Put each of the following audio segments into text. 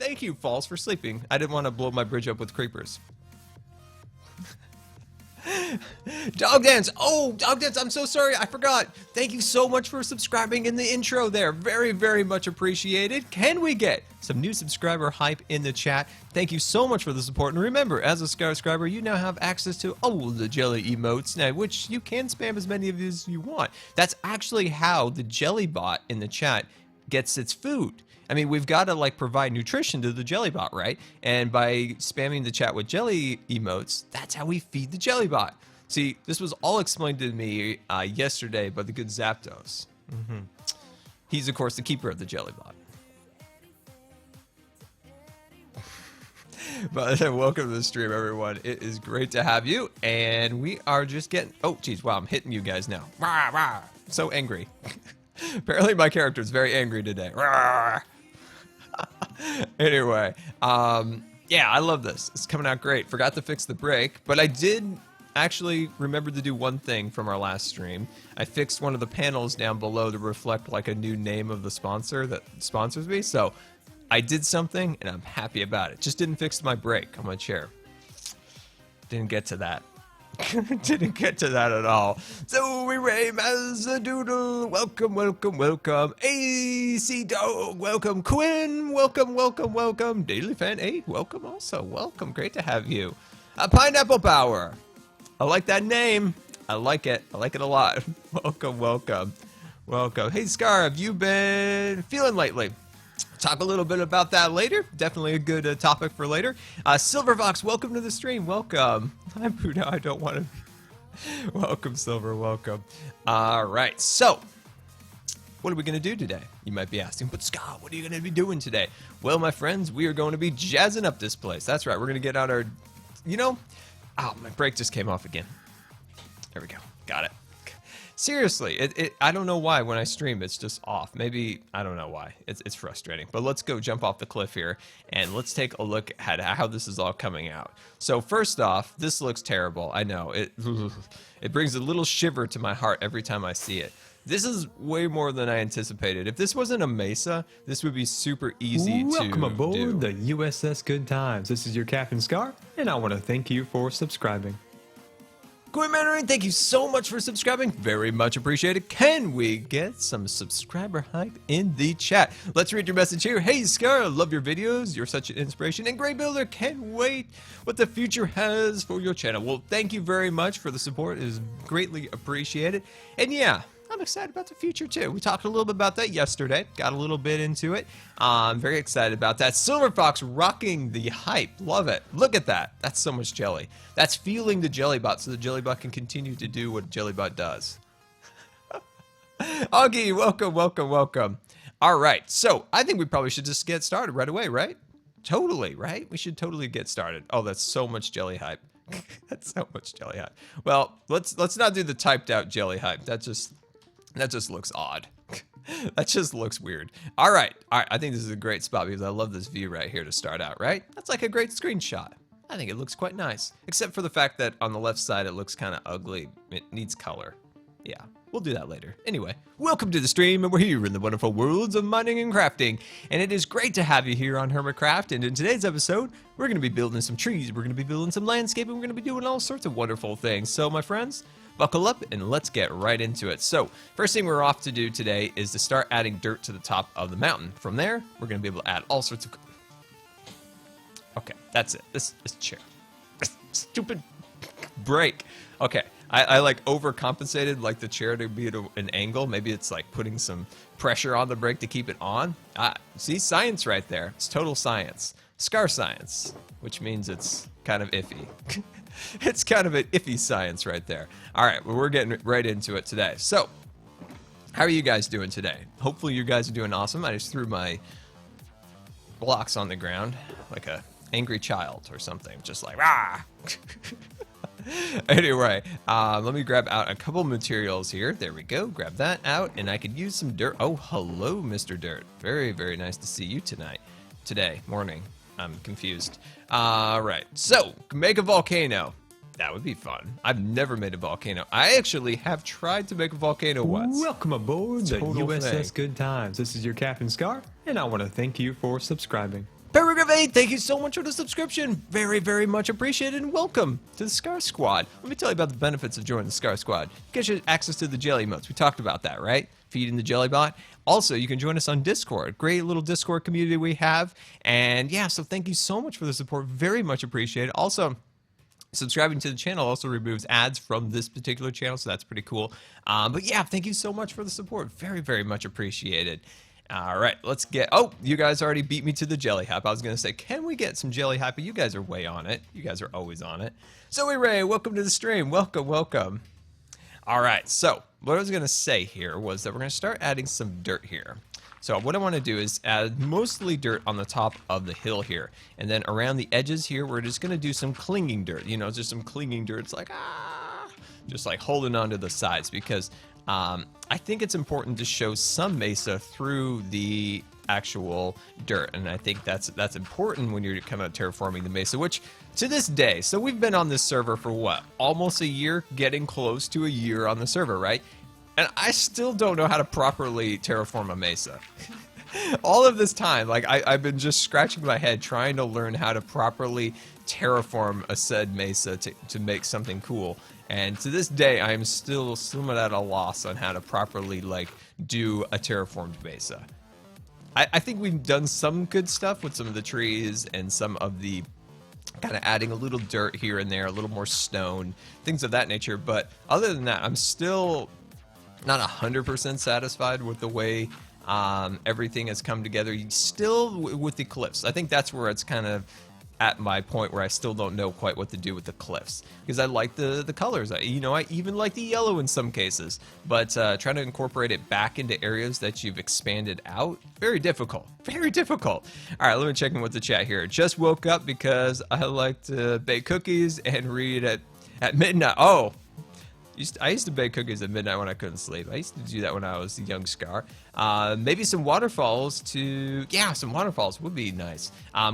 thank you, Falls, for sleeping. I didn't want to blow my bridge up with creepers. Dog Dance. Oh, Dog Dance, I'm so sorry. I forgot. Thank you so much for subscribing in the intro there. Very, very much appreciated. Can we get some new subscriber hype in the chat? Thank you so much for the support. And remember, as a subscriber, you now have access to all the jelly emotes now, which you can spam as many of these as you want. That's actually how the jelly bot in the chat gets its food. I mean, we've got to like provide nutrition to the jelly bot, right? And by spamming the chat with jelly emotes, that's how we feed the jelly bot. See, this was all explained to me yesterday by the good Zapdos. He's, of course, the keeper of the jelly bot. But welcome to the stream, everyone. It is great to have you. And we are just getting... Oh, geez. Wow, I'm hitting you guys now. Rah, rah. So angry. Apparently, my character is very angry today. Rah. Anyway, yeah, I love this. It's coming out great. Forgot to fix the break, but I did actually remember to do one thing from our last stream. I fixed one of the panels down below to reflect like a new name of the sponsor that sponsors me. So I did something and I'm happy about it. Just didn't fix my break on my chair. Didn't get to that. Didn't get to that at all. So we rame as a doodle. Welcome, welcome, welcome. AC Dog, welcome. Quinn, welcome, welcome, welcome. Daily Fan 8, welcome also. Welcome, great to have you. Pineapple Power. I like that name. I like it. I like it a lot. Welcome, welcome, welcome. Hey, Scar, have you been feeling lately? Talk a little bit about that later. Definitely a good topic for later. Silver Fox, welcome to the stream. Welcome. I'm Buddha. I don't want to. Welcome, Silver. Welcome. All right. So, what are we going to do today? You might be asking, but Scott, what are you going to be doing today? Well, my friends, we are going to be jazzing up this place. That's right. We're going to get out our, you know, oh, my brake just came off again. There we go. Got it. Seriously, I don't know why when I stream it's just off. Maybe, I don't know why. It's frustrating. But let's go jump off the cliff here and let's take a look at how this is all coming out. So first off, this looks terrible. I know. It brings a little shiver to my heart every time I see it. This is way more than I anticipated. If this wasn't a mesa, this would be super easy to do. Welcome aboard the USS Good Times. This is your Captain Scar, and I want to thank you for subscribing. Quinn Mandarin, thank you so much for subscribing. Very much appreciated. Can we get some subscriber hype in the chat? Let's read your message here. Hey, Scar, love your videos. You're such an inspiration. And Gray Builder, can't wait what the future has for your channel. Well, thank you very much for the support. It is greatly appreciated. And yeah, I'm excited about the future too. We talked a little bit about that yesterday. Got a little bit into it. I'm very excited about that. Silver Fox rocking the hype. Love it. Look at that. That's so much jelly. That's fueling the Jellybot so the Jellybot can continue to do what Jellybot does. Augie, welcome, welcome, welcome. All right. So I think we probably should just get started right away, right? Totally, right? We should totally get started. Oh, that's so much jelly hype. That's so much jelly hype. Well, let's not do the typed out jelly hype. That just looks odd. That just looks weird. All right. I think this is a great spot because I love this view right here to start out, right? That's like a great screenshot. I think it looks quite nice. Except for the fact that on the left side, it looks kind of ugly. It needs color. Yeah, we'll do that later. Anyway, welcome to the stream, and we're here in the wonderful worlds of mining and crafting. And it is great to have you here on Hermitcraft. And in today's episode, we're going to be building some trees. We're going to be building some landscaping. We're going to be doing all sorts of wonderful things. So, my friends, buckle up and let's get right into it. So, first thing we're off to do today is to start adding dirt to the top of the mountain. From there, we're going to be able to add all sorts of... Okay, that's it. This chair. This stupid break. Okay, I like overcompensated like the chair to be at an angle. Maybe it's like putting some pressure on the brake to keep it on. See, science right there. It's total science. Scar science, which means it's kind of iffy. It's kind of an iffy science right there. All right, well, we're getting right into it today. So, how are you guys doing today? Hopefully you guys are doing awesome. I just threw my blocks on the ground like a angry child or something, just like rah. Anyway, let me grab out a couple materials here. There we go. Grab that out, and I could use some dirt. Oh, hello, Mr. Dirt. Very, very nice to see you today, morning. I'm confused. All right, so make a volcano. That would be fun. I've never made a volcano. I actually have tried to make a volcano once. Welcome aboard the Total USS thing. Good Times. This is your Captain Scar, and I want to thank you for subscribing. Paragraph 8, thank you so much for the subscription. Very, very much appreciated, and welcome to the Scar Squad. Let me tell you about the benefits of joining the Scar Squad. You get your access to the jelly emotes. We talked about that, right? Feeding the jelly bot. Also, you can join us on Discord. Great little Discord community we have. And yeah, so thank you so much for the support. Very much appreciated. Also, subscribing to the channel also removes ads from this particular channel, so that's pretty cool. But yeah, thank you so much for the support. Very, very much appreciated. All right, let's get... Oh, you guys already beat me to the jelly hype. I was going to say, can we get some jelly hype? But you guys are way on it. You guys are always on it. Zoe Ray, welcome to the stream. Welcome, welcome. All right, so what I was going to say here was that we're going to start adding some dirt here. So what I want to do is add mostly dirt on the top of the hill here. And then around the edges here, we're just going to do some clinging dirt. You know, just some clinging dirt. It's like, just like holding onto the sides, because I think it's important to show some mesa through the actual dirt, and I think that's important when you're kind of terraforming the mesa, which to this day, so we've been on this server for what, almost a year, getting close to a year on the server, right? And I still don't know how to properly terraform a mesa. All of this time, like I've been just scratching my head trying to learn how to properly terraform a said mesa to make something cool. And to this day, I am still somewhat at a loss on how to properly like do a terraformed mesa. I think we've done some good stuff with some of the trees and some of the kind of adding a little dirt here and there, a little more stone, things of that nature. But other than that, I'm still not 100% satisfied with the way everything has come together. Still with the cliffs, I think that's where it's kind of at my point where I still don't know quite what to do with the cliffs, because I like the colors. I even like the yellow in some cases, but trying to incorporate it back into areas that you've expanded out, very difficult, very difficult. All right, let me check in with the chat here. Just woke up because I like to bake cookies and read at midnight. Oh, I used to bake cookies at midnight when I couldn't sleep. I used to do that when I was a young Scar. Maybe some waterfalls some waterfalls would be nice.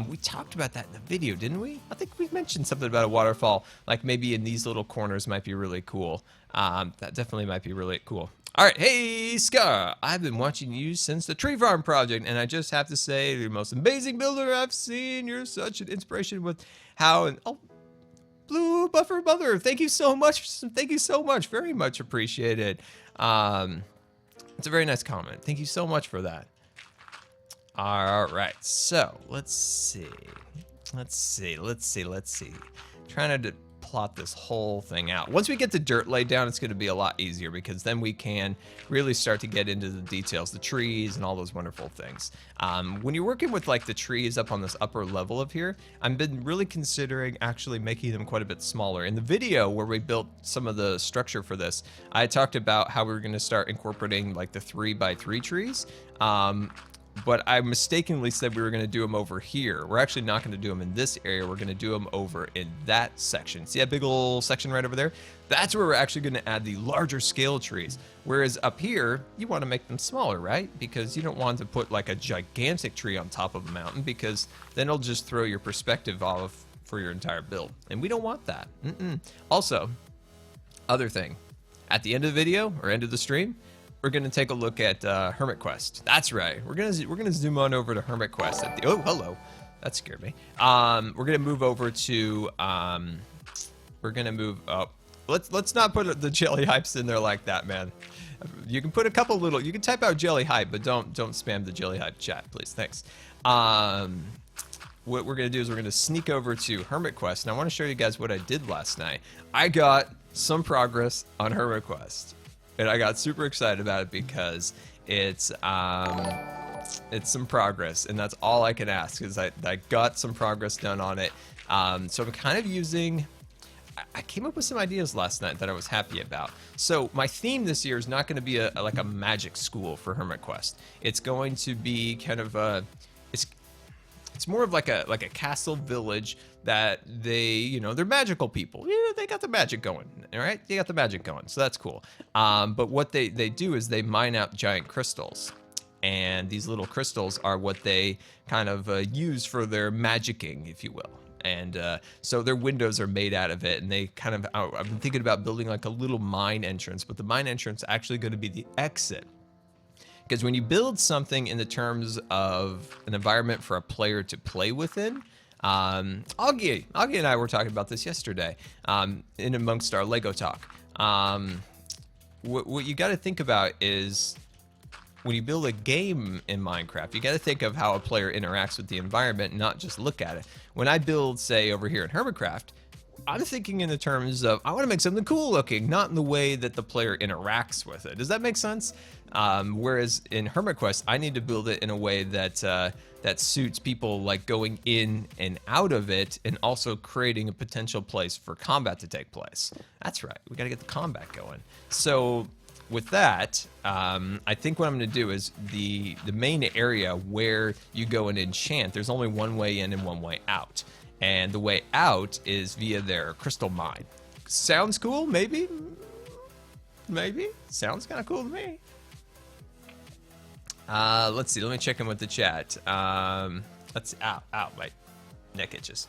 We talked about that in the video, didn't we? I think we mentioned something about a waterfall, like maybe in these little corners might be really cool. That definitely might be really cool. All right, hey Scar, I've been watching you since the tree farm project, and I just have to say, you're the most amazing builder I've seen. You're such an inspiration with how Blue Buffer Mother, thank you so much. Thank you so much. Very much appreciated. It's a very nice comment. Thank you so much for that. All right, so let's see. Trying to plot this whole thing out. Once we get the dirt laid down, it's going to be a lot easier, because then we can really start to get into the details, the trees and all those wonderful things. When you're working with like the trees up on this upper level of here, I've been really considering actually making them quite a bit smaller. In the video where we built some of the structure for this, I talked about how we were going to start incorporating like the 3x3 trees. But I mistakenly said we were going to do them over here. We're actually not going to do them in this area. We're going to do them over in that section. See that big old section right over there? That's where we're actually going to add the larger scale trees. Whereas up here, you want to make them smaller, right? Because you don't want to put like a gigantic tree on top of a mountain, because then it'll just throw your perspective off for your entire build. And we don't want that. Also, other thing, at the end of the video or end of the stream, we're gonna take a look at Hermit Quest. That's right. We're gonna zoom on over to Hermit Quest. Oh, hello. That scared me. We're gonna move over to. We're gonna move up. Let's not put the jelly hypes in there like that, man. You can put a couple little. You can type out jelly hype, but don't spam the jelly hype chat, please. Thanks. What we're gonna do is we're gonna sneak over to Hermit Quest, and I want to show you guys what I did last night. I got some progress on Hermit Quest. And I got super excited about it because it's some progress, and that's all I can ask, is I got some progress done on it. So I'm kind of using, I came up with some ideas last night that I was happy about. So my theme this year is not going to be like a magic school for Hermit Quest. It's going to be kind of it's more of like a castle village that they're magical people. They got the magic going, all right? They got the magic going, so that's cool. But what they do is they mine out giant crystals. And these little crystals are what they kind of use for their magicking, if you will. And so their windows are made out of it, and they kind of, I've been thinking about building like a little mine entrance, but the mine entrance is actually going to be the exit. Because when you build something in the terms of an environment for a player to play within, Augie and I were talking about this yesterday in amongst our Lego talk. What you got to think about is when you build a game in Minecraft, you got to think of how a player interacts with the environment, not just look at it. When I build, say, over here in Hermitcraft, I'm thinking in the terms of I want to make something cool looking, not in the way that the player interacts with it. Does that make sense? Whereas in Hermit Quest, I need to build it in a way that that suits people like going in and out of it, and also creating a potential place for combat to take place. That's right. We got to get the combat going. So with that, I think what I'm going to do is the main area where you go and enchant. There's only one way in and one way out. And the way out is via their crystal mine. Sounds cool, maybe? Maybe? Sounds kind of cool to me. Let's see, let me check in with the chat. Let's see, ow, my neck itches.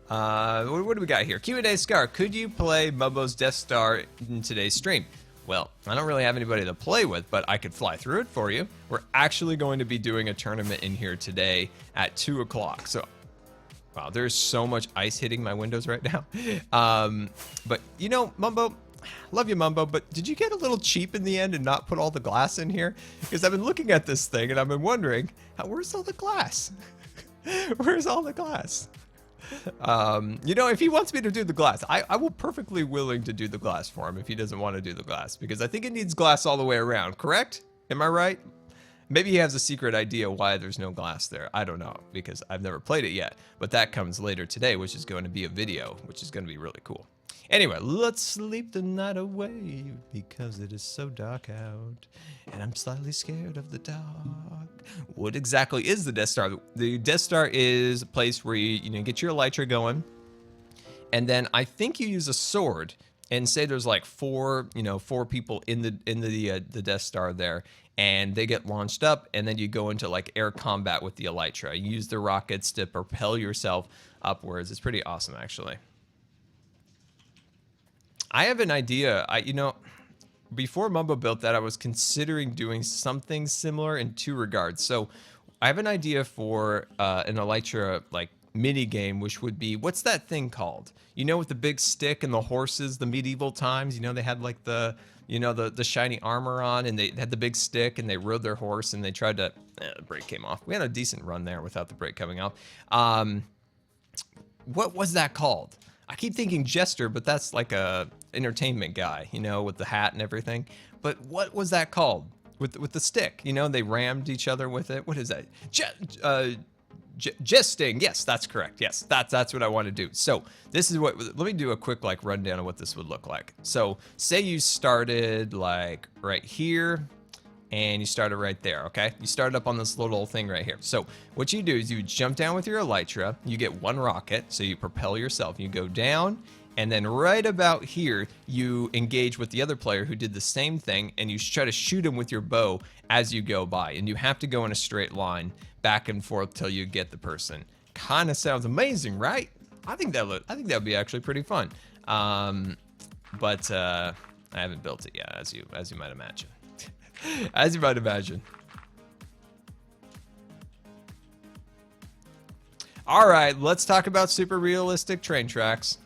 What do we got here? Q&A Scar, could you play Mumbo's Death Star in today's stream? Well, I don't really have anybody to play with, but I could fly through it for you. We're actually going to be doing a tournament in here today at 2 o'clock, so wow, there's so much ice hitting my windows right now. But you know, Mumbo, love you, Mumbo, but did you get a little cheap in the end and not put all the glass in here? Because I've been looking at this thing and I've been wondering, where's all the glass? Where's all the glass? You know, if he wants me to do the glass, I will perfectly willing to do the glass for him if he doesn't want to do the glass, because I think it needs glass all the way around, correct? Am I right? Maybe he has a secret idea why there's no glass there. I don't know, because I've never played it yet. But that comes later today, which is going to be a video, which is going to be really cool. Anyway, let's sleep the night away, because it is so dark out, and I'm slightly scared of the dark. What exactly is the Death Star? The Death Star is a place where you know, get your elytra going, and then I think you use a sword, and say there's like four people in the Death Star there, and they get launched up, and then you go into like air combat with the elytra. You use the rockets to propel yourself upwards. It's pretty awesome, actually. I have an idea. Before Mumbo built that, I was considering doing something similar in two regards. So I have an idea for an elytra like mini game, which would be, what's that thing called? You know, with the big stick and the horses, the medieval times. You know, they had like the shiny armor on, and they had the big stick, and they rode their horse, and they tried to. The brake came off. We had a decent run there without the brake coming off. What was that called? I keep thinking Jester, but that's like a entertainment guy, you know, with the hat and everything. But what was that called? With the stick, you know, they rammed each other with it. What is that? Jesting. Yes, that's correct. Yes, that's what I want to do. So this is what. Let me do a quick like rundown of what this would look like. So say you started like right here, and you started right there. Okay, you started up on this little thing right here. So what you do is you jump down with your elytra. You get one rocket, so you propel yourself. You go down, and then right about here, you engage with the other player who did the same thing, and you try to shoot him with your bow as you go by. And you have to go in a straight line back and forth till you get the person. Kind of sounds amazing, right? I think that would be actually pretty fun. But I haven't built it yet, as you might imagine. As you might imagine. All right, let's talk about super realistic train tracks.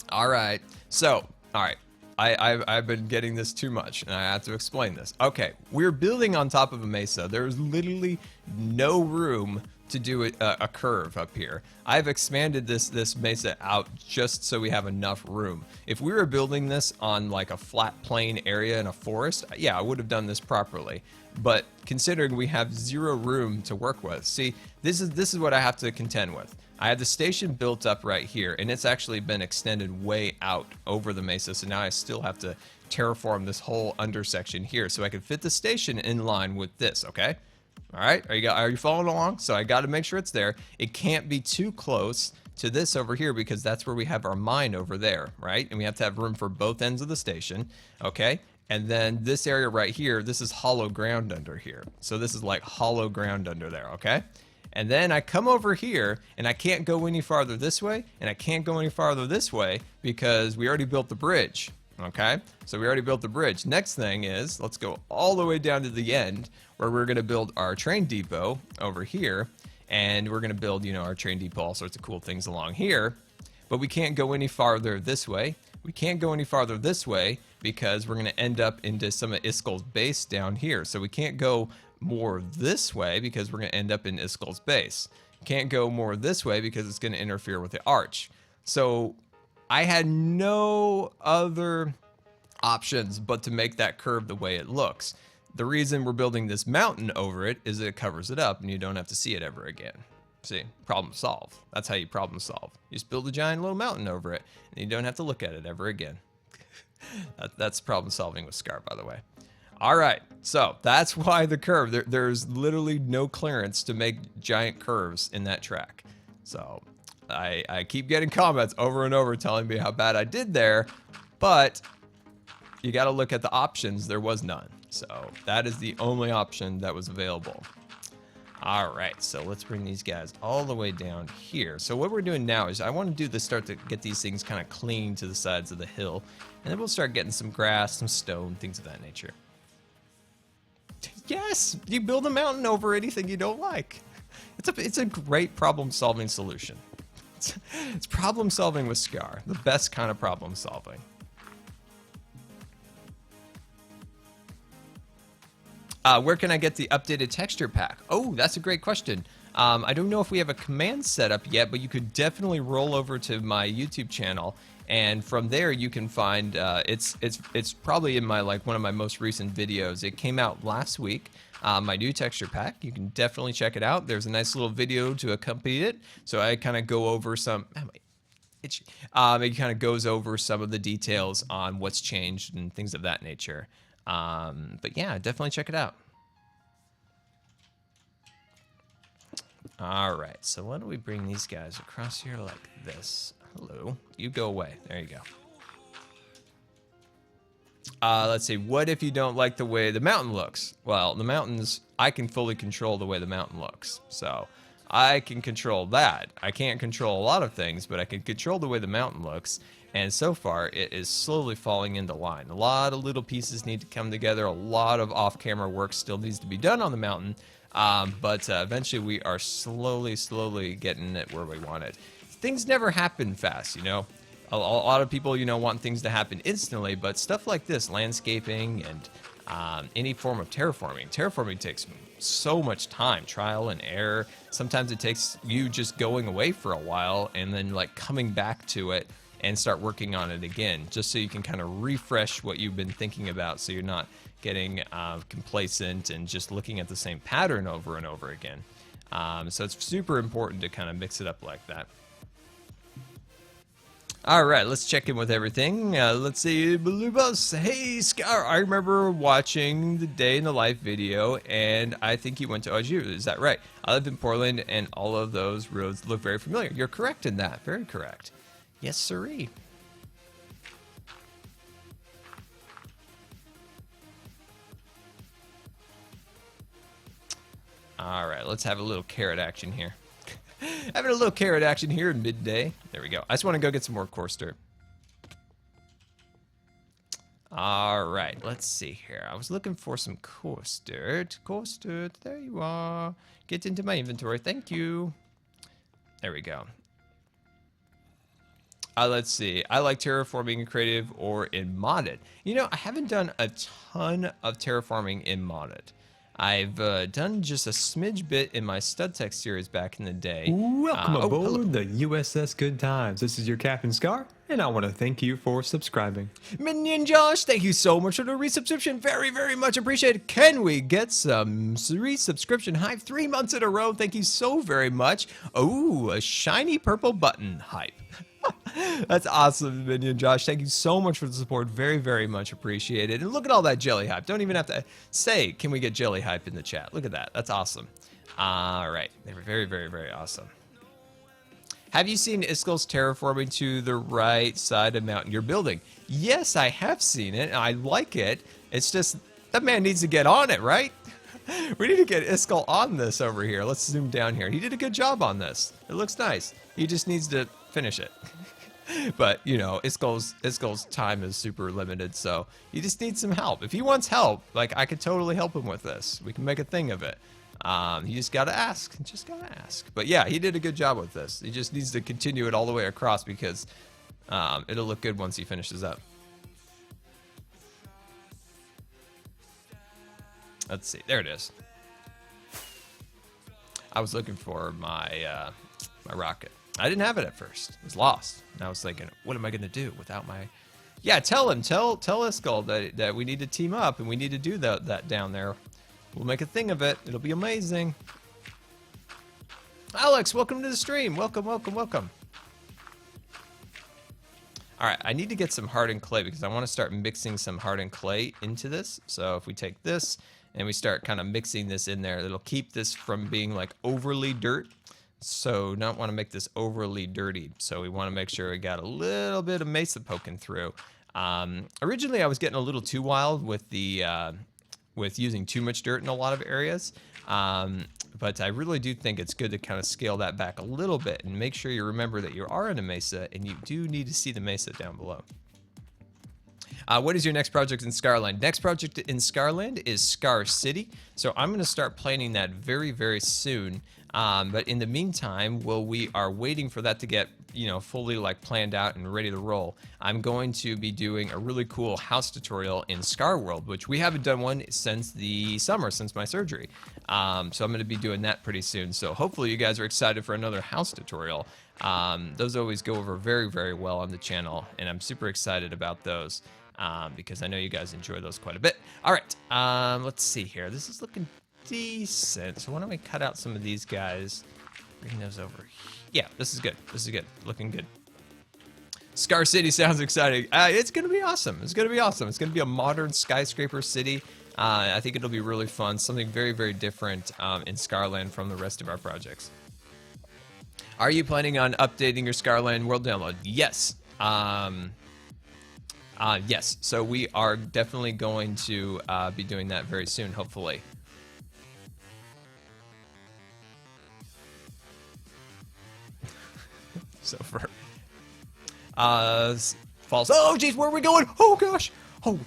All right, so, all right, I've been getting this too much, and I have to explain this. Okay, we're building on top of a mesa. There's literally no room to do a curve up here. I've expanded this mesa out just so we have enough room. If we were building this on like a flat plain area in a forest, yeah, I would have done this properly. But considering we have zero room to work with, see, this is what I have to contend with. I have the station built up right here, and it's actually been extended way out over the mesa, so now I still have to terraform this whole undersection here so I can fit the station in line with this, okay? All right, are you following along? So I got to make sure it's there. It can't be too close to this over here because that's where we have our mine over there, right? And we have to have room for both ends of the station, okay? And then this area right here, this is hollow ground under here. So this is like hollow ground under there, okay? And then I come over here, and I can't go any farther this way, and I can't go any farther this way because we already built the bridge, Okay, so we already built the bridge. Next thing is, let's go all the way down to the end where we're going to build our train depot over here. And we're going to build, you know, our train depot, all sorts of cool things along here. But we can't go any farther this way. We can't go any farther this way because we're going to end up into some of Iskel's base down here. So we can't go more this way because we're going to end up in Iskel's base. Can't go more this way because it's going to interfere with the arch. So I had no other options but to make that curve the way it looks. The reason we're building this mountain over it is that it covers it up and you don't have to see it ever again. See, problem solved. That's how you problem solve. You just build a giant little mountain over it and you don't have to look at it ever again. That's problem solving with Scar, by the way. All right, so that's why the curve, there's literally no clearance to make giant curves in that track. So I keep getting comments over and over telling me how bad I did there, but you got to look at the options. There was none. So that is the only option that was available. All right, so let's bring these guys all the way down here. So what we're doing now is I want to do this, start to get these things kind of clean to the sides of the hill, and then we'll start getting some grass, some stone, things of that nature. Yes, you build a mountain over anything you don't like. It's a great problem-solving solution. It's problem-solving with Scar, the best kind of problem-solving. Where can I get the updated texture pack? Oh, that's a great question. I don't know if we have a command set up yet, but you could definitely roll over to my YouTube channel, and from there you can find it's probably in my one of my most recent videos. It came out last week. My new texture pack. You can definitely check it out. There's a nice little video to accompany it. So I kind of go over some. It kind of goes over some of the details on what's changed and things of that nature. But yeah, definitely check it out. All right, so why don't we bring these guys across here like this? Hello, you go away. There you go. Let's see, what if you don't like the way the mountain looks? Well, the mountains, I can fully control the way the mountain looks. So I can control that. I can't control a lot of things, but I can control the way the mountain looks. And so far, it is slowly falling into line. A lot of little pieces need to come together. A lot of off-camera work still needs to be done on the mountain. But eventually, we are slowly getting it where we want it. Things never happen fast, you know. A lot of people, you know, want things to happen instantly. But stuff like this, landscaping and any form of terraforming. Terraforming takes so much time, trial and error. Sometimes it takes you just going away for a while and then coming back to it and start working on it again, just so you can kind of refresh what you've been thinking about, so you're not getting complacent and just looking at the same pattern over and over again. So it's super important to kind of mix it up like that. All right, let's check in with everything. Let's see, Balubas. Hey, Scar, I remember watching the Day in the Life video, and I think you went to Algiers. Is that right? I live in Portland, and all of those roads look very familiar. You're correct in that. Very correct. Yes, sirree. All right, let's have a little carrot action here. Having a little carrot action here in midday. There we go. I just want to go get some more coarse dirt. All right, let's see here. I was looking for some coarse dirt. Coarse dirt, there you are. Get into my inventory. Thank you. There we go. Let's see. I like terraforming in creative or in modded. You know, I haven't done a ton of terraforming in modded. I've done just a smidge bit in my stud tech series back in the day. Welcome aboard the USS Good Times. This is your Captain Scar, and I want to thank you for subscribing. Minion Josh, thank you so much for the resubscription. Very, very much appreciated. Can we get some resubscription hype? 3 months in a row. Thank you so very much. Oh, a shiny purple button hype. That's awesome, Minion Josh. Thank you so much for the support. Very, very much appreciated. And look at all that jelly hype. Don't even have to say, can we get jelly hype in the chat? Look at that. That's awesome. All right. They were very, very, very awesome. Have you seen Iskel's terraforming to the right side of mountain you're building? Yes, I have seen it. I like it. It's just that man needs to get on it, right? We need to get Iskel on this over here. Let's zoom down here. He did a good job on this. It looks nice. He just needs to finish it. But you know, Iskal's time is super limited, so he just needs some help. If he wants help, like I could totally help him with this. We can make a thing of it. He just gotta ask. Just gotta ask. But yeah, he did a good job with this. He just needs to continue it all the way across because it'll look good once he finishes up. Let's see. There it is. I was looking for my my rocket. I didn't have it at first. It was lost. And I was thinking, what am I going to do without my... Yeah, tell him. Tell Iskal that we need to team up and we need to do that down there. We'll make a thing of it. It'll be amazing. Alex, welcome to the stream. Welcome, welcome, welcome. All right, I need to get some hardened clay because I want to start mixing some hardened clay into this. So if we take this and we start kind of mixing this in there, it'll keep this from being like overly dirt. So not want to make this overly dirty. So we want to make sure we got a little bit of mesa poking through. Originally, I was getting a little too wild with the with using too much dirt in a lot of areas. But I really do think it's good to kind of scale that back a little bit and make sure you remember that you are in a mesa and you do need to see the mesa down below. What is your next project in Scarland? Next project in Scarland is Scar City. So I'm going to start planning that very, very soon. But in the meantime, while we are waiting for that to get, you know, fully like planned out and ready to roll, I'm going to be doing a really cool house tutorial in Scar World, which we haven't done one since the summer, since my surgery. So I'm going to be doing that pretty soon. So hopefully you guys are excited for another house tutorial. Those always go over very, very well on the channel, and I'm super excited about those. Because I know you guys enjoy those quite a bit. All right, let's see here. This is looking decent. So why don't we cut out some of these guys, bring those over. Yeah, this is good. This is good. Looking good. Scar City sounds exciting. It's going to be awesome. It's going to be awesome. It's going to be a modern skyscraper city. I think it'll be really fun. Something very, very different in Scarland from the rest of our projects. Are you planning on updating your Scarland world download? Yes. Yes, so we are definitely going to be doing that very soon, hopefully. So for false. Oh, geez, where are we going? Oh gosh. Oh,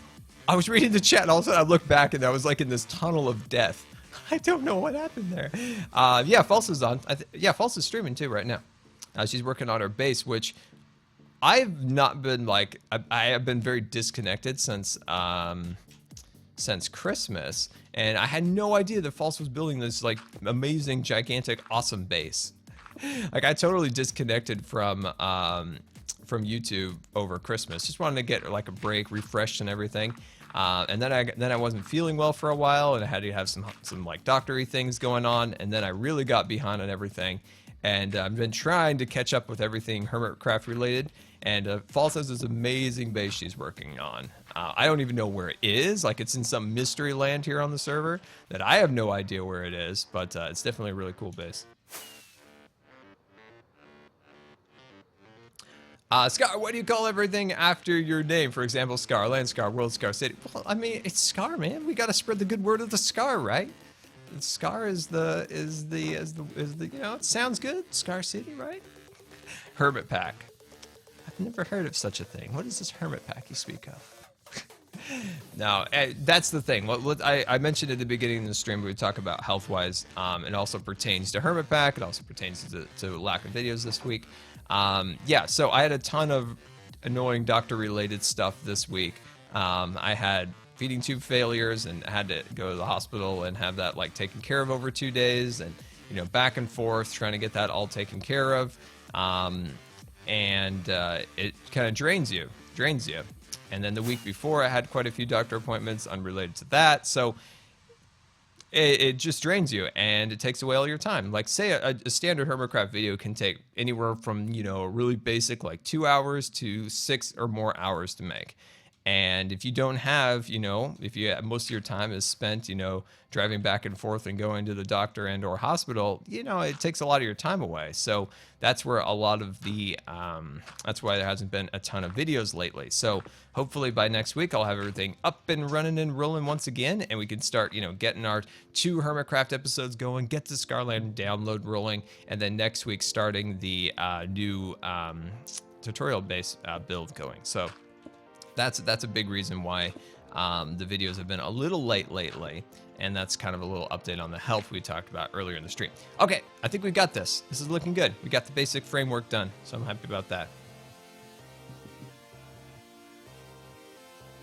I was reading the chat, and all of a sudden I looked back, and I was like in this tunnel of death. I don't know what happened there. Yeah, False is on. Yeah, False is streaming too right now. She's working on her base, which I've not been like, I have been very disconnected since Christmas, and I had no idea that False was building this like amazing, gigantic, awesome base. Like I totally disconnected from YouTube over Christmas. Just wanted to get like a break, refreshed and everything. And then I wasn't feeling well for a while, and I had to have some like doctory things going on, and then I really got behind on everything. And I've been trying to catch up with everything Hermitcraft related. And False has this amazing base she's working on. I don't even know where it is. Like it's in some mystery land here on the server that I have no idea where it is. But it's definitely a really cool base. Scar, what do you call everything after your name? For example, Scarland, Scar World, Scar City. Well, I mean, it's Scar, man. We got to spread the good word of the Scar, right? And Scar is the you know, it sounds good. Scar City, right? Hermit Pack. I've never heard of such a thing. What is this Hermit Pack you speak of? No, that's the thing. I mentioned at the beginning of the stream, we talk about health-wise. It also pertains to Hermit Pack. It also pertains to lack of videos this week. Yeah, so I had a ton of annoying doctor-related stuff this week. I had feeding tube failures and had to go to the hospital and have that like taken care of over 2 days, and you know, back and forth trying to get that all taken care of. And it kind of drains you. And then the week before, I had quite a few doctor appointments unrelated to that. So it just drains you, and it takes away all your time. Like, say a standard Hermitcraft video can take anywhere from, you know, a really basic, like 2 hours to 6 or more hours to make. And if you don't have, you know, if you most of your time is spent, you know, driving back and forth and going to the doctor and or hospital, you know, it takes a lot of your time away. So that's where a lot of the, that's why there hasn't been a ton of videos lately. So hopefully by next week, I'll have everything up and running and rolling once again, and we can start, you know, getting our 2 Hermitcraft episodes going, get the Scarland download rolling, and then next week starting the new, tutorial-based build going. So that's a big reason why the videos have been a little late lately, and that's kind of a little update on the health we talked about earlier in the stream. Okay, I think we got this. This is looking good. We got the basic framework done, so I'm happy about that.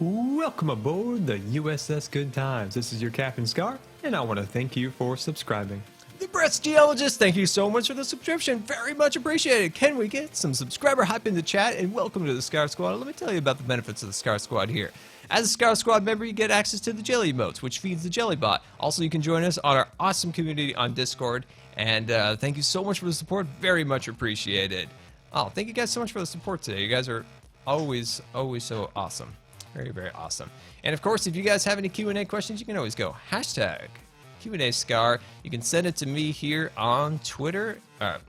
Welcome aboard the USS Good Times. This is your Captain Scar, and I want to thank you for subscribing. The Breast Geologist, thank you so much for the subscription. Very much appreciated. Can we get some subscriber hype in the chat? And welcome to the Scar Squad. Let me tell you about the benefits of the Scar Squad here. As a Scar Squad member, you get access to the Jelly Emotes, which feeds the Jelly Bot. Also, you can join us on our awesome community on Discord. And thank you so much for the support. Very much appreciated. Oh, thank you guys so much for the support today. You guys are always so awesome. Very, very awesome. And of course, if you guys have any Q&A questions, you can always go hashtag Q&A Scar. You can send it to me here on Twitter,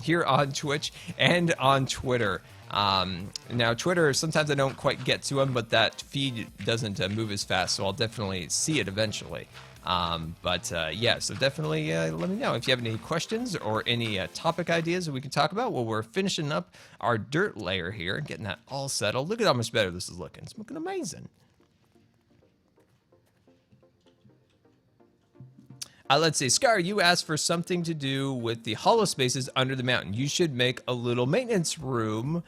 here on Twitch, and on Twitter. Now, Twitter, sometimes I don't quite get to them, but that feed doesn't move as fast, so I'll definitely see it eventually. Yeah, so definitely let me know if you have any questions or any topic ideas that we can talk about. Well, we're finishing up our dirt layer here, getting that all settled. Look at how much better this is looking. It's looking amazing. Let's see, Scar, you asked for something to do with the hollow spaces under the mountain. You should make a little maintenance room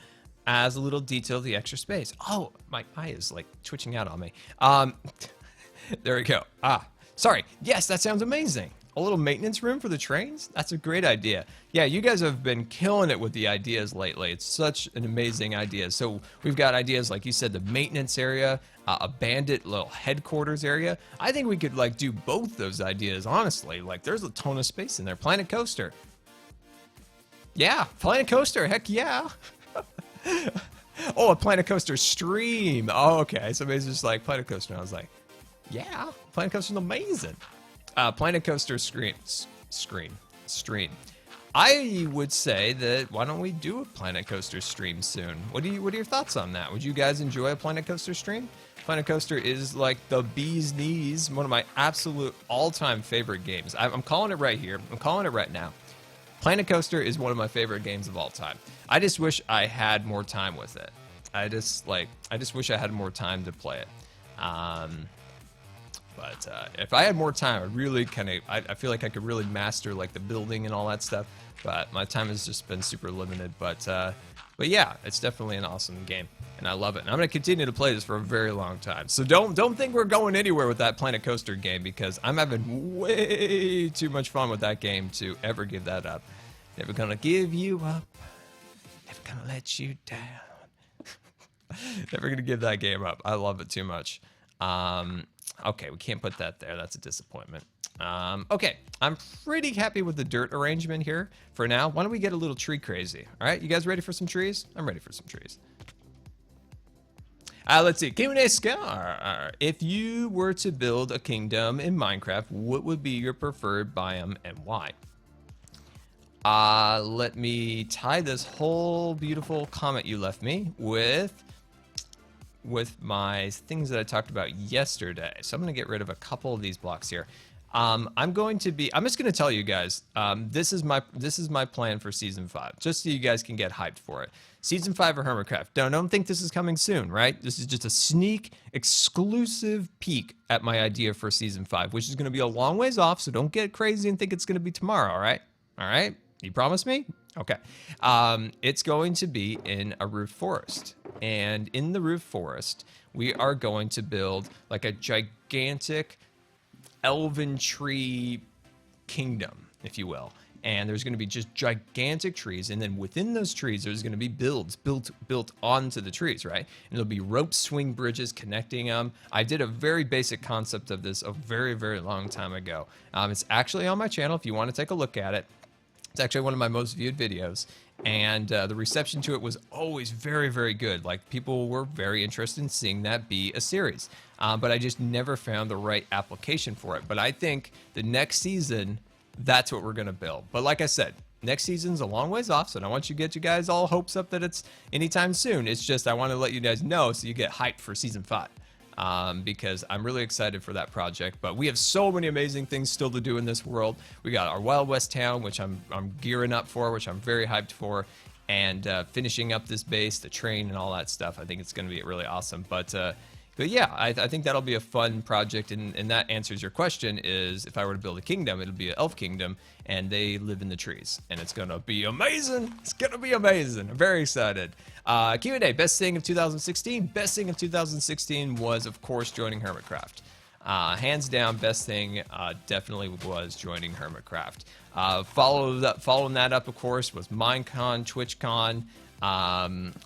as a little detail of the extra space. Oh, my eye is like twitching out on me. There we go. Sorry. Yes, that sounds amazing. A little maintenance room for the trains? That's a great idea. Yeah, you guys have been killing it with the ideas lately. It's such an amazing idea. So we've got ideas, like you said, the maintenance area, a bandit little headquarters area. I think we could like do both those ideas, honestly. Like there's a ton of space in there. Planet Coaster. Yeah, Planet Coaster. Heck yeah. Oh, a Planet Coaster stream. Oh, okay. So maybe it's just like Planet Coaster. And I was like, yeah, Planet Coaster's amazing. Planet Coaster stream. I would say that why don't we do a Planet Coaster stream soon? What are your thoughts on that? Would you guys enjoy a Planet Coaster stream? Planet Coaster is like the bee's knees, one of my absolute all-time favorite games. I'm calling it right here. I'm calling it right now. Planet Coaster is one of my favorite games of all time. I just wish I had more time with it. I just wish I had more time to play it. But if I had more time, I feel like I could really master like the building and all that stuff. But my time has just been super limited. But yeah, it's definitely an awesome game, and I love it. And I'm gonna continue to play this for a very long time. So don't think we're going anywhere with that Planet Coaster game, because I'm having way too much fun with that game to ever give that up. Never gonna give you up. Never gonna let you down. Never gonna give that game up. I love it too much. Okay, we can't put that there. That's a disappointment. Okay, I'm pretty happy with the dirt arrangement here for now. Why don't we get a little tree crazy? All right, you guys ready for some trees? I'm ready for some trees. Let's see. Q&A Scar. If you were to build a kingdom in Minecraft, what would be your preferred biome and why? Let me tie this whole beautiful comment you left me with my things that I talked about yesterday. So I'm going to get rid of a couple of these blocks here. I'm just going to tell you guys, this is my plan for season 5, just so you guys can get hyped for it. Season 5 of Hermitcraft. Don't think this is coming soon, right? This is just a sneak exclusive peek at my idea for season 5, which is going to be a long ways off. So don't get crazy and think it's going to be tomorrow. All right. All right. You promise me? Okay. It's going to be in a roof forest. And in the roof forest, we are going to build like a gigantic elven tree kingdom, if you will. And there's going to be just gigantic trees. And then within those trees, there's going to be builds built onto the trees, right? And there'll be rope swing bridges connecting them. I did a very basic concept of this a very, very long time ago. It's actually on my channel if you want to take a look at it. It's actually one of my most viewed videos, and the reception to it was always very, very good. Like, people were very interested in seeing that be a series, but I just never found the right application for it. But I think the next season, that's what we're going to build. But like I said, next season's a long ways off, so I don't want you to get you guys all hopes up that it's anytime soon. It's just I want to let you guys know so you get hyped for season 5. Because I'm really excited for that project. But we have so many amazing things still to do in this world. We got our Wild West town, which I'm gearing up for, which I'm very hyped for. and finishing up this base, the train, and all that stuff. I think it's going to be really awesome. But yeah, I think that'll be a fun project, and that answers your question. Is if I were to build a kingdom, it'll be an elf kingdom, and they live in the trees, and it's gonna be amazing. It's gonna be amazing. I'm very excited. Q&A, best thing of 2016. Best thing of 2016 was, of course, joining Hermitcraft. Hands down, best thing definitely was joining Hermitcraft. Following that up, of course, was Minecon, TwitchCon.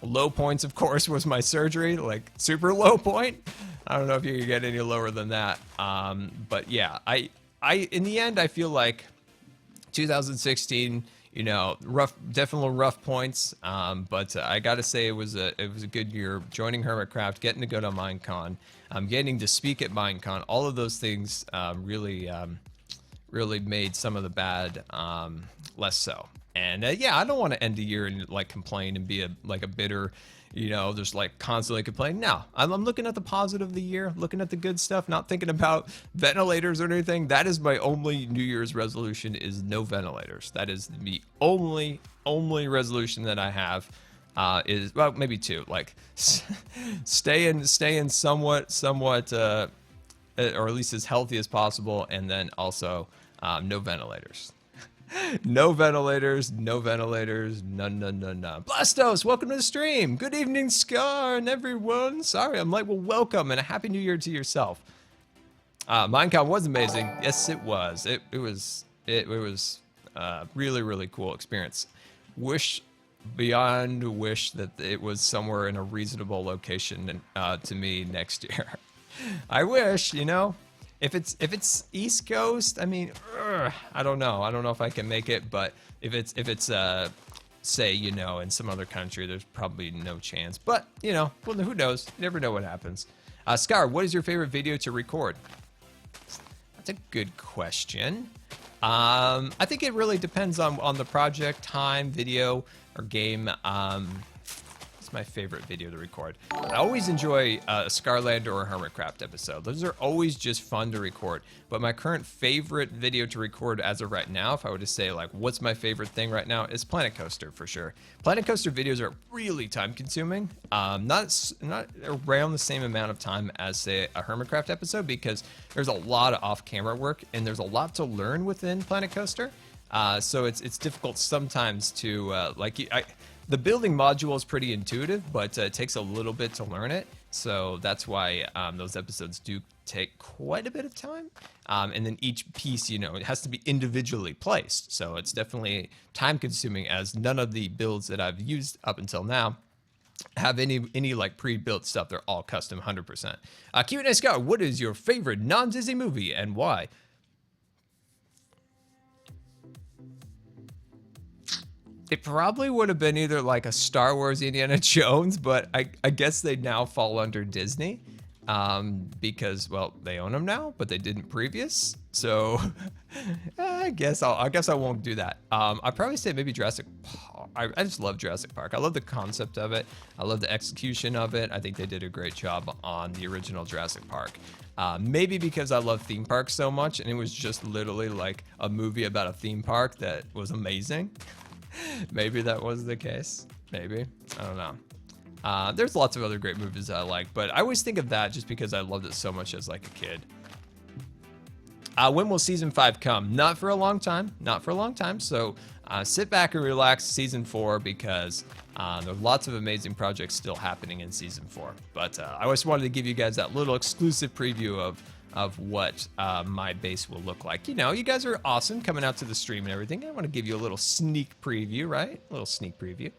Low points, of course, was my surgery, like super low point. I don't know if you could get any lower than that. But yeah, I in the end, I feel like 2016, you know, definitely rough points. But I gotta say it was a good year joining Hermitcraft, getting to go to Minecon, getting to speak at Minecon. All of those things really made some of the bad less so. And yeah, I don't want to end the year and like complain and be a bitter, you know, just like constantly complaining. No, I'm looking at the positive of the year, looking at the good stuff, not thinking about ventilators or anything. That is my only New Year's resolution, is no ventilators. That is the only resolution that I have. Is, well, maybe two, like stay in somewhat or at least as healthy as possible, and then also no ventilators. No ventilators, none. Blastos, welcome to the stream. Good evening, Scar and everyone. Sorry I'm late. Well, welcome and a happy new year to yourself. Minecon was amazing. Yes, it was. It was really cool experience. Beyond wish that it was somewhere in a reasonable location to me next year. I wish, you know. If it's East Coast, I mean, I don't know. I don't know if I can make it, but if it's say, you know, in some other country, there's probably no chance. But, you know, well, who knows? You never know what happens. Scar, what is your favorite video to record? That's a good question. I think it really depends on the project, time, video, or game. It's my favorite video to record. I always enjoy a Scarland or a Hermitcraft episode. Those are always just fun to record. But my current favorite video to record as of right now, if I were to say like what's my favorite thing right now, is Planet Coaster for sure. Planet Coaster videos are really time consuming. Not around the same amount of time as say a Hermitcraft episode, because there's a lot of off-camera work and there's a lot to learn within Planet Coaster. So it's difficult sometimes to the building module is pretty intuitive, but it takes a little bit to learn it. So that's why those episodes do take quite a bit of time. And then each piece, you know, it has to be individually placed. So it's definitely time consuming, as none of the builds that I've used up until now have any like pre-built stuff. They're all custom 100%. Q&A Scout, what is your favorite non-Disney movie and why? It probably would have been either like a Star Wars Indiana Jones, but I guess they now fall under Disney because, well, they own them now, but they didn't previous. So I guess I won't do that. I'd probably say maybe Jurassic Park. I just love Jurassic Park. I love the concept of it. I love the execution of it. I think they did a great job on the original Jurassic Park. Maybe because I love theme parks so much, and it was just literally like a movie about a theme park that was amazing. Maybe that was the case. Maybe. I don't know. There's lots of other great movies that I like, but I always think of that just because I loved it so much as like a kid. When will season 5 come? Not for a long time. Not for a long time. So sit back and relax season 4, because there's lots of amazing projects still happening in season 4. But I always wanted to give you guys that little exclusive preview of what my base will look like. You know, you guys are awesome coming out to the stream and everything. I want to give you a little sneak preview, right? A little sneak preview.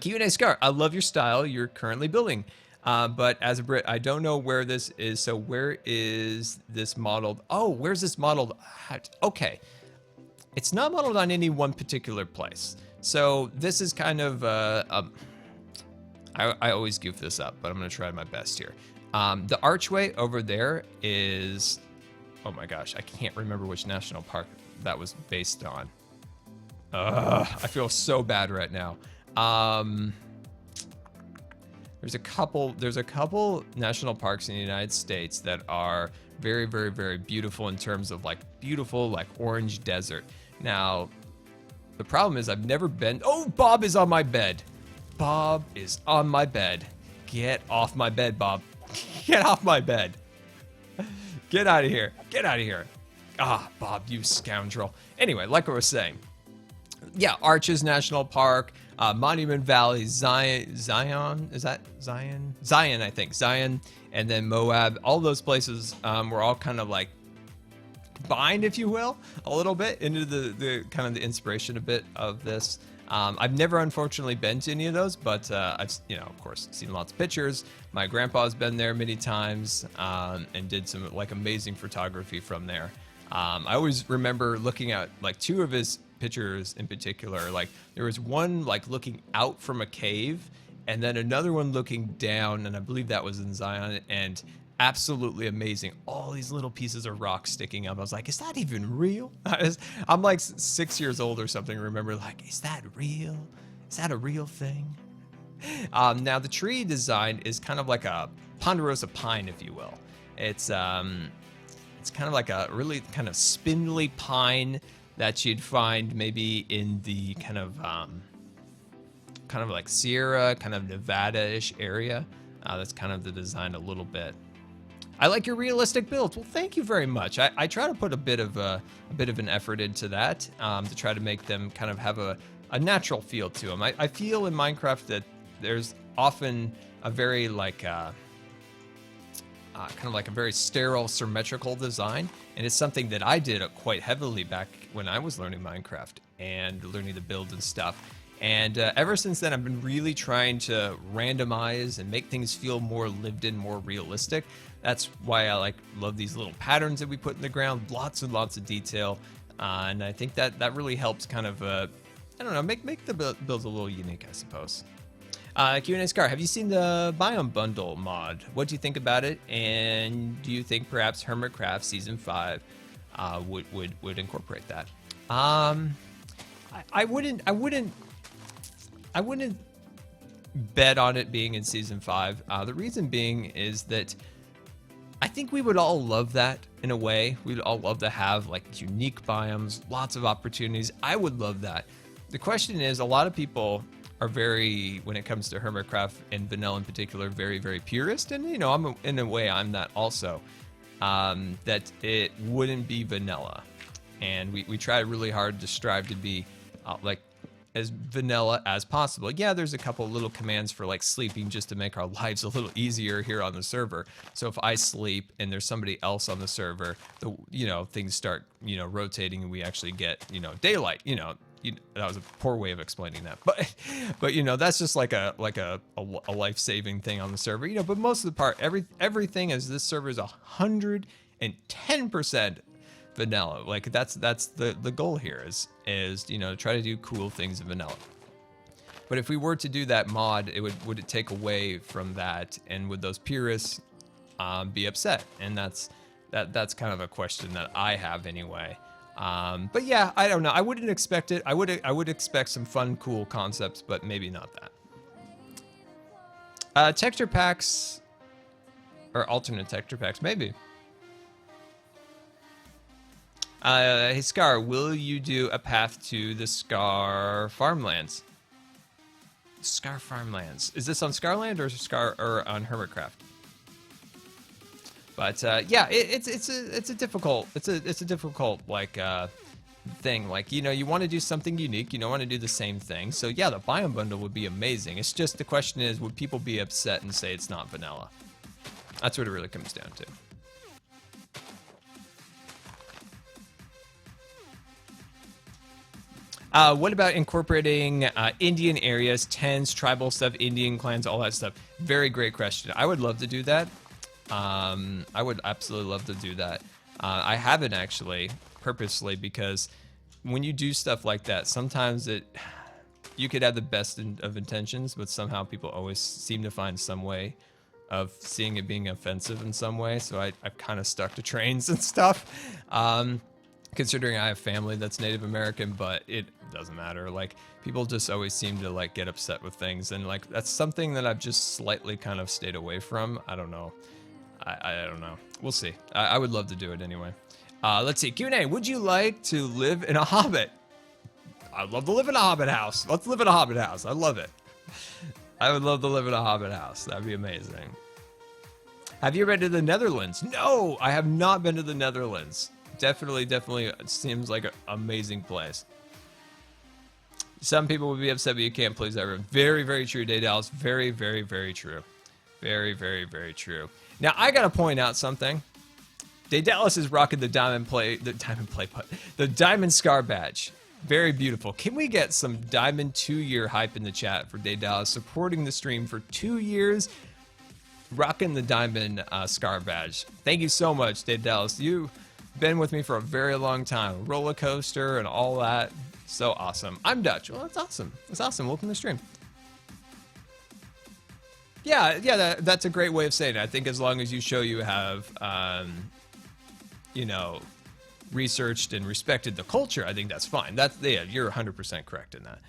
Q&A Scar, I love your style you're currently building. But as a Brit, I don't know where this is. So where is this modeled? Oh, where's this modeled at? Okay. It's not modeled on any one particular place. So this is kind of, I always goof this up, but I'm going to try my best here. The archway over there is, oh my gosh, I can't remember which national park that was based on. I feel so bad right now. There's a couple national parks in the United States that are very, very, very beautiful in terms of like beautiful, like orange desert. Now, The problem is I've never been. Oh, Bob is on my bed. Bob is on my bed. Get off my bed, Bob. Get off my bed. Get out of here. Get out of here. Ah, Bob, you scoundrel. Anyway, like I was saying. Yeah, Arches National Park, Monument Valley, Zion, is that Zion? Zion, I think. Zion, and then Moab. All those places were all kind of like combined, if you will, a little bit into the kind of the inspiration a bit of this. I've never, unfortunately, been to any of those, but I've, of course, seen lots of pictures. My grandpa's been there many times and did some like amazing photography from there. I always remember looking at like two of his pictures in particular. Like there was one like looking out from a cave, and then another one looking down, and I believe that was in Zion, and absolutely amazing. All these little pieces of rock sticking up. I was like, is that even real? I'm like 6 years old or something. Remember, like, is that real? Is that a real thing? Now the tree design is kind of like a ponderosa pine, if you will. It's kind of like a really kind of spindly pine that you'd find maybe in the kind of like Sierra, kind of Nevada-ish area. That's kind of the design a little bit. I like your realistic builds. Well, thank you very much. I try to put a bit of an effort into that to try to make them kind of have a natural feel to them. I feel in Minecraft that there's often a very like kind of like a very sterile, symmetrical design, and it's something that I did quite heavily back when I was learning Minecraft and learning to build and stuff. And ever since then, I've been really trying to randomize and make things feel more lived in, more realistic. That's why I love these little patterns that we put in the ground, lots and lots of detail. And I think that really helps kind of, I don't know, make the builds a little unique, I suppose. Q&A Scar, have you seen the Biome Bundle mod? What do you think about it? And do you think perhaps Hermitcraft Season 5 would incorporate that? I wouldn't bet on it being in Season 5. The reason being is that I think we would all love that in a way. We'd all love to have like unique biomes, lots of opportunities. I would love that. The question is, a lot of people are very, when it comes to Hermitcraft and vanilla in particular, very, very purist. And, in a way, I'm that also, that it wouldn't be vanilla. And we try really hard to strive to be like as vanilla as possible. Yeah, there's a couple little commands for like sleeping just to make our lives a little easier here on the server. So if I sleep and there's somebody else on the server, things start, rotating and we actually get, daylight, that was a poor way of explaining that, but that's just like a life-saving thing on the server, but most of the part, everything is, this server is 110% vanilla. Like that's the goal here is try to do cool things in vanilla. But if we were to do that mod, would it take away from that, and would those purists be upset? And that's kind of a question that I have anyway. But yeah, I don't know. I wouldn't expect it. I would expect some fun, cool concepts, but maybe not that. Texture packs or alternate texture packs, maybe. Hey Scar, will you do a path to the Scar farmlands? Scar farmlands. Is this on Scarland or on Hermitcraft? But yeah, it's a difficult like thing. Like you want to do something unique. You don't want to do the same thing. So yeah, the biome bundle would be amazing. It's just the question is, would people be upset and say it's not vanilla? That's what it really comes down to. What about incorporating Indian areas, tents, tribal stuff, Indian clans, all that stuff? Very great question. I would love to do that. I would absolutely love to do that. I haven't actually, purposely, because when you do stuff like that, sometimes you could have the best of intentions, but somehow people always seem to find some way of seeing it being offensive in some way. So I've kind of stuck to trains and stuff. Considering I have family that's Native American, but it doesn't matter. Like, people just always seem to like get upset with things, and like that's something that I've just slightly kind of stayed away from. I don't know. I don't know. We'll see. I would love to do it anyway. Let's see. Q&A. Would you like to live in a hobbit? I love to live in a hobbit house. Let's live in a hobbit house. I love it. I would love to live in a hobbit house. That'd be amazing. Have you been to the Netherlands? No, I have not been to the Netherlands. Definitely it seems like an amazing place. Some people would be upset, but you can't please everyone. Very, very true, Day Dallas. Very, very, very true. Very, very, very true. Now, I got to point out something. Day Dallas is rocking the Diamond Scar badge. Very beautiful. Can we get some Diamond 2-year hype in the chat for Day Dallas supporting the stream for 2 years? Rocking the Diamond Scar badge. Thank you so much, Day Dallas. You've been with me for a very long time. Roller coaster and all that. So awesome. I'm Dutch. Well, that's awesome. That's awesome. Welcome to the stream. Yeah, that's a great way of saying it. I think as long as you show you have, you know, researched and respected the culture, I think that's fine. Yeah, you're 100% correct in that.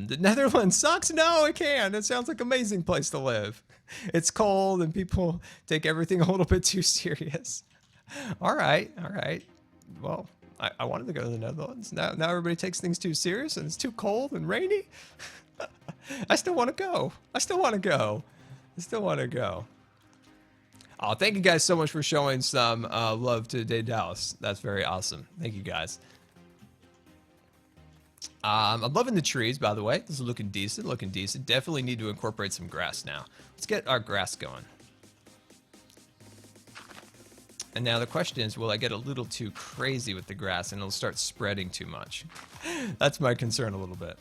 The Netherlands sucks? No, it can't. It sounds like an amazing place to live. It's cold and people take everything a little bit too serious. All right. Well, I wanted to go to the Netherlands. Now everybody takes things too serious and it's too cold and rainy. I still want to go. Oh, thank you guys so much for showing some love to Day Dallas. That's very awesome. Thank you guys. I'm loving the trees, by the way. This is looking decent. Definitely need to incorporate some grass now. Let's get our grass going. And now the question is, will I get a little too crazy with the grass and it'll start spreading too much? That's my concern a little bit.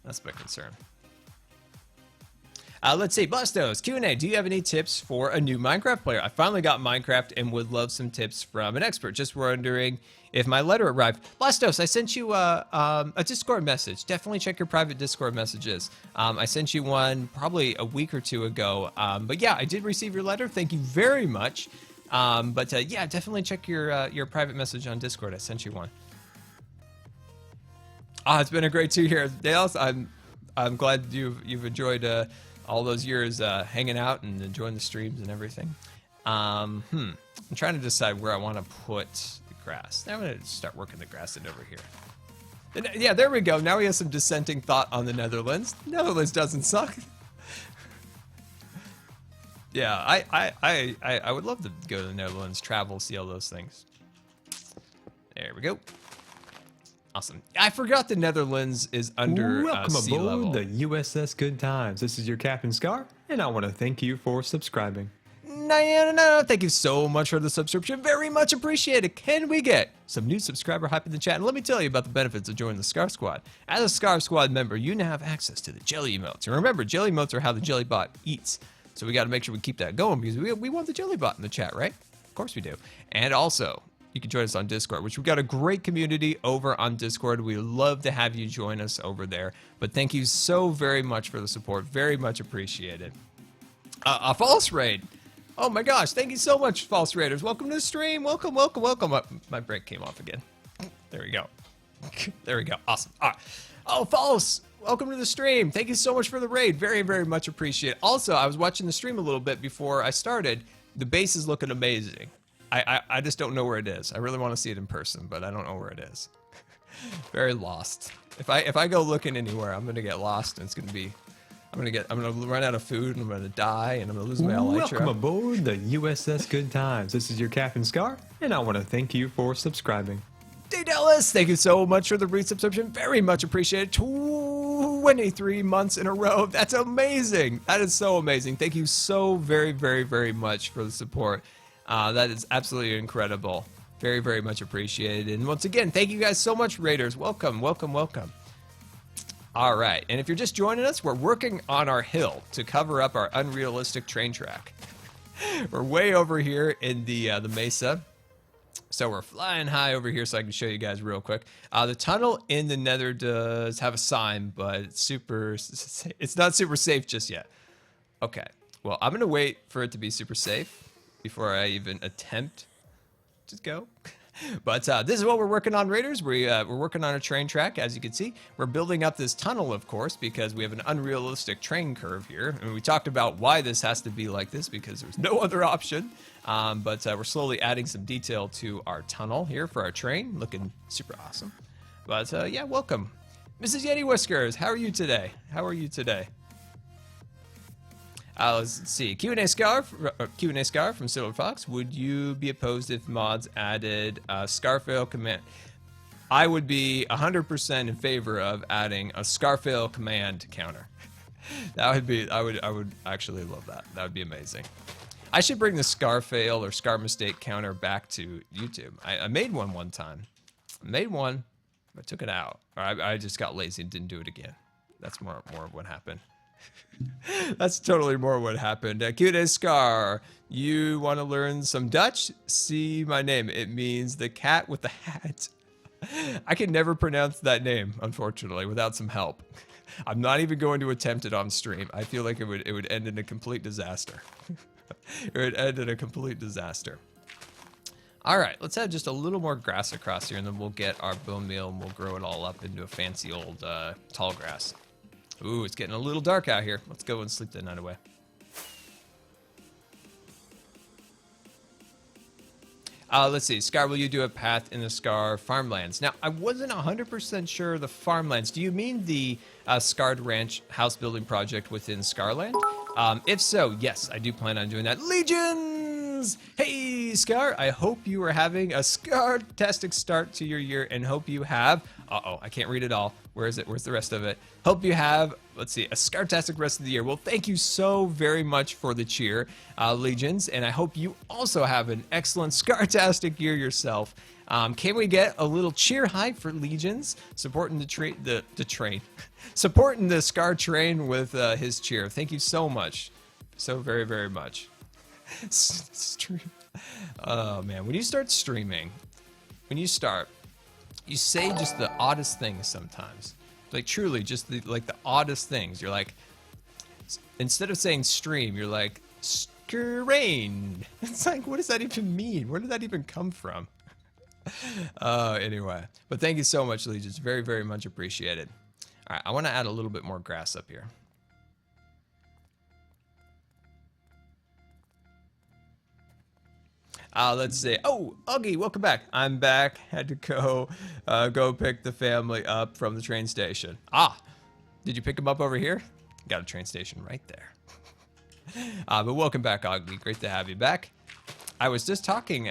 That's my concern. Let's see, Bustos, Q&A, do you have any tips for a new Minecraft player? I finally got Minecraft and would love some tips from an expert. Just wondering if my letter arrived. Bustos, I sent you a Discord message. Definitely check your private Discord messages. I sent you one probably a week or two ago. But yeah, I did receive your letter. Thank you very much. Yeah, definitely check your private message on Discord. I sent you one. It's been a great 2 years. Dales, I'm glad you've enjoyed all those years hanging out and enjoying the streams and everything. I'm trying to decide where I want to put the grass. Now I'm going to start working the grass in over here. And, yeah, there we go. Now we have some dissenting thought on the Netherlands. Netherlands doesn't suck. Yeah, I would love to go to the Netherlands, travel, see all those things. There we go. Awesome. I forgot the Netherlands is under Welcome sea aboard level. the USS Good Times. This is your Captain Scar, and I want to thank you for subscribing. No. Thank you so much for the subscription. Very much appreciated. Can we get some new subscriber hype in the chat? And let me tell you about the benefits of joining the Scar Squad. As a Scar Squad member, you now have access to the jelly emotes. And remember, jelly emotes are how the jelly bot eats. So we got to make sure we keep that going because we want the jelly bot in the chat, right? Of course we do. And also, you can join us on Discord, which we've got a great community over on Discord. We love to have you join us over there. But thank you so very much for the support. Very much appreciated. A false raid. Oh my gosh. Thank you so much, false raiders. Welcome to the stream. Welcome. My break came off again. There we go. There we go. Awesome. All right. Oh, false. Welcome to the stream. Thank you so much for the raid. Very, very much appreciated. Also, I was watching the stream a little bit before I started. The base is looking amazing. I just don't know where it is. I really want to see it in person, but I don't know where it is. Very lost. If I go looking anywhere, I'm gonna get lost, and it's gonna be, I'm gonna run out of food, and I'm gonna die, and I'm gonna lose my elytra. Welcome aboard the USS Good Times. This is your Captain Scar, and I want to thank you for subscribing. Day Dallas, thank you so much for the resubscription. Very much appreciated. 23 months in a row. That's amazing. That is so amazing. Thank you so very, very, very much for the support. That is absolutely incredible. Very, very much appreciated. And once again, thank you guys so much, Raiders. Welcome. All right. And if you're just joining us, we're working on our hill to cover up our unrealistic train track. We're way over here in the mesa. So we're flying high over here so I can show you guys real quick. The tunnel in the nether does have a sign, but it's not super safe just yet. Okay. Well, I'm going to wait for it to be super safe before I even attempt to go. But this is what we're working on, Raiders. We're working on a train track, as you can see. We're building up this tunnel, of course, because we have an unrealistic train curve here. And we talked about why this has to be like this, because there's no other option. But we're slowly adding some detail to our tunnel here for our train. Looking super awesome. But yeah, welcome. Mrs. Yeti Whiskers, how are you today? How are you today? Let's see. Q&A Scar from Silver Fox. Would you be opposed if mods added Scarfail command? I would be 100% in favor of adding a Scarfail command counter. That would be, I would actually love that. That would be amazing. I should bring the Scarfail or Scar Mistake counter back to YouTube. I made one time. I made one, but took it out. Or I just got lazy and didn't do it again. That's more of what happened. That's totally more what happened. Q&A Scar, you want to learn some Dutch? See my name. It means the cat with the hat. I can never pronounce that name, unfortunately, without some help. I'm not even going to attempt it on stream. I feel like it would end in a complete disaster. It would end in a complete disaster. All right, let's add just a little more grass across here, and then we'll get our bone meal and we'll grow it all up into a fancy old tall grass. Ooh, it's getting a little dark out here. Let's go and sleep the night away. Let's see. Scar, will you do a path in the Scar farmlands? Now, I wasn't 100% sure the farmlands. Do you mean the Scarred Ranch house building project within Scarland? If so, yes, I do plan on doing that. Legions! Hey, Scar, I hope you are having a Scar-tastic start to your year and hope you have... Uh-oh, I can't read it all. Where is it? Where's the rest of it? Hope you have, let's see, a Scar-tastic rest of the year. Well, thank you so very much for the cheer, Legions, and I hope you also have an excellent Scar-tastic year yourself. Can we get a little cheer high for Legions supporting the train, supporting the Scar train with his cheer? Thank you so much, so very, very much. Stream. Oh man, when you start streaming, you say just the oddest things sometimes. Like truly, just the oddest things. You're like, instead of saying stream, you're like strain. It's like, what does that even mean? Where did that even come from? Anyway, but thank you so much, Legions. Very, very much appreciated. All right, I want to add a little bit more grass up here. Let's see. Oh, Augie, welcome back. I'm back. Had to go pick the family up from the train station. Ah, did you pick them up over here? Got a train station right there. But welcome back, Augie. Great to have you back. I was just talking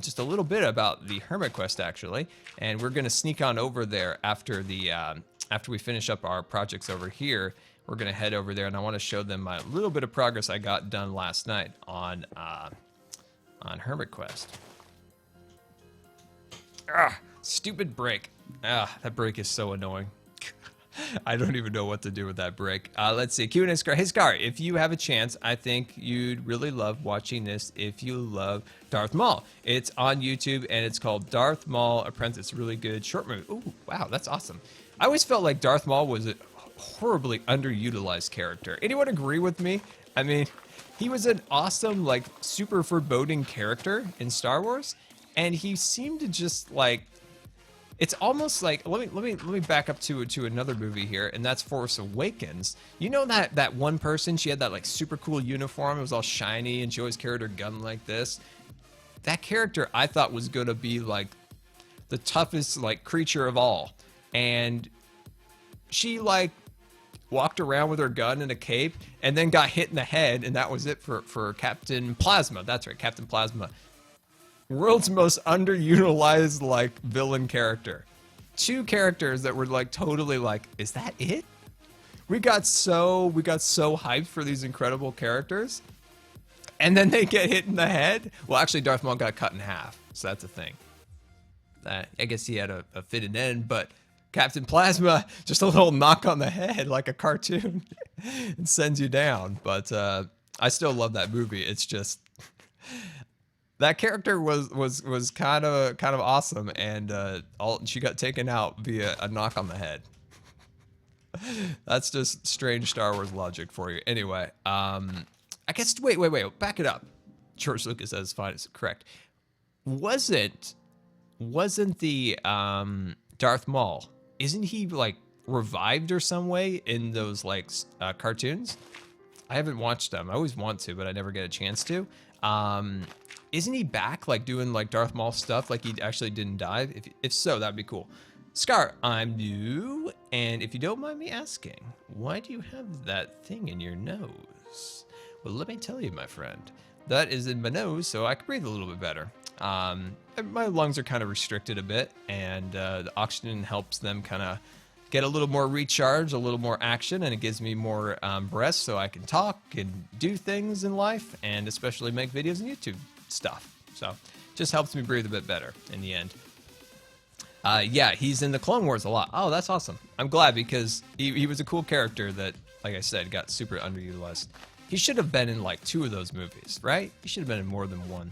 just a little bit about the Hermit quest, actually, and we're gonna sneak on over there after we finish up our projects over here. We're gonna head over there, and I want to show them a little bit of progress I got done last night on Hermit quest. Ah, stupid break. Ah, that break is so annoying. I don't even know what to do with that break. Let's see. Q&A Scar. Hey, Scar, if you have a chance, I think you'd really love watching this if you love Darth Maul. It's on YouTube, and it's called Darth Maul Apprentice. Really good short movie. Ooh, wow, that's awesome. I always felt like Darth Maul was a horribly underutilized character. Anyone agree with me? I mean, he was an awesome, like, super foreboding character in Star Wars, and he seemed to just, like... It's almost like, let me back up to another movie here, and that's Force Awakens. You know that one person, she had that like super cool uniform, it was all shiny, and she always carried her gun like this. That character I thought was gonna be like the toughest like creature of all, and she like walked around with her gun and a cape, and then got hit in the head, and that was it for Captain Plasma. That's right, Captain Plasma. World's most underutilized like villain character. Two characters that were like totally like, is that it? We got so hyped for these incredible characters, and then they get hit in the head. Well, actually, Darth Maul got cut in half, so that's a thing. That I guess he had a fitted end, but Captain Plasma, just a little knock on the head like a cartoon, and sends you down. But I still love that movie. It's just. That character was kind of awesome, and she got taken out via a knock on the head. That's just strange Star Wars logic for you. Anyway, I guess wait, back it up. George Lucas says fine, is correct. Wasn't the Darth Maul? Isn't he like revived or some way in those like cartoons? I haven't watched them. I always want to, but I never get a chance to. Isn't he back, like, doing, like, Darth Maul stuff, like he actually didn't die? If so, that'd be cool. Scar, I'm new, and if you don't mind me asking, why do you have that thing in your nose? Well, let me tell you, my friend, that is in my nose so I can breathe a little bit better. My lungs are kind of restricted a bit, and the oxygen helps them kind of get a little more recharge, a little more action, and it gives me more breath so I can talk and do things in life, and especially make videos and YouTube stuff. So just helps me breathe a bit better in the end. Yeah, he's in the Clone Wars a lot. Oh, that's awesome. I'm glad because he was a cool character that, like I said, got super underutilized. He should have been in like 2 of those movies, right? He should have been in more than 1.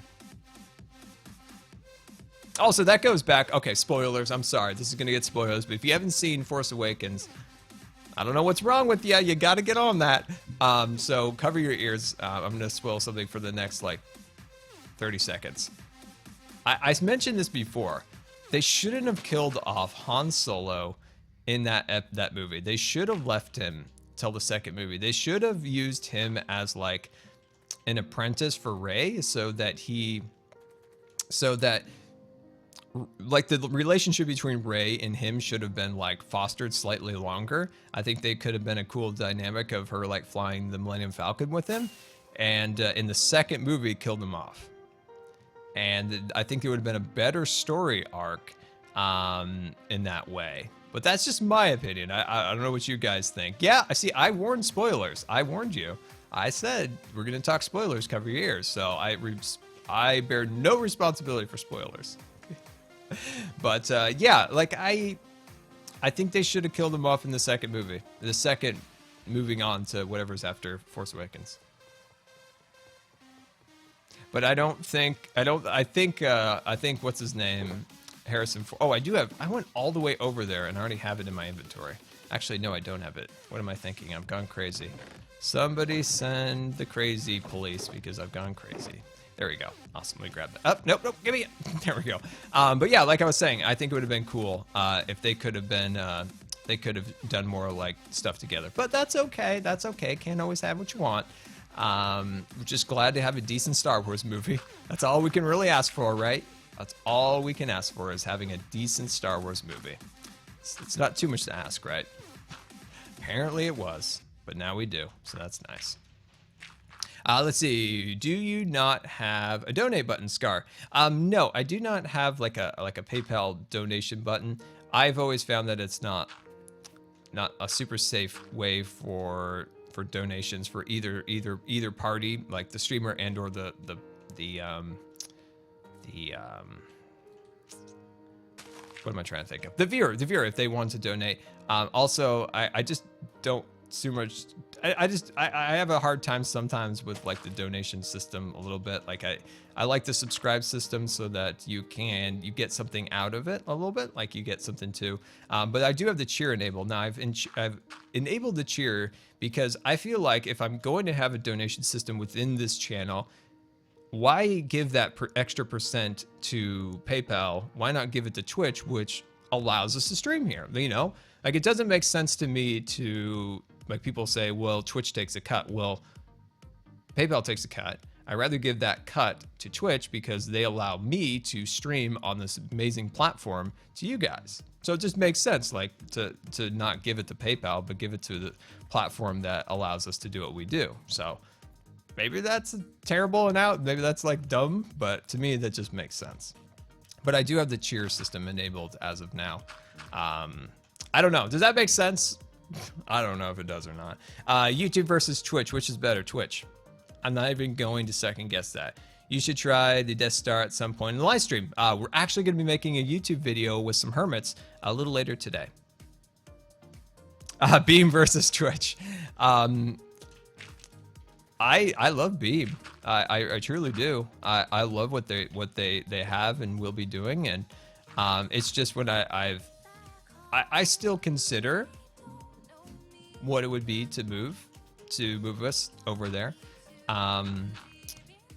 Also, that goes back. Okay, spoilers. I'm sorry. This is going to get spoilers. But if you haven't seen Force Awakens, I don't know what's wrong with you. You got to get on that. So cover your ears. I'm going to spoil something for the next, like, 30 seconds. I mentioned this before. They shouldn't have killed off Han Solo in that movie. They should have left him till the second movie. They should have used him as, like, an apprentice for Rey so that like the relationship between Rey and him should have been like fostered slightly longer. I think they could have been a cool dynamic of her like flying the Millennium Falcon with him, and in the second movie killed him off. And I think it would have been a better story arc in that way. But that's just my opinion. I don't know what you guys think. Yeah, I see. I warned spoilers. I warned you. I said we're gonna talk spoilers. Cover your ears. So I bear no responsibility for spoilers. But yeah, like I think they should have killed him off in the second movie. The second, moving on to whatever's after Force Awakens. But I think what's his name, Harrison. Oh, I went all the way over there and I already have it in my inventory. Actually, no, I don't have it. What am I thinking? I've gone crazy. Somebody send the crazy police because I've gone crazy. There we go. Awesome. Let me grab that. Oh, nope, give me it. There we go. But yeah, like I was saying, I think it would have been cool if they could have been, they could have done more like stuff together. But that's okay. That's okay. Can't always have what you want. We're just glad to have a decent Star Wars movie. That's all we can really ask for, right? That's all we can ask for is having a decent Star Wars movie. It's not too much to ask, right? Apparently it was, but now we do. So that's nice. Let's see. Do you not have a donate button, Scar? No, I do not have like a PayPal donation button. I've always found that it's not a super safe way for donations for either party, like the streamer and or the what am I trying to think of? The viewer, if they want to donate. Also, I just don't too much. I have a hard time sometimes with like the donation system a little bit. Like I like the subscribe system so that you get something out of it a little bit, like you get something too. But I do have the cheer enabled. Now I've enabled the cheer because I feel like if I'm going to have a donation system within this channel, why give that extra percent to PayPal? Why not give it to Twitch, which allows us to stream here? You know, like it doesn't make sense to me to, like people say, well, Twitch takes a cut. Well, PayPal takes a cut. I'd rather give that cut to Twitch because they allow me to stream on this amazing platform to you guys. So it just makes sense, like to not give it to PayPal, but give it to the platform that allows us to do what we do. So maybe that's terrible and out. Maybe that's like dumb, but to me, that just makes sense. But I do have the cheer system enabled as of now. I don't know. Does that make sense? I don't know if it does or not. YouTube versus Twitch. Which is better? Twitch. I'm not even going to second guess that. You should try the Death Star at some point in the live stream. We're actually going to be making a YouTube video with some hermits a little later today. Beam versus Twitch. I love Beam. I truly do. I love what they have and will be doing, and it's just when I still consider what it would be to move us over there.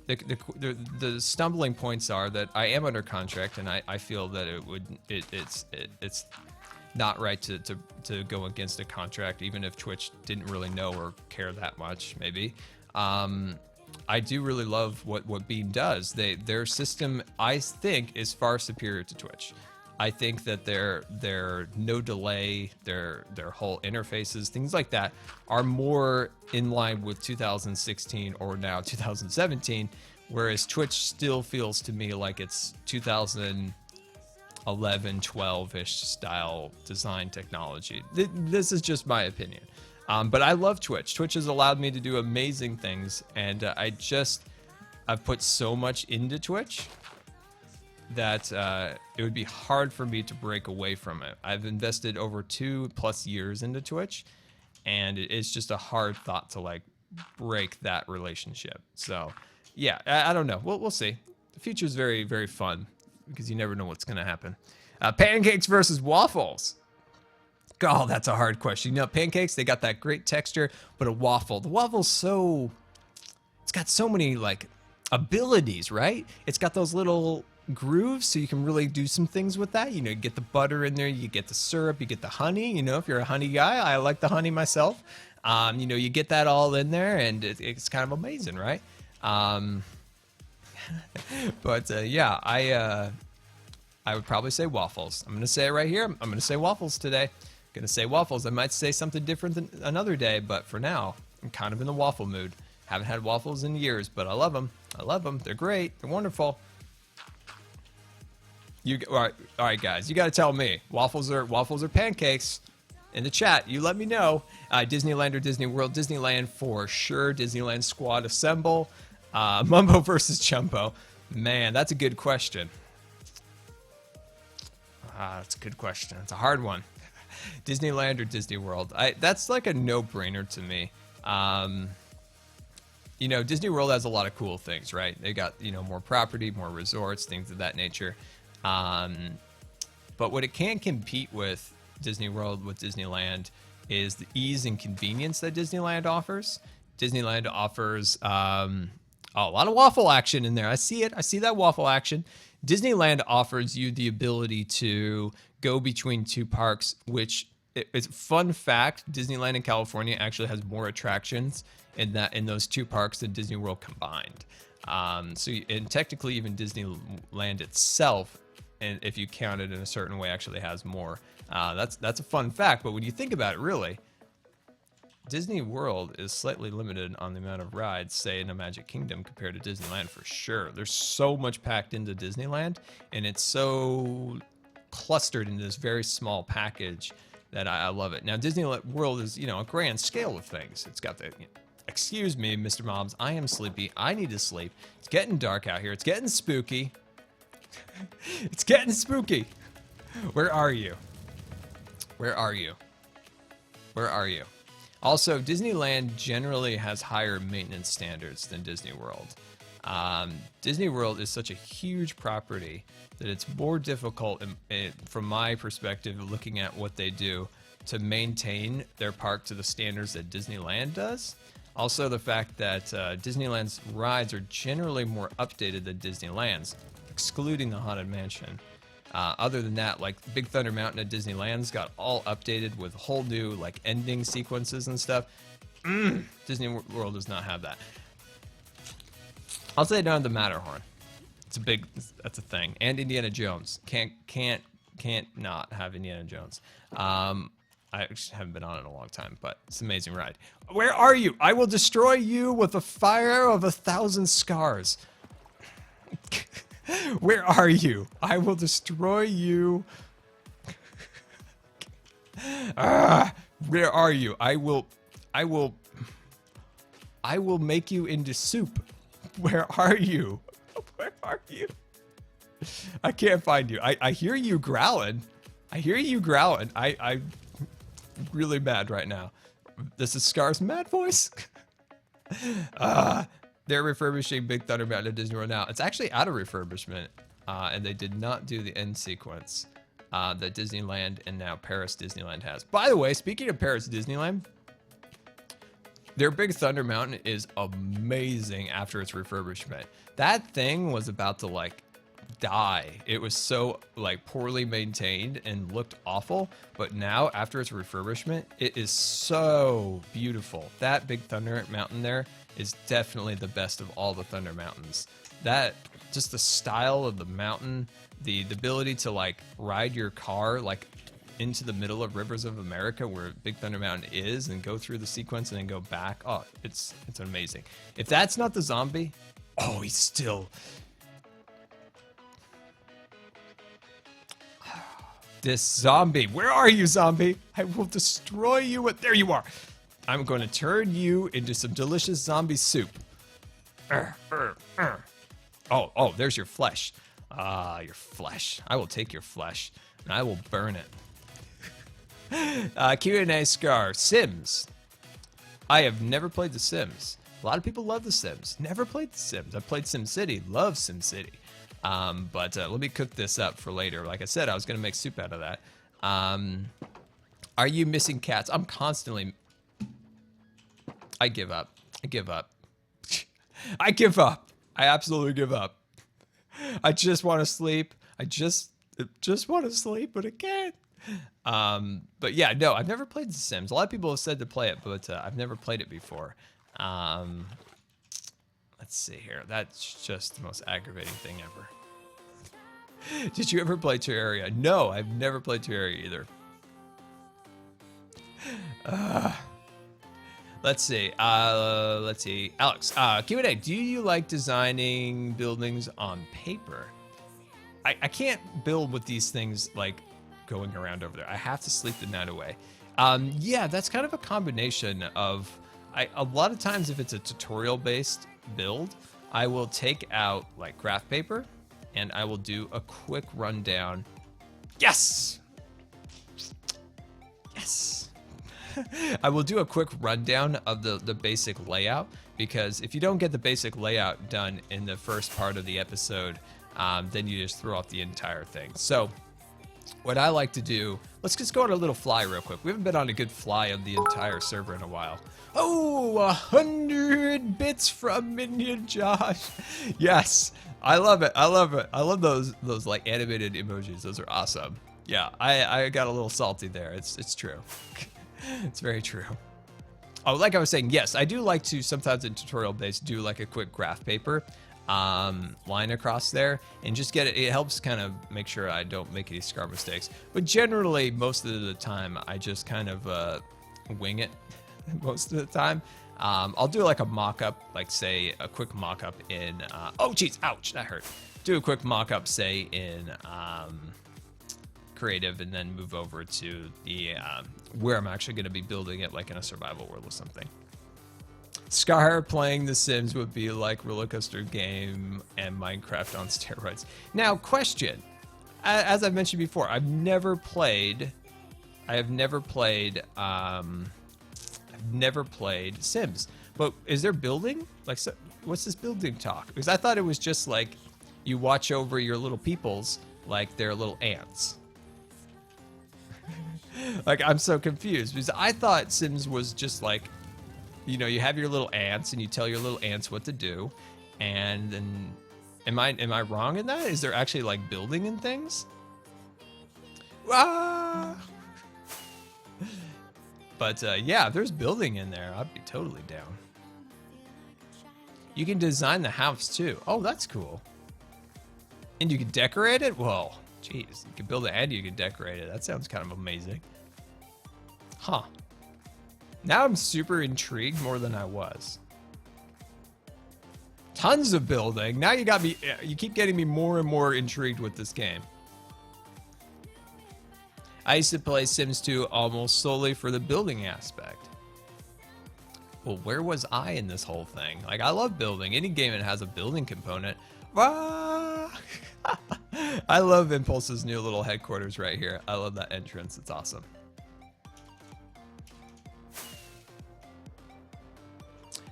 The stumbling points are that I am under contract, and I feel that it's not right to go against a contract, even if Twitch didn't really know or care that much, maybe. I do really love what Beam does. Their system, I think, is far superior to Twitch. I think that their no delay, their whole interfaces, things like that, are more in line with 2016 or now 2017, whereas Twitch still feels to me like it's 2011, 12-ish style design technology. This is just my opinion. But I love Twitch. Twitch has allowed me to do amazing things, and I've put so much into Twitch that it would be hard for me to break away from it. I've invested over 2+ years into Twitch, and it's just a hard thought to like break that relationship. So yeah, I don't know. We'll see. The future is very, very fun because you never know what's going to happen. Pancakes versus waffles. Oh, that's a hard question. You know, pancakes, they got that great texture, but a waffle, the waffle's it's got so many like abilities, right? It's got those little grooves, so you can really do some things with that. You know, you get the butter in there, you get the syrup, you get the honey. You know, if you're a honey guy, I like the honey myself. You know, you get that all in there, and it's kind of amazing, right? But yeah, I would probably say waffles. I'm gonna say it right here. I'm gonna say waffles today. Gonna say waffles. I might say something different than another day, but for now, I'm kind of in the waffle mood. Haven't had waffles in years, but I love them. I love them. They're great. They're wonderful. All right, guys. You got to tell me, waffles are pancakes. In the chat, you let me know. Disneyland or Disney World? Disneyland for sure. Disneyland squad assemble. Mumbo versus Chumbo. Man, that's a good question. That's a good question. It's a hard one. Disneyland or Disney World? That's like a no-brainer to me. You know, Disney World has a lot of cool things, right? They got, you know, more property, more resorts, things of that nature. But what it can compete with Disney World, with Disneyland, is the ease and convenience that Disneyland offers. Disneyland offers a lot of waffle action in there. I see it. I see that waffle action. Disneyland offers you the ability to go between two parks, which it's fun fact. Disneyland in California actually has more attractions in those two parks than Disney World combined. And technically even Disneyland itself, and if you count it in a certain way, actually has more. That's a fun fact. But when you think about it, really, Disney World is slightly limited on the amount of rides, say, in the Magic Kingdom compared to Disneyland for sure. There's so much packed into Disneyland, and it's so clustered into this very small package that I love it. Now, Disney World is, you know, a grand scale of things. It's got the, excuse me, Mr. Mobs, I am sleepy. I need to sleep. It's getting dark out here. It's getting spooky. It's getting spooky. Where are you? Where are you? Where are you? Also, Disneyland generally has higher maintenance standards than Disney World. Disney World is such a huge property that it's more difficult, from my perspective, looking at what they do, to maintain their park to the standards that Disneyland does. Also, the fact that Disneyland's rides are generally more updated than Disneyland's, excluding the Haunted Mansion. Other than that, like Big Thunder Mountain at Disneyland's got all updated with whole new like ending sequences and stuff. Disney World does not have that. I'll say down the Matterhorn. That's a thing. And Indiana Jones. Can't not have Indiana Jones. I actually haven't been on it in a long time, but it's an amazing ride. Where are you? I will destroy you with the fire of 1,000 scars. Where are you? I will destroy you. Where are you? I will make you into soup. Where are you? Where are you? I can't find you. I hear you growling. I hear you growling. I'm really mad right now. This is Scar's mad voice. They're refurbishing Big Thunder Mountain at Disney World now. It's actually out of refurbishment, and they did not do the end sequence that Disneyland and now Paris Disneyland has. By the way, speaking of Paris Disneyland, their Big Thunder Mountain is amazing after its refurbishment. That thing was about to like die. It was so like poorly maintained and looked awful, but now after its refurbishment, it is so beautiful. That Big Thunder Mountain there is definitely the best of all the Thunder Mountains. That just the style of the mountain, the ability to like ride your car like into the middle of Rivers of America where Big Thunder Mountain is and go through the sequence and then go back. Oh, it's amazing. If that's not the zombie, oh, he's still. This zombie, where are you, zombie? I will destroy you. There you are. I'm going to turn you into some delicious zombie soup. Oh, there's your flesh. Your flesh. I will take your flesh and I will burn it. Q&A Scar. Sims. I have never played The Sims. A lot of people love The Sims. Never played The Sims. I played SimCity. Love SimCity. But let me cook this up for later. Like I said, I was going to make soup out of that. Are you missing cats? I'm constantly... I give up. I give up. I give up. I absolutely give up. I just want to sleep. I just want to sleep, but I can't. But yeah, no, I've never played The Sims. A lot of people have said to play it, but I've never played it before. Let's see here. That's just the most aggravating thing ever. Did you ever play Terraria? No, I've never played Terraria either. Let's see. Alex, Q&A. Do you like designing buildings on paper? I can't build with these things like going around over there. I have to sleep the night away. Yeah, that's kind of a combination of... a lot of times if it's a tutorial-based build, I will take out like graph paper and I will do a quick rundown. Yes! Yes! I will do a quick rundown of the basic layout, because if you don't get the basic layout done in the first part of the episode, then you just throw off the entire thing. So what I like to do, let's just go on a little fly real quick. We haven't been on a good fly of the entire server in a while. Oh, 100 bits from Minion Josh. Yes, I love it. I love it. I love those like animated emojis. Those are awesome. Yeah, I got a little salty there. It's true. It's very true. Oh, like I was saying, yes, I do like to sometimes in tutorial based do like a quick graph paper line across there and just get it. It helps kind of make sure I don't make any scar mistakes. But generally, most of the time, I just kind of wing it. Most of the time, I'll do like a mock-up, like say a quick mock-up in. Oh, geez, ouch, that hurt. Do a quick mock-up, say in creative, and then move over to the where I'm actually going to be building it, like in a survival world or something. Scar playing The Sims would be like roller coaster game and Minecraft on steroids. Now, question: as I've mentioned before, I've never played Sims. But is there building? Like, so, what's this building talk? Because I thought it was just like you watch over your little peoples like they're little ants. Like, I'm so confused because I thought Sims was just like, you know, you have your little ants and you tell your little ants what to do. And then, am I wrong in that? Is there actually like building and things? Ah! But yeah, if there's building in there, I'd be totally down. You can design the house too. Oh, that's cool. And you can decorate it? Whoa, jeez. You can build it and you can decorate it. That sounds kind of amazing. Huh. Now I'm super intrigued more than I was. Tons of building. Now you got me, you keep getting me more and more intrigued with this game. I used to play Sims 2 almost solely for the building aspect. Well, where was I in this whole thing? Like, I love building. Any game that has a building component. Ah! I love Impulse's new little headquarters right here. I love that entrance. It's awesome.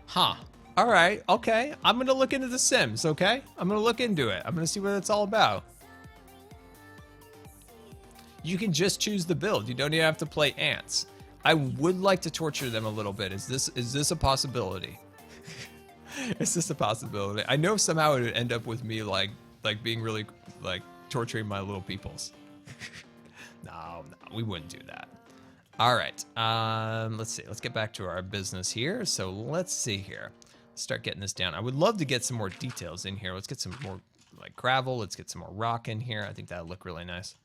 Huh. All right. Okay. I'm going to look into The Sims, okay? I'm going to look into it. I'm going to see what it's all about. You can just choose the build. You don't even have to play ants. I would like to torture them a little bit. Is this a possibility? Is this a possibility? I know somehow it would end up with me like being really like torturing my little peoples. No, we wouldn't do that. All right. Let's see. Let's get back to our business here. So let's see here. Let's start getting this down. I would love to get some more details in here. Let's get some more like gravel. Let's get some more rock in here. I think that'll look really nice.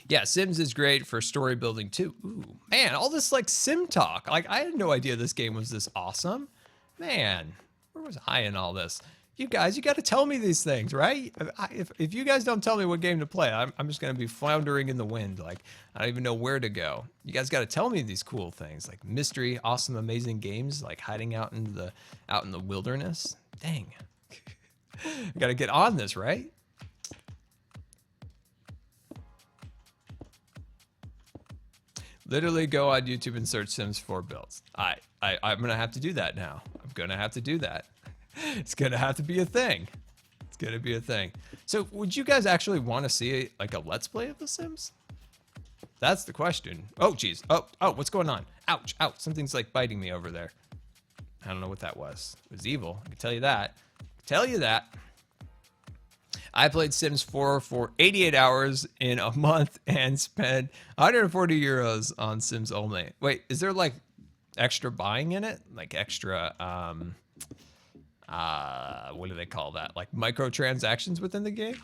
Yeah, Sims is great for story building too. Ooh, man, all this like sim talk. Like I had no idea this game was this awesome. Man, where was I in all this? You guys, you got to tell me these things, right? If you guys don't tell me what game to play, I'm just going to be floundering in the wind. Like, I don't even know where to go. You guys got to tell me these cool things, like mystery, awesome, amazing games, like hiding out in the wilderness. Dang. I got to get on this, right? Literally go on YouTube and search Sims 4 builds. I'm going to have to do that now. I'm going to have to do that. It's going to have to be a thing. It's going to be a thing. So would you guys actually want to see like a Let's Play of The Sims? That's the question. Oh, geez. Oh, what's going on? Ouch, ouch. Something's like biting me over there. I don't know what that was. It was evil. I can tell you that. I played Sims 4 for 88 hours in a month and spent 140 euros on Sims only. Wait, is there like extra buying in it? Like extra, what do they call that? Like microtransactions within the game?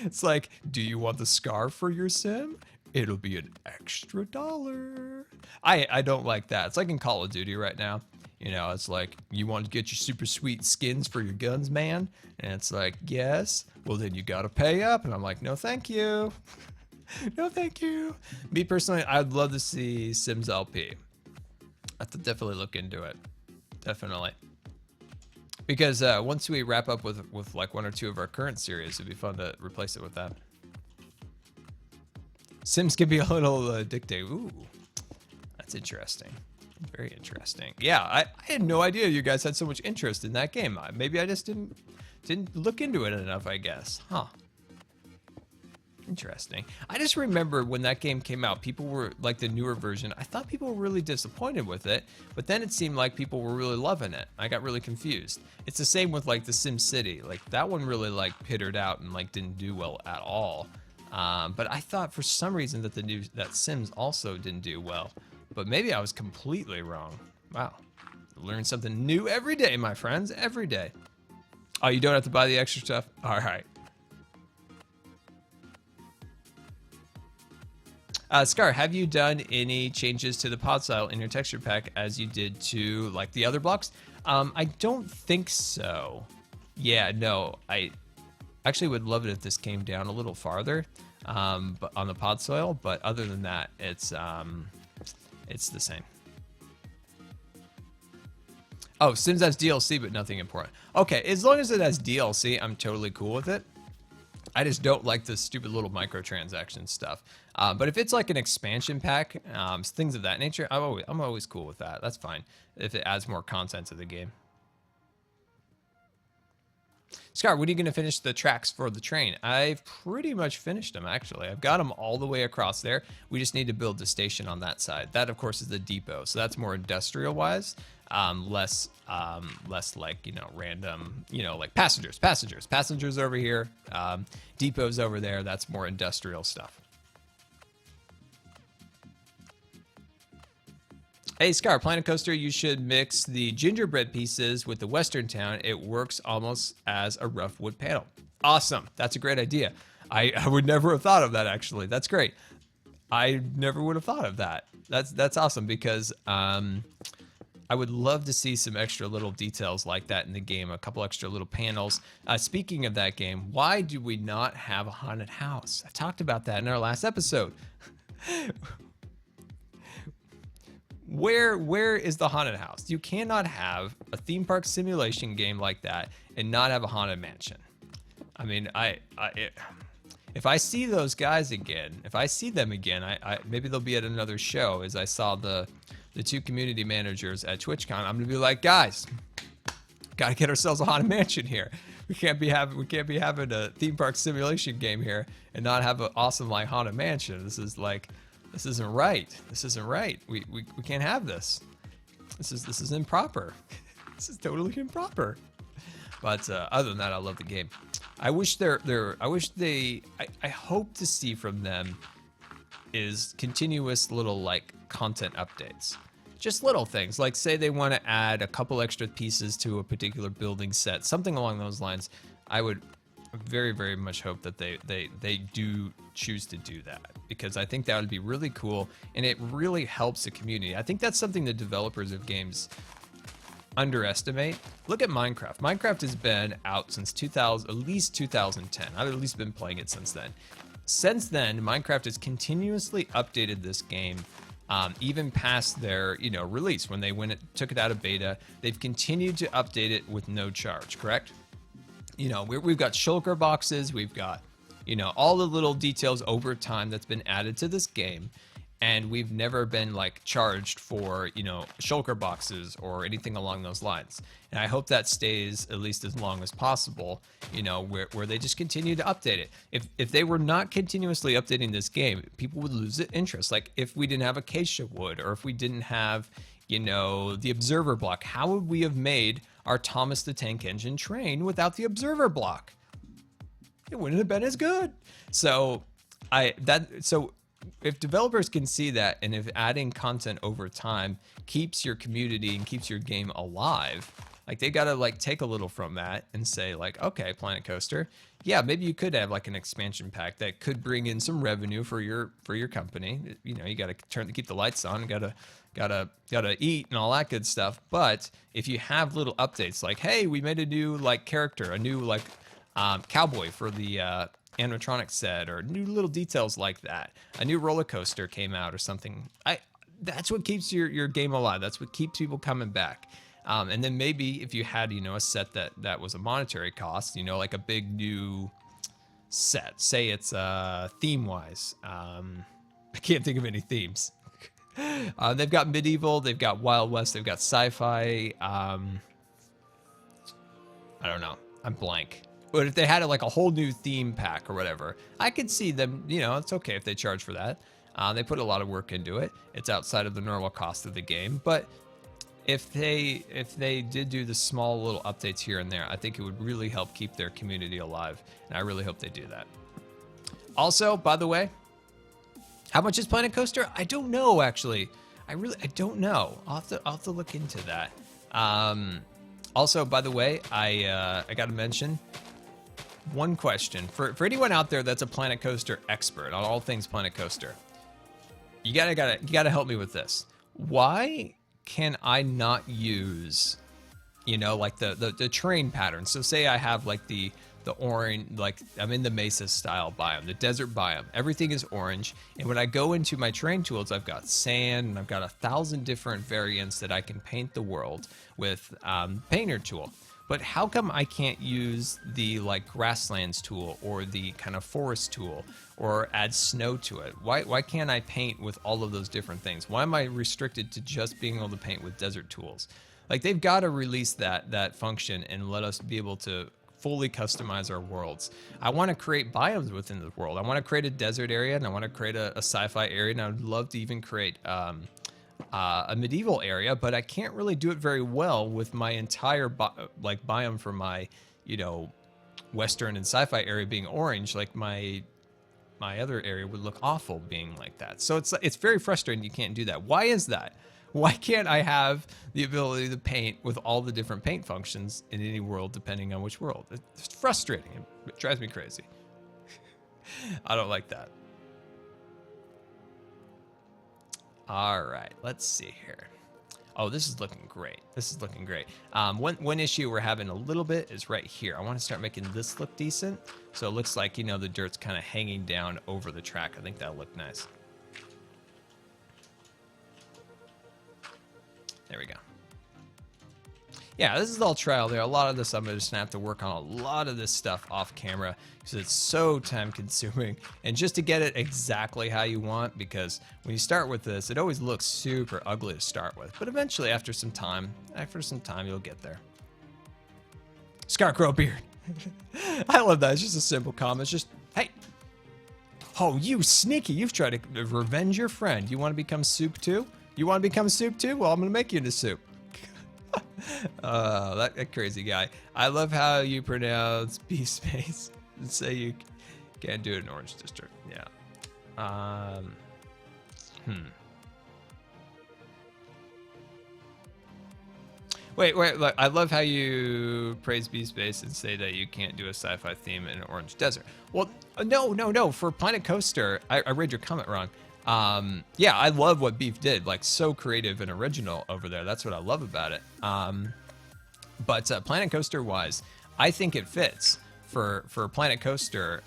It's like, do you want the scarf for your sim? It'll be an extra $1. I don't like that. It's like in Call of Duty right now. You know, it's like, you want to get your super sweet skins for your guns, man? And it's like, yes. Well, then you got to pay up. And I'm like, no, thank you. No, thank you. Me personally, I'd love to see Sims LP. I have to definitely look into it. Definitely. Because once we wrap up with like 1 or 2 of our current series, it'd be fun to replace it with that. Sims can be a little addictive. Ooh, that's interesting. Very interesting. Yeah, I had no idea you guys had so much interest in that game. Maybe I just didn't look into it enough, I guess. Huh. Interesting. I just remember when that game came out, people were like the newer version. I thought people were really disappointed with it, but then it seemed like people were really loving it. I got really confused. It's the same with like the Sim City. Like that one really like pittered out and like didn't do well at all. But I thought for some reason that Sims also didn't do well. But maybe I was completely wrong. Wow. Learn something new every day, my friends. Every day. Oh, you don't have to buy the extra stuff? All right. Scar, have you done any changes to the pod style in your texture pack as you did to like the other blocks? I don't think so. Yeah, no. I actually would love it if this came down a little farther but on the pod soil. But other than that, it's the same. Oh, Sims has DLC, but nothing important. Okay, as long as it has DLC, I'm totally cool with it. I just don't like the stupid little microtransaction stuff. But if it's like an expansion pack, things of that nature, I'm always cool with that. That's fine if it adds more content to the game. Scar, when are you going to finish the tracks for the train? I've pretty much finished them, actually. I've got them all the way across there. We just need to build the station on that side. That, of course, is the depot. So that's more industrial-wise, less like, you know, random, you know, like passengers over here, depots over there. That's more industrial stuff. Hey, Scar, Planet Coaster, you should mix the gingerbread pieces with the Western town. It works almost as a rough wood panel. Awesome. That's a great idea. I would never have thought of that, actually. That's great. I never would have thought of that. That's awesome because I would love to see some extra little details like that in the game, a couple extra little panels. Speaking of that game, why do we not have a haunted house? I talked about that in our last episode. Where is the haunted house? You cannot have a theme park simulation game like that and not have a haunted mansion. I mean, if I see those guys again, maybe they'll be at another show. As I saw the 2 community managers at TwitchCon, I'm gonna be like, guys, gotta get ourselves a haunted mansion here. We can't be having a theme park simulation game here and not have an awesome like haunted mansion. This isn't right. This isn't right. We can't have this. This is improper. This is totally improper. But other than that, I love the game. I hope to see from them is continuous little like content updates. Just little things, like say they want to add a couple extra pieces to a particular building set, something along those lines. I would very, very much hope that they do choose to do that, because I think that would be really cool, and it really helps the community. I think that's something the developers of games underestimate. Look at Minecraft. Minecraft has been out since 2000, at least 2010. I've at least been playing it since then. Since then, Minecraft has continuously updated this game, even past their release. When they took it out of beta, they've continued to update it with no charge. Correct? We've got shulker boxes. We've got all the little details over time that's been added to this game. And we've never been like charged for, shulker boxes or anything along those lines. And I hope that stays at least as long as possible, where they just continue to update it. If they were not continuously updating this game, people would lose interest. Like if we didn't have Acacia Wood, or if we didn't have, the observer block, how would we have made our Thomas the Tank Engine train without the observer block? It wouldn't have been as good. So if developers can see that, and if adding content over time keeps your community and keeps your game alive, like they gotta like take a little from that and say like, okay, Planet Coaster, yeah, maybe you could have like an expansion pack that could bring in some revenue for your company. You gotta keep the lights on, gotta eat and all that good stuff. But if you have little updates like, hey, we made a new like character, a new like cowboy for the animatronic set, or new little details like that, a new roller coaster came out or something, that's what keeps your game alive. That's what keeps people coming back. And then maybe if you had a set that was a monetary cost, like a big new set, say it's theme wise, I can't think of any themes. They've got medieval, they've got Wild West, they've got sci-fi, I don't know, I'm blank. But if they had like a whole new theme pack or whatever, I could see them, it's okay if they charge for that. They put a lot of work into it. It's outside of the normal cost of the game. But if they did do the small little updates here and there, I think it would really help keep their community alive. And I really hope they do that. Also, by the way, how much is Planet Coaster? I don't know, actually. I don't know. I'll have to look into that. Also, by the way, I got to mention one question for anyone out there that's a Planet Coaster expert on all things Planet Coaster. You gotta help me with this. Why can I not use, like the terrain pattern? So say I have like the orange, like I'm in the Mesa style biome, the desert biome. Everything is orange, and when I go into my terrain tools, I've got sand, and I've got 1,000 different variants that I can paint the world with painter tool. But how come I can't use the like grasslands tool or the kind of forest tool or add snow to it? Why can't I paint with all of those different things? Why am I restricted to just being able to paint with desert tools? Like they've got to release that function and let us be able to fully customize our worlds. I want to create biomes within the world. I want to create a desert area, and I want to create a sci-fi area, and I would love to even create a medieval area, but I can't really do it very well with my entire biome for my western and sci-fi area being orange. Like my other area would look awful being like that. So it's very frustrating you can't do that. Why is that? Why can't I have the ability to paint with all the different paint functions in any world depending on which world? It's frustrating. It drives me crazy. I don't like that. All right, let's see here. Oh, this is looking great. This is looking great. One issue we're having a little bit is right here. I want to start making this look decent. So it looks like, the dirt's kind of hanging down over the track. I think that'll look nice. There we go. Yeah, this is all trial there. A lot of this I'm just gonna have to work on a lot of this stuff off camera because it's so time consuming. And just to get it exactly how you want, because when you start with this, it always looks super ugly to start with. But eventually, after some time, you'll get there. Scarecrow beard. I love that. It's just a simple comment. It's just, hey. Oh, you sneaky. You've tried to revenge your friend. You want to become soup too? You want to become soup too? Well, I'm going to make you into soup. That crazy guy. I love how you pronounce B space and say you can't do it in Orange District. Yeah. Wait, look, I love how you praise B-Space and say that you can't do a sci-fi theme in an orange desert. Well, no. For Planet Coaster, I read your comment wrong. Yeah, I love what Beef did. Like, so creative and original over there. That's what I love about it. But Planet Coaster-wise, I think it fits. For Planet Coaster,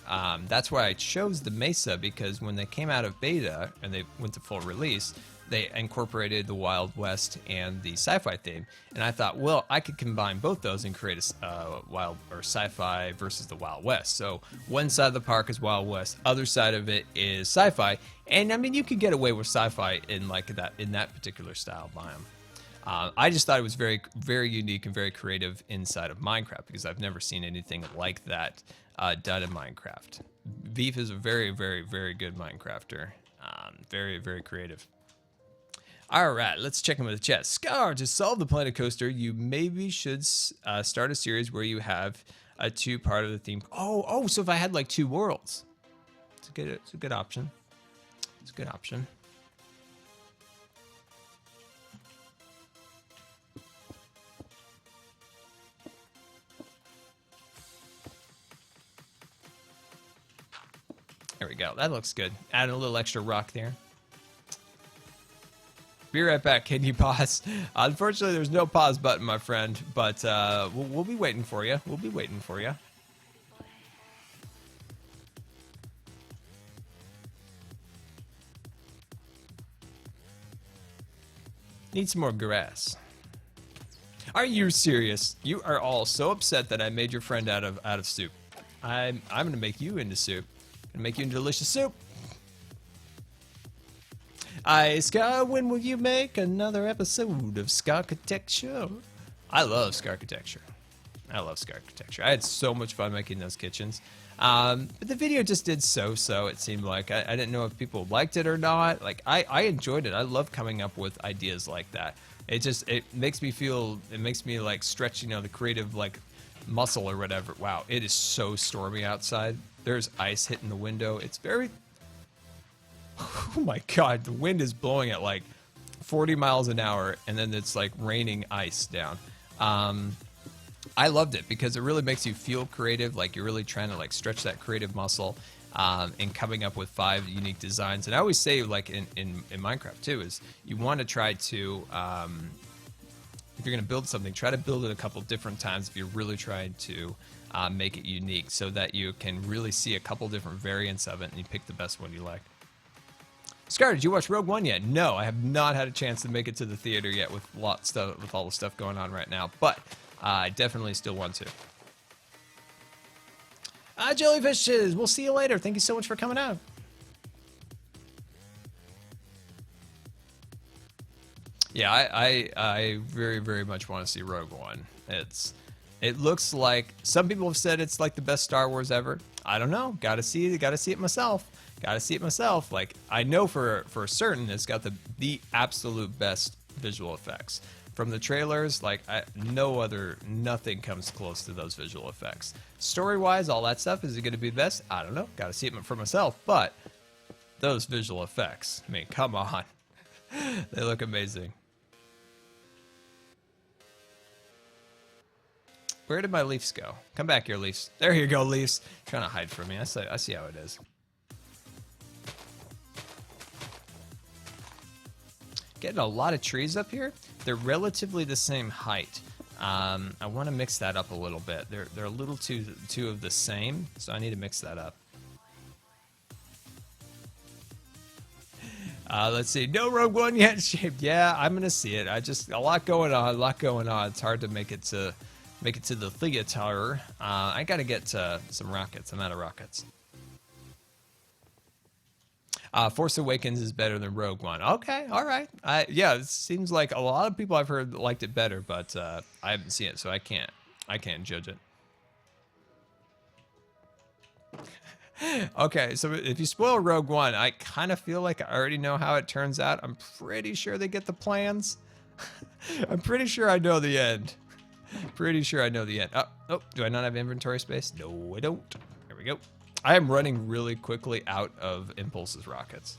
that's why I chose the Mesa, because when they came out of beta and they went to full release, they incorporated the Wild West and the sci-fi theme, and I thought, well, I could combine both those and create a wild or sci-fi versus the Wild West. So one side of the park is Wild West, other side of it is sci-fi, and I mean, you could get away with sci-fi in like that particular style biome. I just thought it was very, very unique and very creative inside of Minecraft, because I've never seen anything like that done in Minecraft. Beef is a very, very, very good Minecrafter. Very, very creative. All right, let's check in with the chat. Scar, to solve the Planet Coaster, you maybe should start a series where you have a two-part of the theme. Oh, so if I had like two worlds, it's a good option. It's a good option. There we go. That looks good. Add a little extra rock there. Be right back. Can you pause? Unfortunately, there's no pause button, my friend, but we'll be waiting for you. We'll be waiting for you. Need some more grass. Are you serious? You are all so upset that I made your friend out of soup. I'm gonna make you into soup. Gonna make you into delicious soup. Scar, when will you make another episode of Scarchitecture? I love Scarchitecture. I love Scarchitecture. I had so much fun making those kitchens. But the video just did so, it seemed like. I didn't know if people liked it or not. Like, I enjoyed it. I love coming up with ideas like that. It makes me feel, it makes me like stretch, you know, the creative like muscle or whatever. Wow, it is so stormy outside. There's ice hitting the window. It's very... Oh my god, the wind is blowing at like 40 miles an hour, and then it's like raining ice down. I loved it because it really makes you feel creative, like you're really trying to like stretch that creative muscle, and coming up with 5 unique designs. And I always say, like in Minecraft too, is you want to try to, if you're going to build something, try to build it a couple different times if you're really trying to make it unique, so that you can really see a couple different variants of it and you pick the best one you like. Scar, did you watch Rogue One yet? No, I have not had a chance to make it to the theater yet with all the stuff going on right now, but I definitely still want to. Jellyfishes, we'll see you later. Thank you so much for coming out. Yeah, I very, very much want to see Rogue One. It looks like, some people have said it's like the best Star Wars ever. I don't know. Gotta see it myself. Gotta see it myself. Like, I know for certain it's got the absolute best visual effects. From the trailers, like, nothing comes close to those visual effects. Story-wise, all that stuff, is it gonna be the best? I don't know. Gotta see it for myself. But those visual effects, I mean, come on. They look amazing. Where did my Leafs go? Come back here, Leafs. There you go, Leafs. Trying to hide from me. I see how it is. Getting a lot of trees up here. They're relatively the same height. I want to mix that up a little bit. They're a little too of the same, so I need to mix that up. Let's see. No Rogue One yet. Yeah, I'm gonna see it. A lot going on. It's hard to make it to the theater. I gotta get some rockets. I'm out of rockets. Force Awakens is better than Rogue One. Okay, all right. Yeah, it seems like a lot of people I've heard liked it better, but I haven't seen it, so I can't judge it. Okay, so if you spoil Rogue One, I kind of feel like I already know how it turns out. I'm pretty sure they get the plans. I'm pretty sure I know the end. Pretty sure I know the end. Oh, do I not have inventory space? No, I don't. There we go. I am running really quickly out of Impulse's rockets.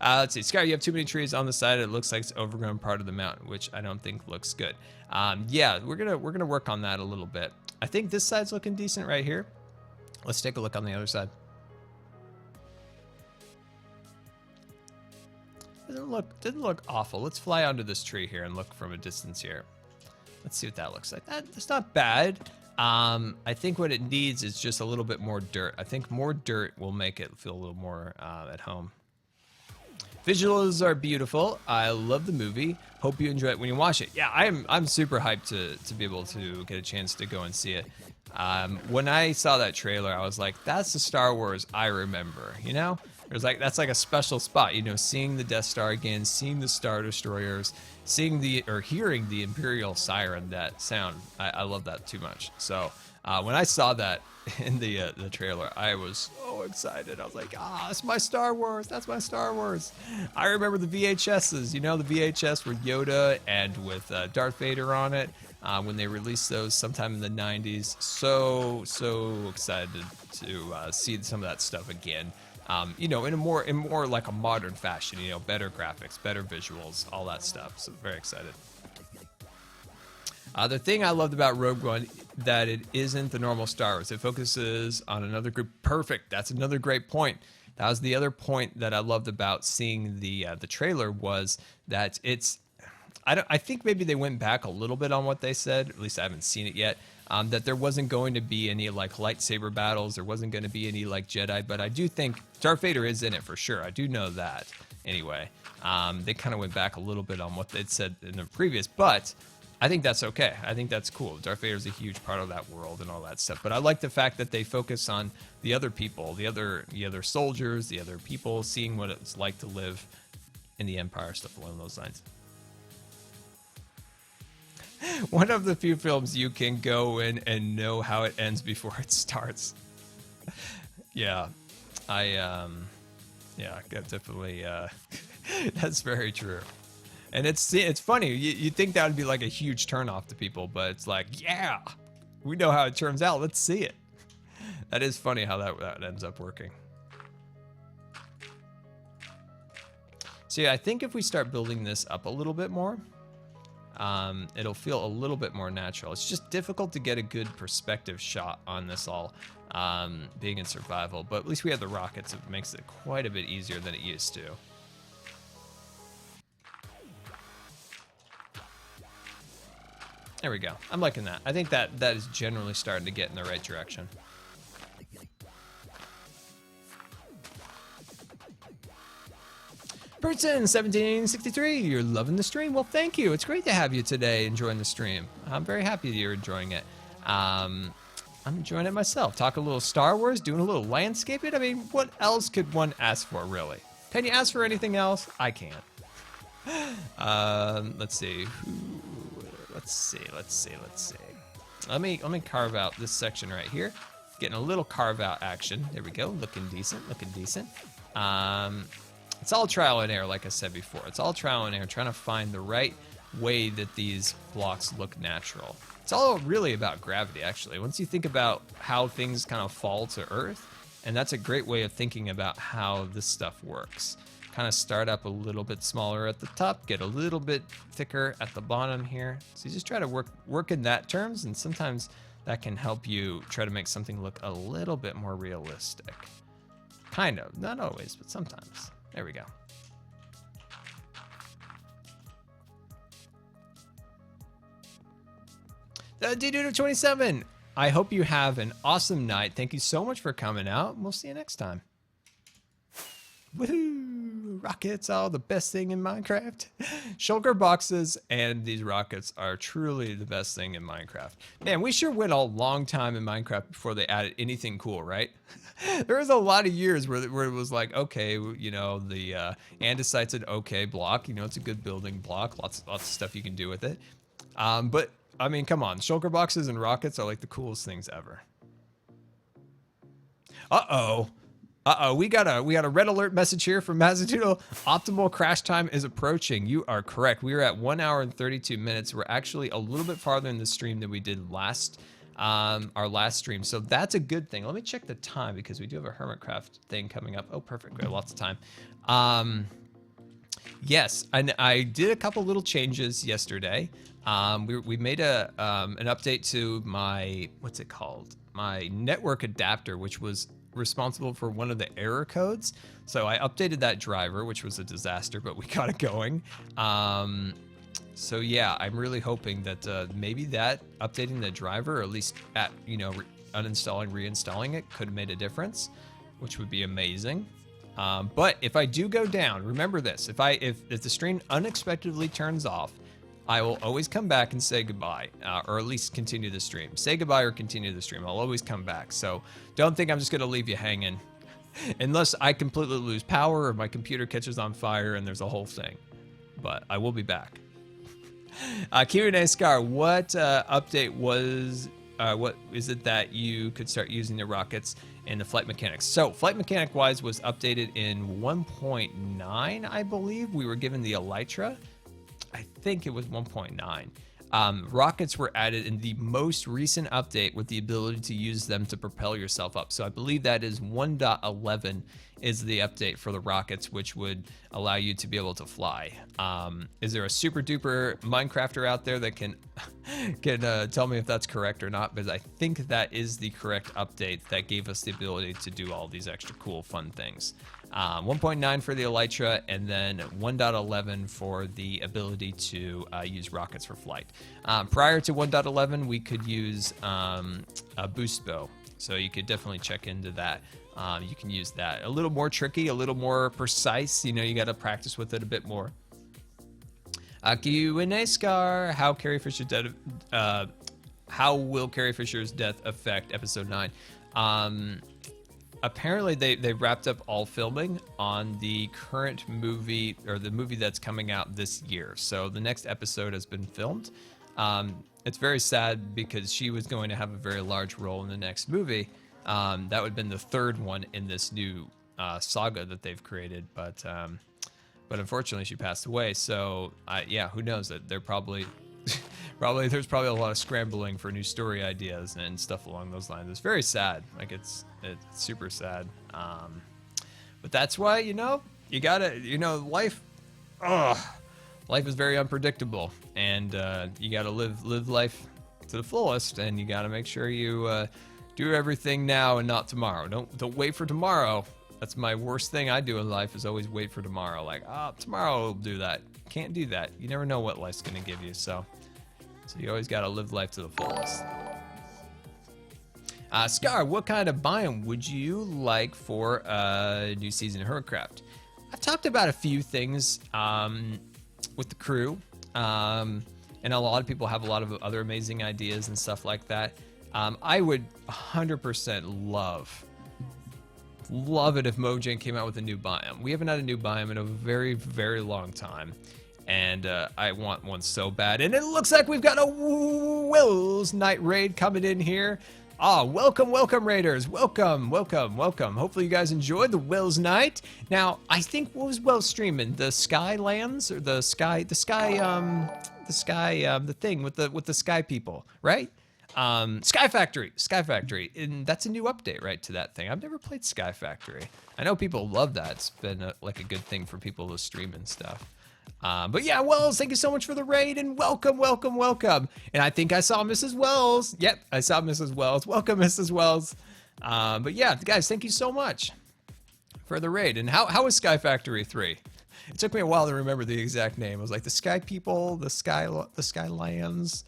Let's see. Scar, you have too many trees on the side. It looks like it's overgrown part of the mountain, which I don't think looks good. Yeah, we're gonna work on that a little bit. I think this side's looking decent right here. Let's take a look on the other side. Didn't look awful. Let's fly onto this tree here and look from a distance here. Let's see what that looks like. That's not bad. I think what it needs is just a little bit more dirt. I think more dirt will make it feel a little more at home. Visuals are beautiful. I love the movie. Hope you enjoy it when you watch it. Yeah, I'm super hyped to be able to get a chance to go and see it. When I saw that trailer, I was like, that's the Star Wars I remember, you know? That's like a special spot, you know, seeing the Death Star again, seeing the Star Destroyers, hearing the Imperial siren, that sound. I love that too much. So when I saw that in the trailer, I was so excited. I was like, that's my Star Wars. That's my Star Wars. I remember the VHSs, you know, the VHS with Yoda and with Darth Vader on it. When they released those sometime in the 90s. So excited to see some of that stuff again. You know, in more like a modern fashion, you know, better graphics, better visuals, all that stuff. So very excited. The thing I loved about Rogue One, that it isn't the normal Star Wars. It focuses on another group. Perfect. That's another great point. That was the other point that I loved about seeing the trailer, was that it's, I think maybe they went back a little bit on what they said. At least I haven't seen it yet. That there wasn't going to be any like lightsaber battles. There wasn't going to be any like Jedi. But I do think Darth Vader is in it for sure. I do know that. Anyway, they kind of went back a little bit on what they'd said in the previous. But I think that's okay. I think that's cool. Darth Vader is a huge part of that world and all that stuff. But I like the fact that they focus on the other people, the other soldiers, the other people, seeing what it's like to live in the Empire, stuff along those lines. One of the few films you can go in and know how it ends before it starts. Yeah, definitely. That's very true. And it's funny. You think that would be like a huge turnoff to people, but it's like, yeah, we know how it turns out. Let's see it. That is funny how that ends up working. So yeah, I think if we start building this up a little bit more, it'll feel a little bit more natural. It's just difficult to get a good perspective shot on this all, being in survival, but at least we have the rockets. It makes it quite a bit easier than it used to. There we go. I'm liking that. I think that is generally starting to get in the right direction. Person1763, you're loving the stream. Well, thank you. It's great to have you today enjoying the stream. I'm very happy that you're enjoying it. I'm enjoying it myself. Talk a little Star Wars, doing a little landscaping. I mean, what else could one ask for, really? Can you ask for anything else? I can't. Let's see. Let's see. Let me carve out this section right here. Getting a little carve out action. There we go. Looking decent. It's all trial and error, like I said before. It's all trial and error, trying to find the right way that these blocks look natural. It's all really about gravity, actually. Once you think about how things kind of fall to Earth, and that's a great way of thinking about how this stuff works. Kind of start up a little bit smaller at the top, get a little bit thicker at the bottom here. So you just try to work in that terms, and sometimes that can help you try to make something look a little bit more realistic. Kind of, not always, but sometimes. There we go. D-Dude27, I hope you have an awesome night. Thank you so much for coming out, and we'll see you next time. Woohoo! Rockets are the best thing in Minecraft. Shulker boxes and these rockets are truly the best thing in Minecraft. Man, we sure went a long time in Minecraft before they added anything cool, right? There was a lot of years where it was like, okay, you know, the andesite's an okay block. You know, it's a good building block. Lots of stuff you can do with it. But, I mean, come on. Shulker boxes and rockets are like the coolest things ever. Uh-oh. We got a red alert message here from Mazzutudo. Optimal crash time is approaching. You are correct. We are at 1 hour and 32 minutes. We're actually a little bit farther in the stream than we did our last stream. So that's a good thing. Let me check the time because we do have a Hermitcraft thing coming up. Oh, perfect. We have lots of time. Yes, and I did a couple little changes yesterday. We made an update to my, what's it called? My network adapter, which was responsible for one of the error codes. So I updated that driver, which was a disaster, but we got it going. So yeah, I'm really hoping that maybe that updating the driver, or at least uninstalling, reinstalling it, could have made a difference, which would be amazing. But if I do go down, remember this: if the stream unexpectedly turns off, I will always come back and say goodbye, or at least continue the stream. Say goodbye or continue the stream. I'll always come back. So don't think I'm just gonna leave you hanging, unless I completely lose power or my computer catches on fire and there's a whole thing. But I will be back. Q&A Scar, what update was? What is it that you could start using the rockets and the flight mechanics? So flight mechanic wise was updated in 1.9, I believe. We were given the elytra. I think it was 1.9. Rockets were added in the most recent update with the ability to use them to propel yourself up. So I believe that is 1.11 is the update for the rockets, which would allow you to be able to fly. Is there a super duper Minecrafter out there that can tell me if that's correct or not? Because I think that is the correct update that gave us the ability to do all these extra cool fun things. 1.9 for the elytra, and then 1.11 for the ability to use rockets for flight. Prior to 1.11, we could use a boost bow, so you could definitely check into that. You can use that. A little more tricky, a little more precise. You know, you got to practice with it a bit more. Q&A Scar, how will Carrie Fisher's death affect episode 9? Apparently they wrapped up all filming on the current movie, or the movie that's coming out this year. So the next episode has been filmed. It's very sad because she was going to have a very large role in the next movie. That would have been the third one in this new saga that they've created, but unfortunately she passed away. So yeah, who knows? That they're probably there's probably a lot of scrambling for new story ideas and stuff along those lines. It's very sad. Like it's super sad. But that's why, you gotta, life. Life is very unpredictable, and you gotta live life to the fullest, and you gotta make sure you do everything now and not tomorrow. Don't wait for tomorrow. That's my worst thing I do in life, is always wait for tomorrow. Like, tomorrow I'll do that. Can't do that. You never know what life's gonna give you. So you always gotta live life to the fullest. Scar, what kind of biome would you like for a new season of Hermitcraft? I've talked about a few things with the crew, and a lot of people have a lot of other amazing ideas and stuff like that. I would 100% love it if Mojang came out with a new biome. We haven't had a new biome in a very, very long time, and I want one so bad. And it looks like we've got a Will's Night raid coming in here. Welcome raiders. Welcome. Hopefully you guys enjoyed the Will's Night. Now, I think, what was Will streaming? The Skylands, or the thing with the sky people, right? Sky Factory, and that's a new update, right, to that thing. I've never played Sky Factory. I know people love that. It's been like a good thing for people to stream and stuff. But yeah, Wells, thank you so much for the raid, and welcome. And I think I saw Mrs. Wells. Yep, I saw Mrs. Wells. Welcome, Mrs. Wells. But yeah, guys, thank you so much for the raid. And how was Sky Factory 3? It took me a while to remember the exact name. It was like the Sky People, the Skylands.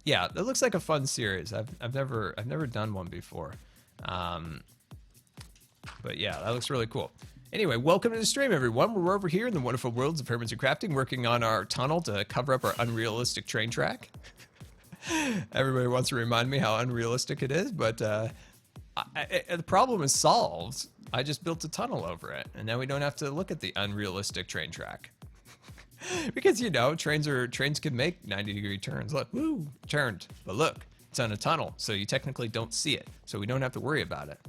Yeah, it looks like a fun series. I've never done one before. But yeah, that looks really cool. Anyway, welcome to the stream, everyone. We're over here in the wonderful worlds of Hermit Crafting, working on our tunnel to cover up our unrealistic train track. Everybody wants to remind me how unrealistic it is, but the problem is solved. I just built a tunnel over it, and now we don't have to look at the unrealistic train track. Because, trains can make 90-degree turns. Look, woo, turned. But look, it's on a tunnel, so you technically don't see it, so we don't have to worry about it.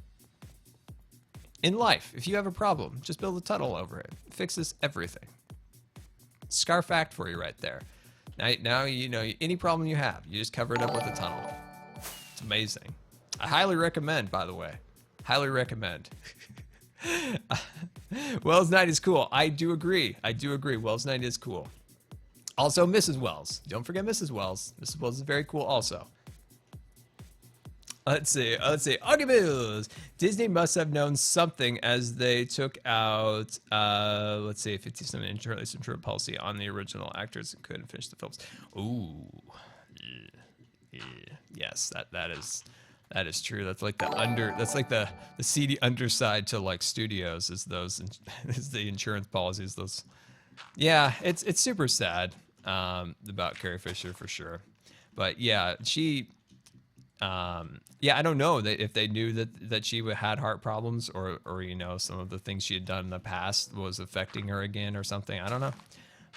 In life, if you have a problem, just build a tunnel over it. It fixes everything. Scar fact for you right there. Now any problem you have, you just cover it up with a tunnel. It's amazing. I highly recommend, by the way. Highly recommend. Wells Night is cool. I do agree. I do agree. Wells Night is cool. Also, Mrs. Wells. Don't forget Mrs. Wells. Mrs. Wells is very cool also. Let's see. Augie Bills. Disney must have known something as they took out, let's see, 57 insurance policy on the original actors and couldn't finish the films. Ooh. Yeah. Yes, that is true. That's like the seedy underside to like studios is the insurance policies. Those. Yeah, it's super sad about Carrie Fisher for sure. But yeah, yeah, I don't know if they knew that she had heart problems or some of the things she had done in the past was affecting her again or something. I don't know.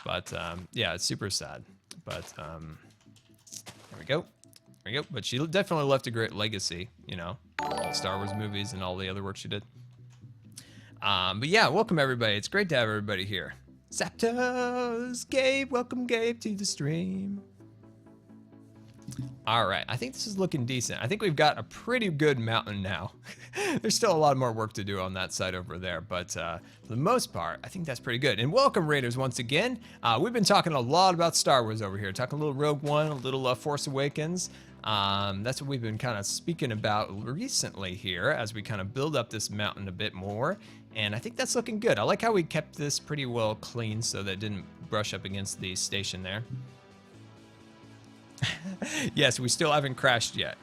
But yeah, it's super sad. But there we go. But she definitely left a great legacy, all Star Wars movies and all the other work she did. But yeah, welcome everybody. It's great to have everybody here. Zapdos, Gabe, welcome Gabe to the stream. All right, I think this is looking decent. I think we've got a pretty good mountain now. There's still a lot more work to do on that side over there, but for the most part, I think that's pretty good. And welcome, Raiders, once again. We've been talking a lot about Star Wars over here, talking a little Rogue One, a little Force Awakens. That's what we've been kind of speaking about recently here as we kind of build up this mountain a bit more. And I think that's looking good. I like how we kept this pretty well clean so that it didn't brush up against the station there. Yes, we still haven't crashed yet.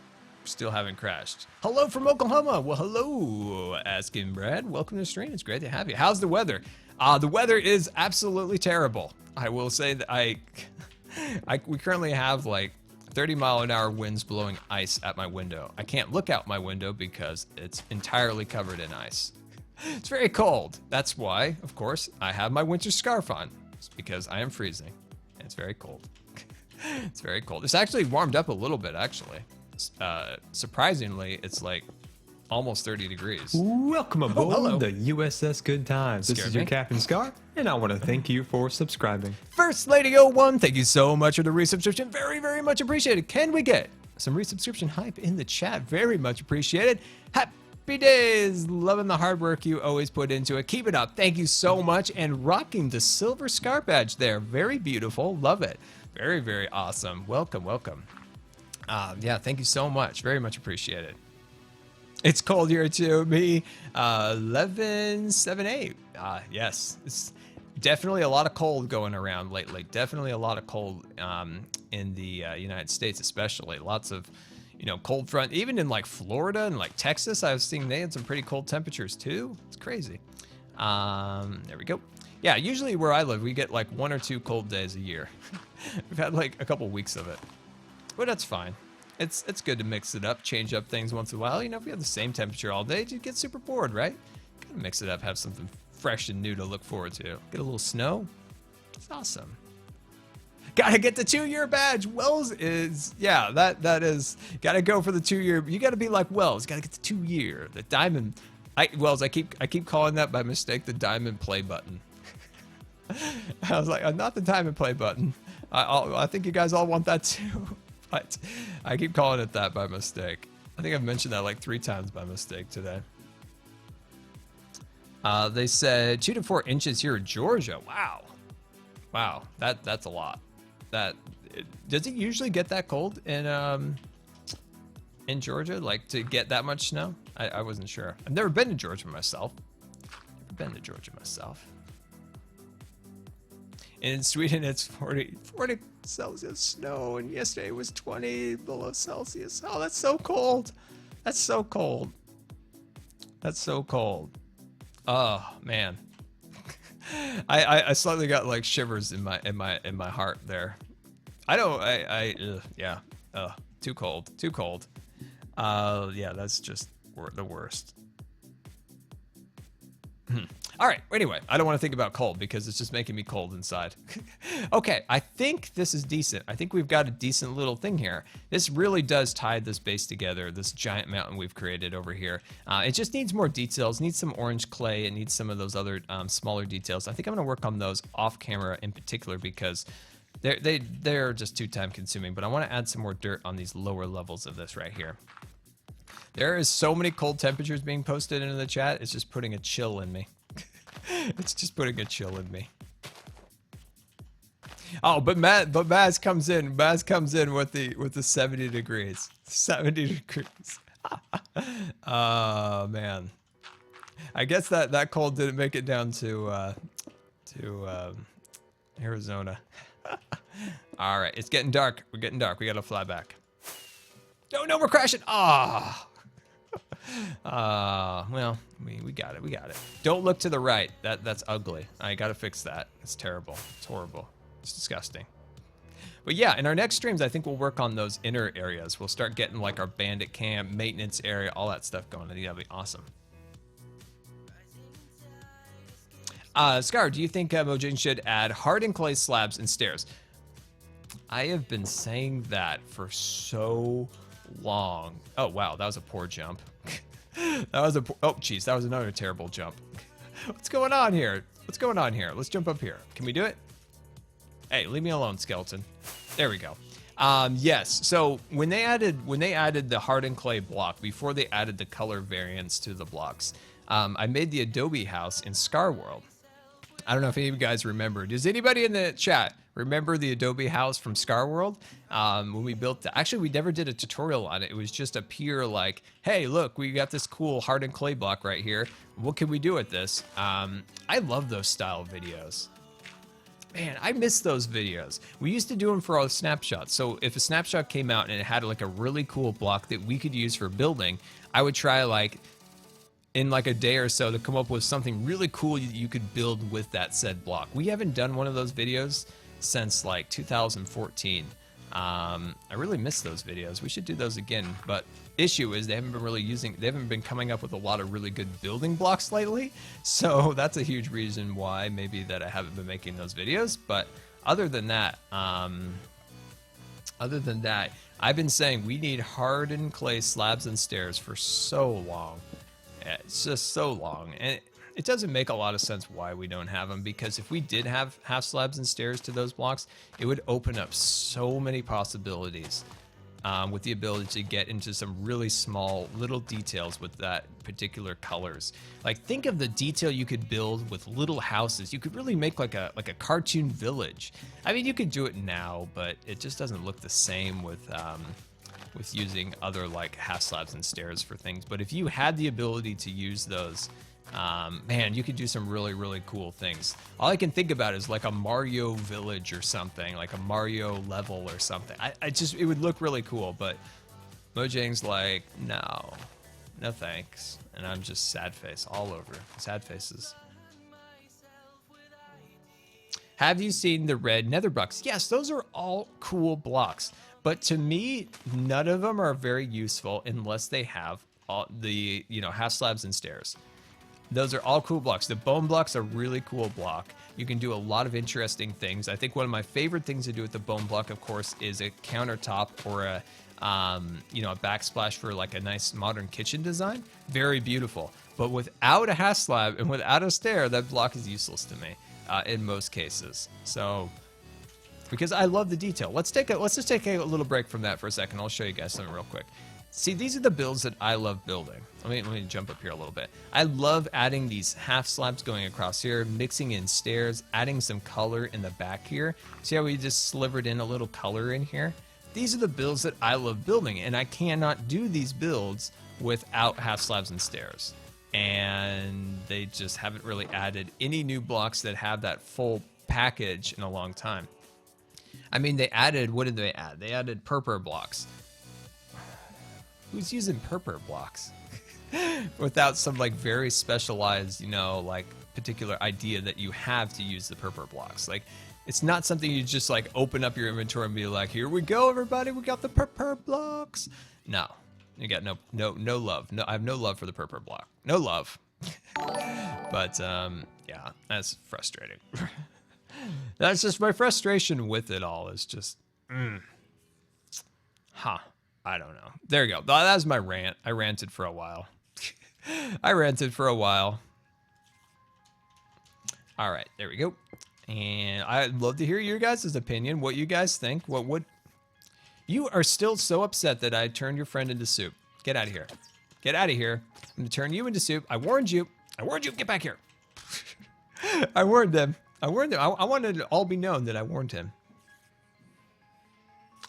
Still haven't crashed. Hello from Oklahoma. Well, hello, Askin Brad. Welcome to the stream. It's great to have you. How's the weather? The weather is absolutely terrible. I will say that we currently have like 30-mile-an-hour winds blowing ice at my window. I can't look out my window because it's entirely covered in ice. It's very cold. That's why, of course, I have my winter scarf on. It's because I am freezing. And it's very cold. It's very cold. It's actually warmed up a little bit, actually. Surprisingly, it's like almost 30 degrees. Welcome aboard the USS Good Times. This Scared is your me. Captain Scar, and I want to thank you for subscribing. First Lady 01, thank you so much for the resubscription. Very, very much appreciated. Can we get some resubscription hype in the chat? Very much appreciated. Happy days. Loving the hard work you always put into it. Keep it up. Thank you so much. And rocking the silver scar badge there. Very beautiful. Love it. Very, very awesome. Welcome, welcome. Yeah, thank you so much. Very much appreciated. It's cold here too. Me, 1178. Yes, it's definitely a lot of cold going around lately. Definitely a lot of cold in the United States, especially. Lots of, cold front. Even in like Florida and like Texas, I was seeing they had some pretty cold temperatures too. It's crazy. There we go. Yeah, usually where I live, we get like 1 or 2 cold days a year. We've had like a couple weeks of it, but that's fine. It's good to mix it up, change up things once in a while. If we have the same temperature all day, you get super bored, right? Gotta mix it up, have something fresh and new to look forward to. Get a little snow. It's awesome. Gotta get the 2-year badge. Wells is, yeah, that is, gotta go for the 2-year. You gotta be like Wells, gotta get the 2-year, the diamond. Wells, I keep calling that by mistake the diamond play button. I was like, not the diamond play button. I think you guys all want that too. But I keep calling it that by mistake. I think I've mentioned that like 3 times by mistake today. They said 2 to 4 inches here in Georgia. Wow, that's a lot. Does it usually get that cold in Georgia? Like to get that much snow? I wasn't sure. I've never been to Georgia myself. In Sweden, it's 40 Celsius snow, and yesterday it was 20 below Celsius. Oh, that's so cold. That's so cold. Oh man, I slightly got like shivers in my heart there. Yeah. Too cold. Yeah, that's just the worst. All right, anyway, I don't want to think about cold because it's just making me cold inside. Okay, I think this is decent. I think we've got a decent little thing here. This really does tie this base together, this giant mountain we've created over here. It just needs more details, needs some orange clay, it needs some of those other smaller details. I think I'm gonna work on those off camera in particular because they're just too time consuming, but I wanna add some more dirt on these lower levels of this right here. There is so many cold temperatures being posted into the chat. It's just putting a chill in me. It's just putting a chill in me. Oh, but Maz comes in. Maz comes in with the 70 degrees. 70 degrees. Oh man. I guess that cold didn't make it down to Arizona. All right, it's getting dark. We're getting dark. We gotta fly back. No, we're crashing. Ah. Well, we got it. We got it. Don't look to the right. That's ugly. I gotta fix that. It's terrible. It's horrible. It's disgusting. But yeah, in our next streams, I think we'll work on those inner areas. We'll start getting like our bandit camp, maintenance area, all that stuff going. I think that'll be awesome. Scar, do you think Mojang should add hardened clay slabs and stairs? I have been saying that for so long. Oh, wow, that was a poor jump. Oh, geez, that was another terrible jump. What's going on here? What's going on here? Let's jump up here. Can we do it? Hey, leave me alone, skeleton. There we go. Yes, so when they added the hardened clay block, before they added the color variants to the blocks, I made the Adobe house in Scar World. I don't know if any of you guys remember. Does anybody in the chat remember the Adobe house from Scar World? When we built that. Actually, we never did a tutorial on it. It was just a pure like, hey, look, we got this cool hardened clay block right here. What can we do with this? I love those style videos. Man, I miss those videos. We used to do them for all the snapshots. So if a snapshot came out and it had like a really cool block that we could use for building, I would try like in like a day or so to come up with something really cool you could build with that said block. We haven't done one of those videos since like 2014. I really miss those videos. We should do those again, but issue is they haven't been coming up with a lot of really good building blocks lately. So that's a huge reason why maybe that I haven't been making those videos. But other than that, I've been saying we need hardened clay slabs and stairs for so long. It's just so long, and it doesn't make a lot of sense why we don't have them, because if we did have half slabs and stairs to those blocks, it would open up so many possibilities with the ability to get into some really small little details with that particular colors. Like, think of the detail you could build with little houses. You could really make like a cartoon village. I mean, you could do it now, but it just doesn't look the same with using other like half slabs and stairs for things. But if you had the ability to use those, man, you could do some really, really cool things. All I can think about is like a Mario village or something, like a Mario level or something. It would look really cool, but Mojang's like, no thanks. And I'm just sad face all over. Sad faces. Have you seen the red nether blocks? Yes, those are all cool blocks. But to me, none of them are very useful unless they have all the, half slabs and stairs. Those are all cool blocks. The bone block's a really cool block. You can do a lot of interesting things. I think one of my favorite things to do with the bone block, of course, is a countertop or a backsplash for like a nice modern kitchen design. Very beautiful. But without a half slab and without a stair, that block is useless to me in most cases. So, because I love the detail. Let's just take a little break from that for a second. I'll show you guys something real quick. See, these are the builds that I love building. Let me jump up here a little bit. I love adding these half slabs going across here, mixing in stairs, adding some color in the back here. See how we just slivered in a little color in here? These are the builds that I love building, and I cannot do these builds without half slabs and stairs. And they just haven't really added any new blocks that have that full package in a long time. I mean, what did they add? They added purpur blocks. Who's using purpur blocks? Without some like very specialized, like particular idea that you have to use the purpur blocks. Like, it's not something you just like open up your inventory and be like, here we go, everybody, we got the purpur blocks. No, you got no love. No, I have no love for the purpur block. No love. But yeah, that's frustrating. That's just my frustration with it all. Is just, I don't know. There you go. That was my rant. I ranted for a while. All right, there we go. And I'd love to hear your guys' opinion. What you guys think? You are still so upset that I turned your friend into soup. Get out of here. Get out of here. I'm gonna turn you into soup. I warned you. I warned you. Get back here. I warned them. I warned them. I wanted it to all be known that I warned him.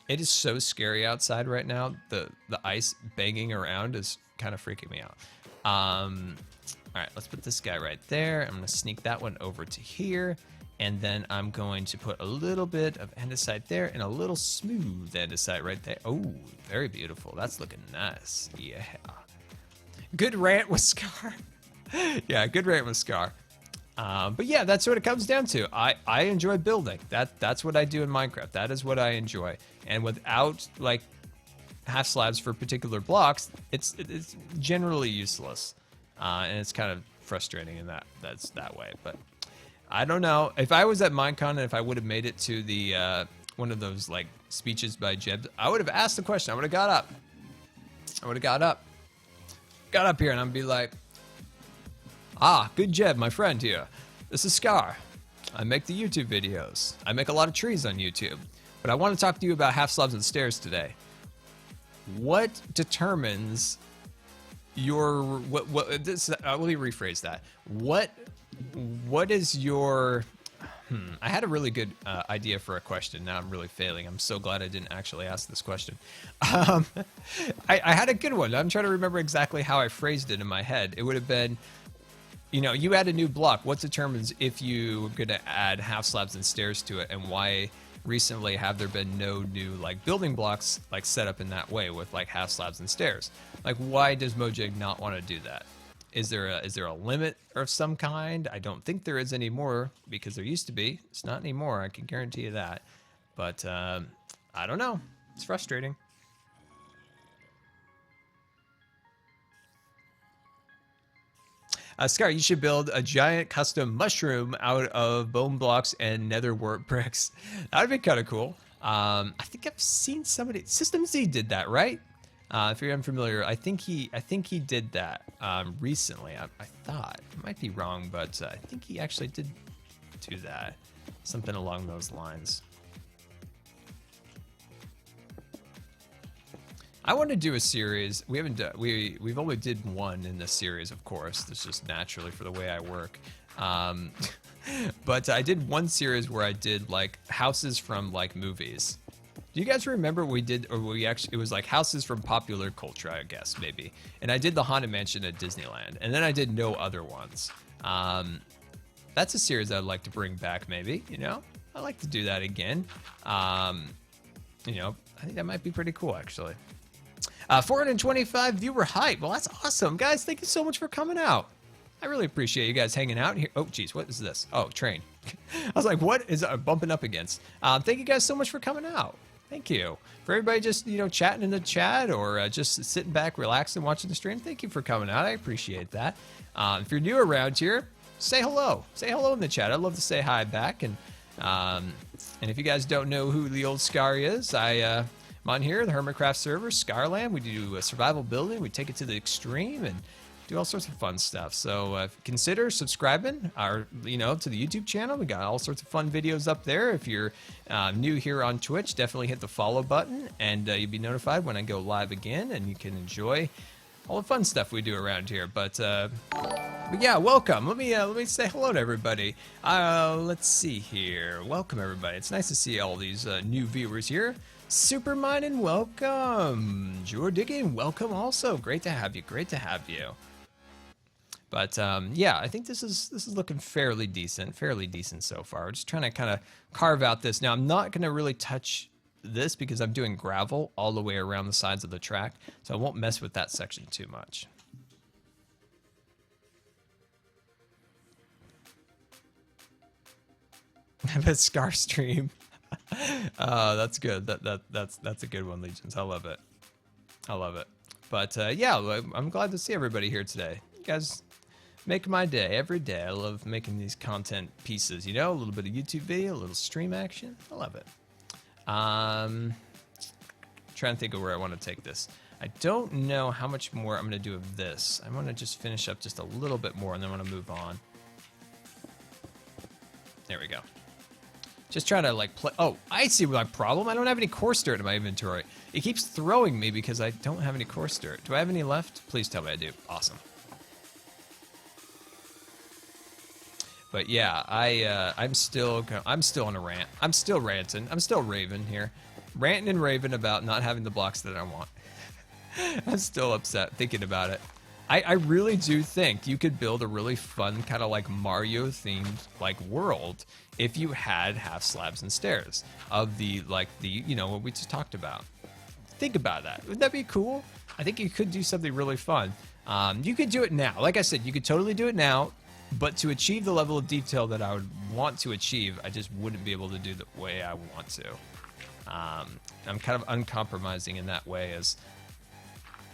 It is so scary outside right now. The ice banging around is kind of freaking me out. All right, let's put this guy right there. I'm gonna sneak that one over to here. And then I'm going to put a little bit of andesite there and a little smooth andesite right there. Oh, very beautiful. That's looking nice. Yeah. Good rant with Scar. Yeah, good rant with Scar. But yeah, that's what it comes down to. I enjoy building. That's what I do in Minecraft. That is what I enjoy. And without like half slabs for particular blocks, it's generally useless. And it's kind of frustrating in that's that way. But I don't know. If I was at Minecon and if I would have made it to the one of those like speeches by Jeb, I would have asked the question. I would have got up. Got up here and I'd be like, good Jeb, my friend here. This is Scar. I make the YouTube videos. I make a lot of trees on YouTube. But I want to talk to you about half slabs and stairs today. What determines your let me rephrase that. What is your I had a really good idea for a question. Now I'm really failing. I'm so glad I didn't actually ask this question. I had a good one. I'm trying to remember exactly how I phrased it in my head. It would have been, you know, you add a new block. What determines if you're going to add half slabs and stairs to it, and why recently have there been no new like building blocks like set up in that way with like half slabs and stairs? Like, why does Mojang not want to do that? Is there a limit of some kind? I don't think there is anymore, because there used to be. It's not anymore. I can guarantee you that. But I don't know. It's frustrating. Scar, you should build a giant custom mushroom out of bone blocks and nether wart bricks. That would be kind of cool. I think I've seen somebody. System Z did that, right? If you're unfamiliar, I think he did that recently. I thought, I might be wrong, but I think he actually did do that. Something along those lines. I want to do a series. We haven't done. We've only did one in this series, of course. This just naturally for the way I work. But I did one series where I did like houses from like movies. Do you guys remember it was like houses from popular culture, I guess, maybe. And I did the Haunted Mansion at Disneyland, and then I did no other ones. That's a series I'd like to bring back, maybe, you know? I'd like to do that again. You know, I think that might be pretty cool, actually. 425 viewer hype. Well, that's awesome. Guys, thank you so much for coming out. I really appreciate you guys hanging out here. Oh, geez, what is this? Oh, train. I was like, what is it bumping up against? Thank you guys so much for coming out. Thank you. For everybody just, you know, chatting in the chat or just sitting back, relaxing, watching the stream, thank you for coming out. I appreciate that. If you're new around here, say hello. Say hello in the chat. I'd love to say hi back. And if you guys don't know who the old Scar is, I'm on here, the Hermitcraft server, Scarland. We do survival building. We take it to the extreme and do all sorts of fun stuff. So consider subscribing to the YouTube channel. We got all sorts of fun videos up there. If you're new here on Twitch, definitely hit the follow button, and you'll be notified when I go live again, and you can enjoy all the fun stuff we do around here. But yeah, welcome. Let me say hello to everybody. Let's see here. Welcome everybody. It's nice to see all these new viewers here. Supermine, and welcome. Jordiggin, welcome also. Great to have you. Great to have you. But yeah, I think this is looking fairly decent so far. We're just trying to kind of carve out this. Now, I'm not going to really touch this because I'm doing gravel all the way around the sides of the track, so I won't mess with that section too much. The Scar stream. That's good. That's a good one, Legions. I love it. I love it. But yeah, I'm glad to see everybody here today. You guys make my day every day. I love making these content pieces, you know, a little bit of YouTube video, a little stream action. I love it. Trying to think of where I want to take this. I don't know how much more I'm going to do of this. I want to just finish up just a little bit more, and then I want to move on. There we go. Just trying to like play. Oh, I see my problem. I don't have any coarse dirt in my inventory. It keeps throwing me because I don't have any coarse dirt. Do I have any left? Please tell me I do. Awesome. But yeah, I'm still on a rant. I'm still ranting. I'm still raving here, ranting and raving about not having the blocks that I want. I'm still upset thinking about it. I really do think you could build a really fun kind of like Mario themed like world if you had half slabs and stairs of the what we just talked about. Think about that. Wouldn't that be cool? I think you could do something really fun. You could do it now. Like I said, you could totally do it now, but to achieve the level of detail that I would want to achieve, I just wouldn't be able to do the way I want to. I'm kind of uncompromising in that way, as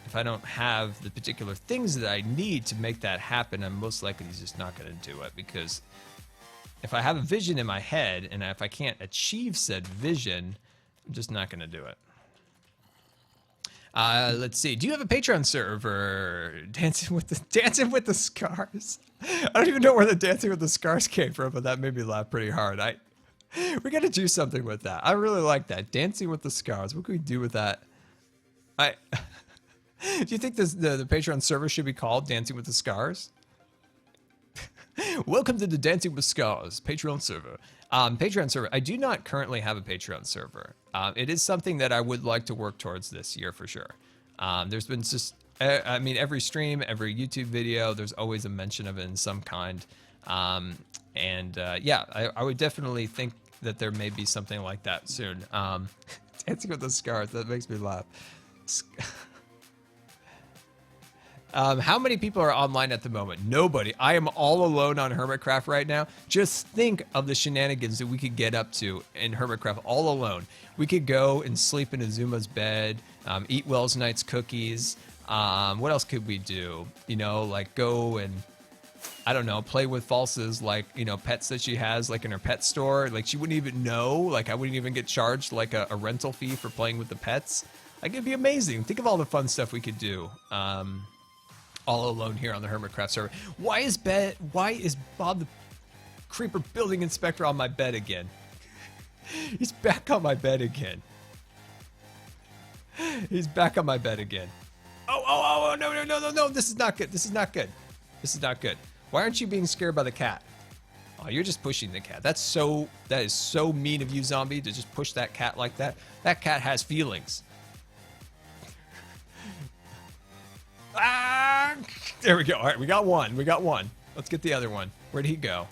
if I don't have the particular things that I need to make that happen, I'm most likely just not going to do it, because if I have a vision in my head and if I can't achieve said vision, I'm just not going to do it. Let's see. Do you have a Patreon server? Dancing with the Scars. I don't even know where the Dancing with the Scars came from, but that made me laugh pretty hard. We got to do something with that. I really like that. Dancing with the Scars. What can we do with that? Do you think the Patreon server should be called Dancing with the Scars? Welcome to the Dancing with Scars Patreon server. Patreon server. I do not currently have a Patreon server. It is something that I would like to work towards this year for sure. There's been just, I mean, every stream, every YouTube video, there's always a mention of it in some kind. Yeah, I would definitely think that there may be something like that soon. Dancing with the Scars. That makes me laugh. How many people are online at the moment? Nobody. I am all alone on Hermitcraft right now. Just think of the shenanigans that we could get up to in Hermitcraft all alone. We could go and sleep in Azuma's bed, eat Wells Knight's cookies. What else could we do? You know, like go and, I don't know, play with False's, like, you know, pets that she has, like in her pet store. Like she wouldn't even know. Like I wouldn't even get charged like a rental fee for playing with the pets. Like it'd be amazing. Think of all the fun stuff we could do. All alone here on the Hermitcraft server. Why is Bob the Creeper Building Inspector on my bed again? He's back on my bed again. He's back on my bed again. Oh, no. This is not good. This is not good. This is not good. Why aren't you being scared by the cat? Oh, you're just pushing the cat. That is so mean of you, zombie, to just push that cat like that. That cat has feelings. Ah, there we go. All right, we got one. Let's get the other one. Where'd he go?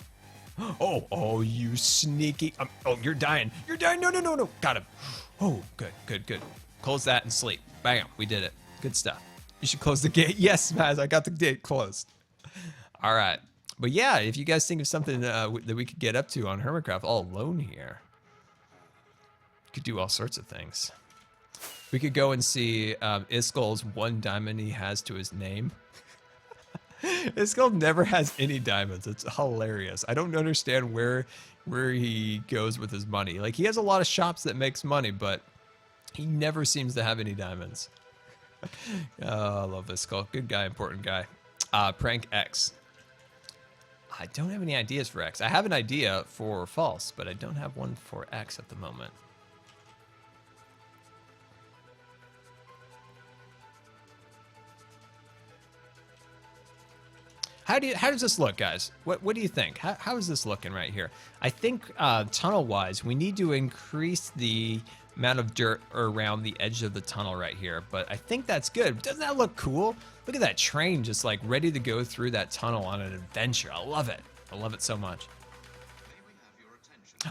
Oh, you sneaky. Oh, you're dying. No. Got him. Oh, good. Close that and sleep. Bam, we did it. Good stuff. You should close the gate. Yes, Maz, I got the gate closed. All right. But yeah, if you guys think of something that we could get up to on Hermitcraft all alone here, you could do all sorts of things. We could go and see Iskal's one diamond he has to his name. Iskal never has any diamonds. It's hilarious. I don't understand where he goes with his money. Like, he has a lot of shops that makes money, but he never seems to have any diamonds. Oh, I love Iskal. Good guy, important guy. Prank X. I don't have any ideas for X. I have an idea for False, but I don't have one for X at the moment. How does this look, guys? What do you think? How is this looking right here? I think tunnel-wise, we need to increase the amount of dirt around the edge of the tunnel right here. But I think that's good. Doesn't that look cool? Look at that train just like ready to go through that tunnel on an adventure. I love it. I love it so much.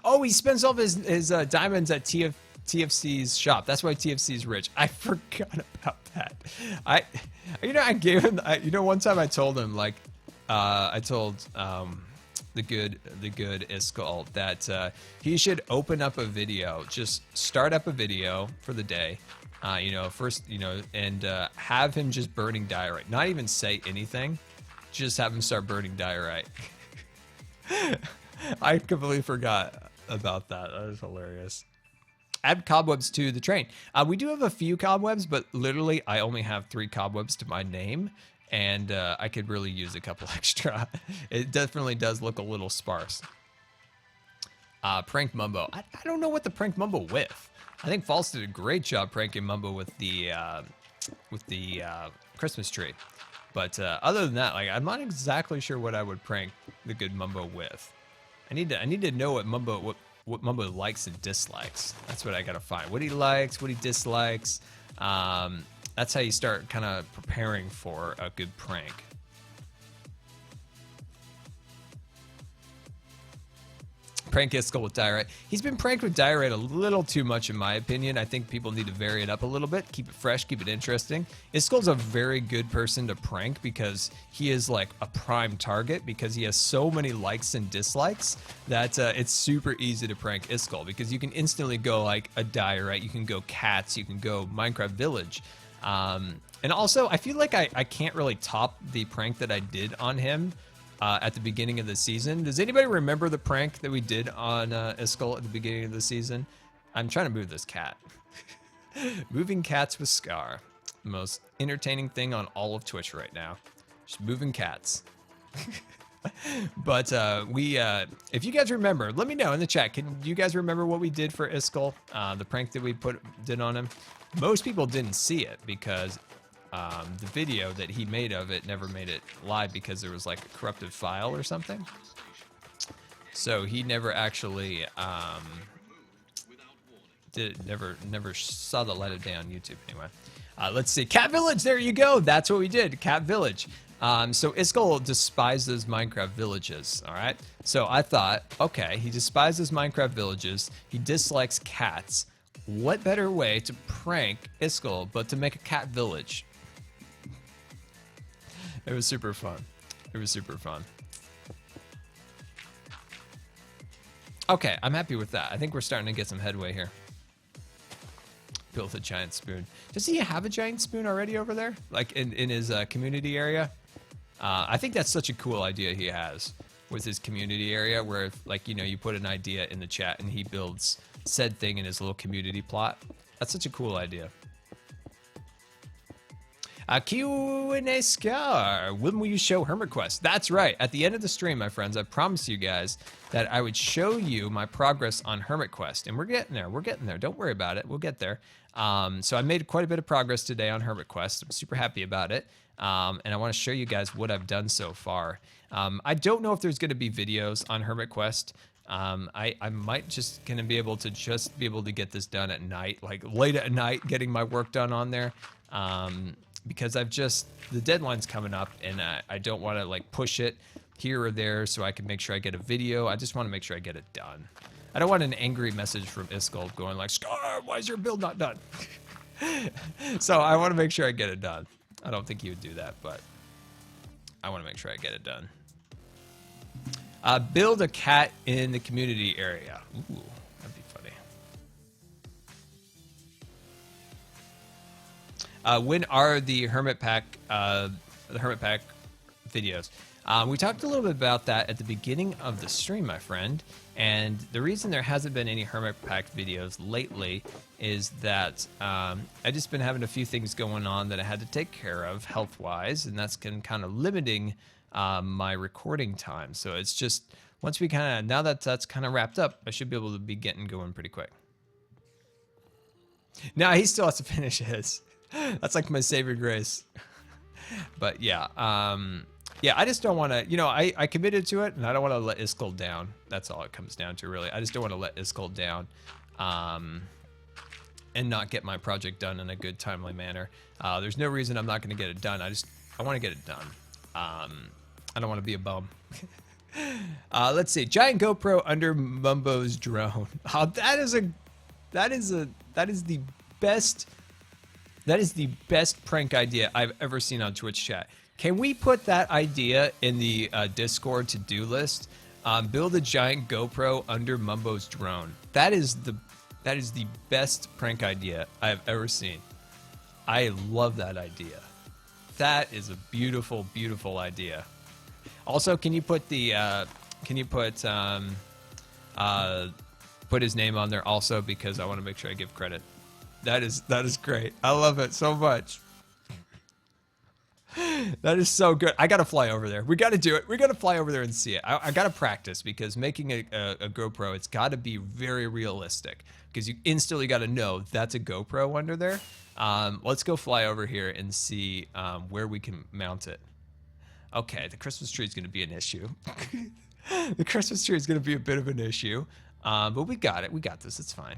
Oh, he spends all of his diamonds at TFC's shop. That's why TFC's rich. I forgot about that. I gave him. One time I told him like. I told the good Iskal that he should open up a video, just start up a video for the day, first, and have him just burning diorite. Not even say anything, just have him start burning diorite. I completely forgot about that. That is hilarious. Add cobwebs to the train. We do have a few cobwebs, but literally I only have 3 cobwebs to my name. And I could really use a couple extra. It definitely does look a little sparse. Prank Mumbo. I don't know what to prank Mumbo with. I think False did a great job pranking Mumbo with the Christmas tree. But other than that, like, I'm not exactly sure what I would prank the good Mumbo with. I need to know what Mumbo likes and dislikes. That's what I gotta find. What he likes, what he dislikes. That's how you start kind of preparing for a good prank. Prank Iskel with diorite. He's been pranked with diorite a little too much, in my opinion. I think people need to vary it up a little bit, keep it fresh, keep it interesting. Iskel's a very good person to prank because he is like a prime target because he has so many likes and dislikes that it's super easy to prank Iskel because you can instantly go like a diorite, you can go cats, you can go Minecraft Village. And also, I feel like I can't really top the prank that I did on him at the beginning of the season. Does anybody remember the prank that we did on Iskel at the beginning of the season? I'm trying to move this cat. Moving cats with Scar. The most entertaining thing on all of Twitch right now. Just moving cats. But if you guys remember, let me know in the chat. Can you guys remember what we did for Iskel? The prank that we did on him? Most people didn't see it because the video that he made of it never made it live because there was like a corrupted file or something. So he never actually never saw the light of day on YouTube anyway. Let's see, Cat Village. There you go. That's what we did, Cat Village. So Iskel despises Minecraft villages. All right. So I thought, okay, he despises Minecraft villages. He dislikes cats. What better way to prank Iskel but to make a cat village? It was super fun. It was super fun. Okay, I'm happy with that. I think we're starting to get some headway here. Built a giant spoon. Does he have a giant spoon already over there? Like in his community area? I think that's such a cool idea he has with his community area where, if, like, you know, you put an idea in the chat and he builds said thing in his little community plot. That's such a cool idea. Q&A Scar, when will you show Hermit Quest? That's right. At the end of the stream, my friends, I promised you guys that I would show you my progress on Hermit Quest. And we're getting there. We're getting there. Don't worry about it. We'll get there. So I made quite a bit of progress today on Hermit Quest. I'm super happy about it. And I want to show you guys what I've done so far. I don't know if there's going to be videos on Hermit Quest. I might just gonna be able to get this done at night, like late at night, getting my work done on there. Because the deadline's coming up and I don't want to like push it here or there so I can make sure I get a video. I just want to make sure I get it done. I don't want an angry message from Iskel going like, Scar, why is your build not done? So I want to make sure I get it done. I don't think he would do that, but I want to make sure I get it done. Build a cat in the community area. Ooh, that'd be funny. When are the Hermit Pack videos? We talked a little bit about that at the beginning of the stream, my friend. And the reason there hasn't been any Hermit Pack videos lately is that I just been having a few things going on that I had to take care of health-wise, and that's been kind of limiting my recording time. So it's just once we now that that's kind of wrapped up, I should be able to be getting going pretty quick. Now he still has to finish his. That's like my saving grace. But yeah, yeah, I just don't want to, you know, I committed to it and I don't want to let Iskel down. That's all it comes down to, really. I just don't want to let Iskel down and not get my project done in a good, timely manner. There's no reason I'm not going to get it done. I want to get it done. I don't want to be a bum. Let's see. Giant GoPro under Mumbo's drone. That is the best prank idea I've ever seen on Twitch chat. Can we put that idea in the Discord to-do list? Build a giant GoPro under Mumbo's drone. That is the best prank idea I've ever seen. I love that idea. That is a beautiful, beautiful idea. Also, can you put put his name on there also, because I want to make sure I give credit. That is great. I love it so much. That is so good. I gotta fly over there. We gotta do it. We gotta fly over there and see it. I gotta practice because making a GoPro, it's gotta be very realistic because you instantly gotta know that's a GoPro under there. Let's go fly over here and see where we can mount it. Okay, the Christmas tree is gonna be an issue. The Christmas tree is gonna be a bit of an issue, but we got it. We got this. It's fine.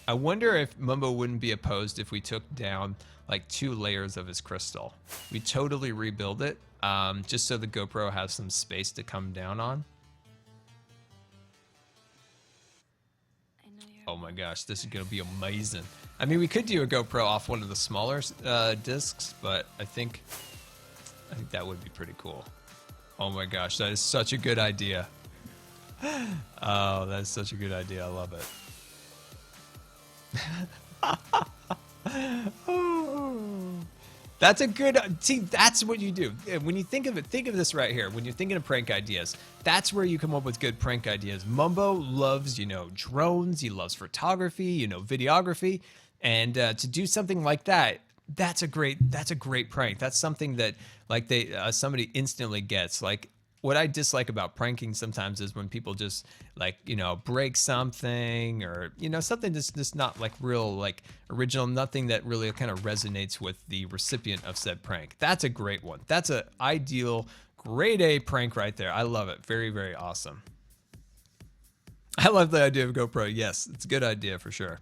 I wonder if Mumbo wouldn't be opposed if we took down like 2 layers of his crystal. We totally rebuild it, just so the GoPro has some space to come down on. Oh my gosh, this is gonna be amazing. I mean, we could do a GoPro off one of the smaller discs, but I think that would be pretty cool. Oh my gosh, that is such a good idea. Oh, that is such a good idea. I love it. That's a good, see, that's what you do. When you think of it, think of this right here. When you're thinking of prank ideas, that's where you come up with good prank ideas. Mumbo loves, you know, drones. He loves photography, you know, videography. And to do something like that, that's a great prank. That's something that like somebody instantly gets. Like, what I dislike about pranking sometimes is when people just like, you know, break something or, you know, something that's just not like real, like original, nothing that really kind of resonates with the recipient of said prank. That's a great one. That's an ideal grade A prank right there. I love it. Very, very awesome. I love the idea of GoPro. Yes, it's a good idea for sure.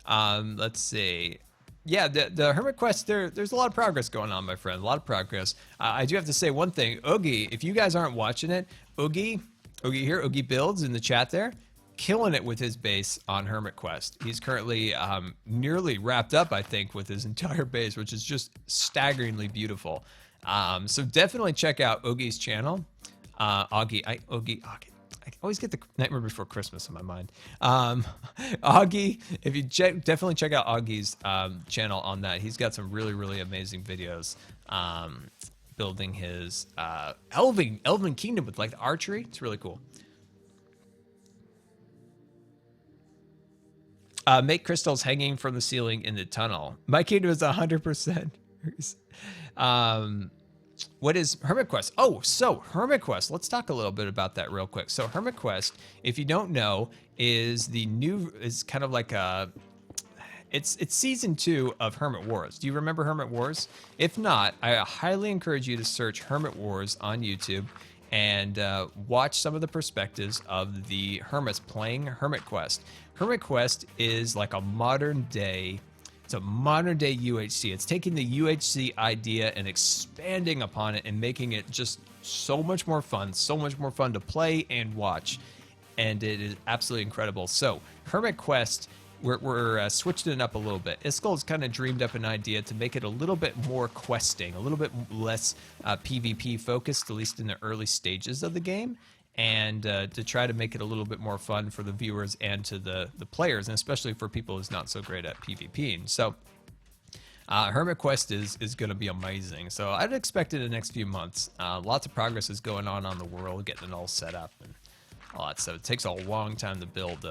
Let's see. Yeah, the Hermit Quest, there's a lot of progress going on, my friend. A lot of progress. I do have to say one thing. Oogie, if you guys aren't watching it, Oogie here, Oogie Builds in the chat there, killing it with his base on Hermit Quest. He's currently nearly wrapped up, I think, with his entire base, which is just staggeringly beautiful. So definitely check out Oogie's channel. Oogie. I always get the Nightmare Before Christmas in my mind. Augie, if you definitely check out Augie's channel on that. He's got some really, really amazing videos building his Elven Kingdom with like the archery. It's really cool. Make crystals hanging from the ceiling in the tunnel. My kingdom is 100%. What is Hermit Quest? Oh, so Hermit Quest. Let's talk a little bit about that real quick. So Hermit Quest, if you don't know, is kind of like it's season 2 of Hermit Wars. Do you remember Hermit Wars? If not, I highly encourage you to search Hermit Wars on YouTube and watch some of the perspectives of the hermits playing Hermit Quest. Hermit Quest is like a modern day. It's a modern day UHC. It's taking the UHC idea and expanding upon it and making it just so much more fun to play and watch. And it is absolutely incredible. So Hermit Quest, we're switching it up a little bit. Iskel's kind of dreamed up an idea to make it a little bit more questing, a little bit less PvP focused, at least in the early stages of the game. And to try to make it a little bit more fun for the viewers and to the players, and especially for people who's not so great at PvPing. So Hermit Quest is going to be amazing. So I'd expect it in the next few months. Lots of progress is going on the world, getting it all set up and all that stuff. It takes a long time to build.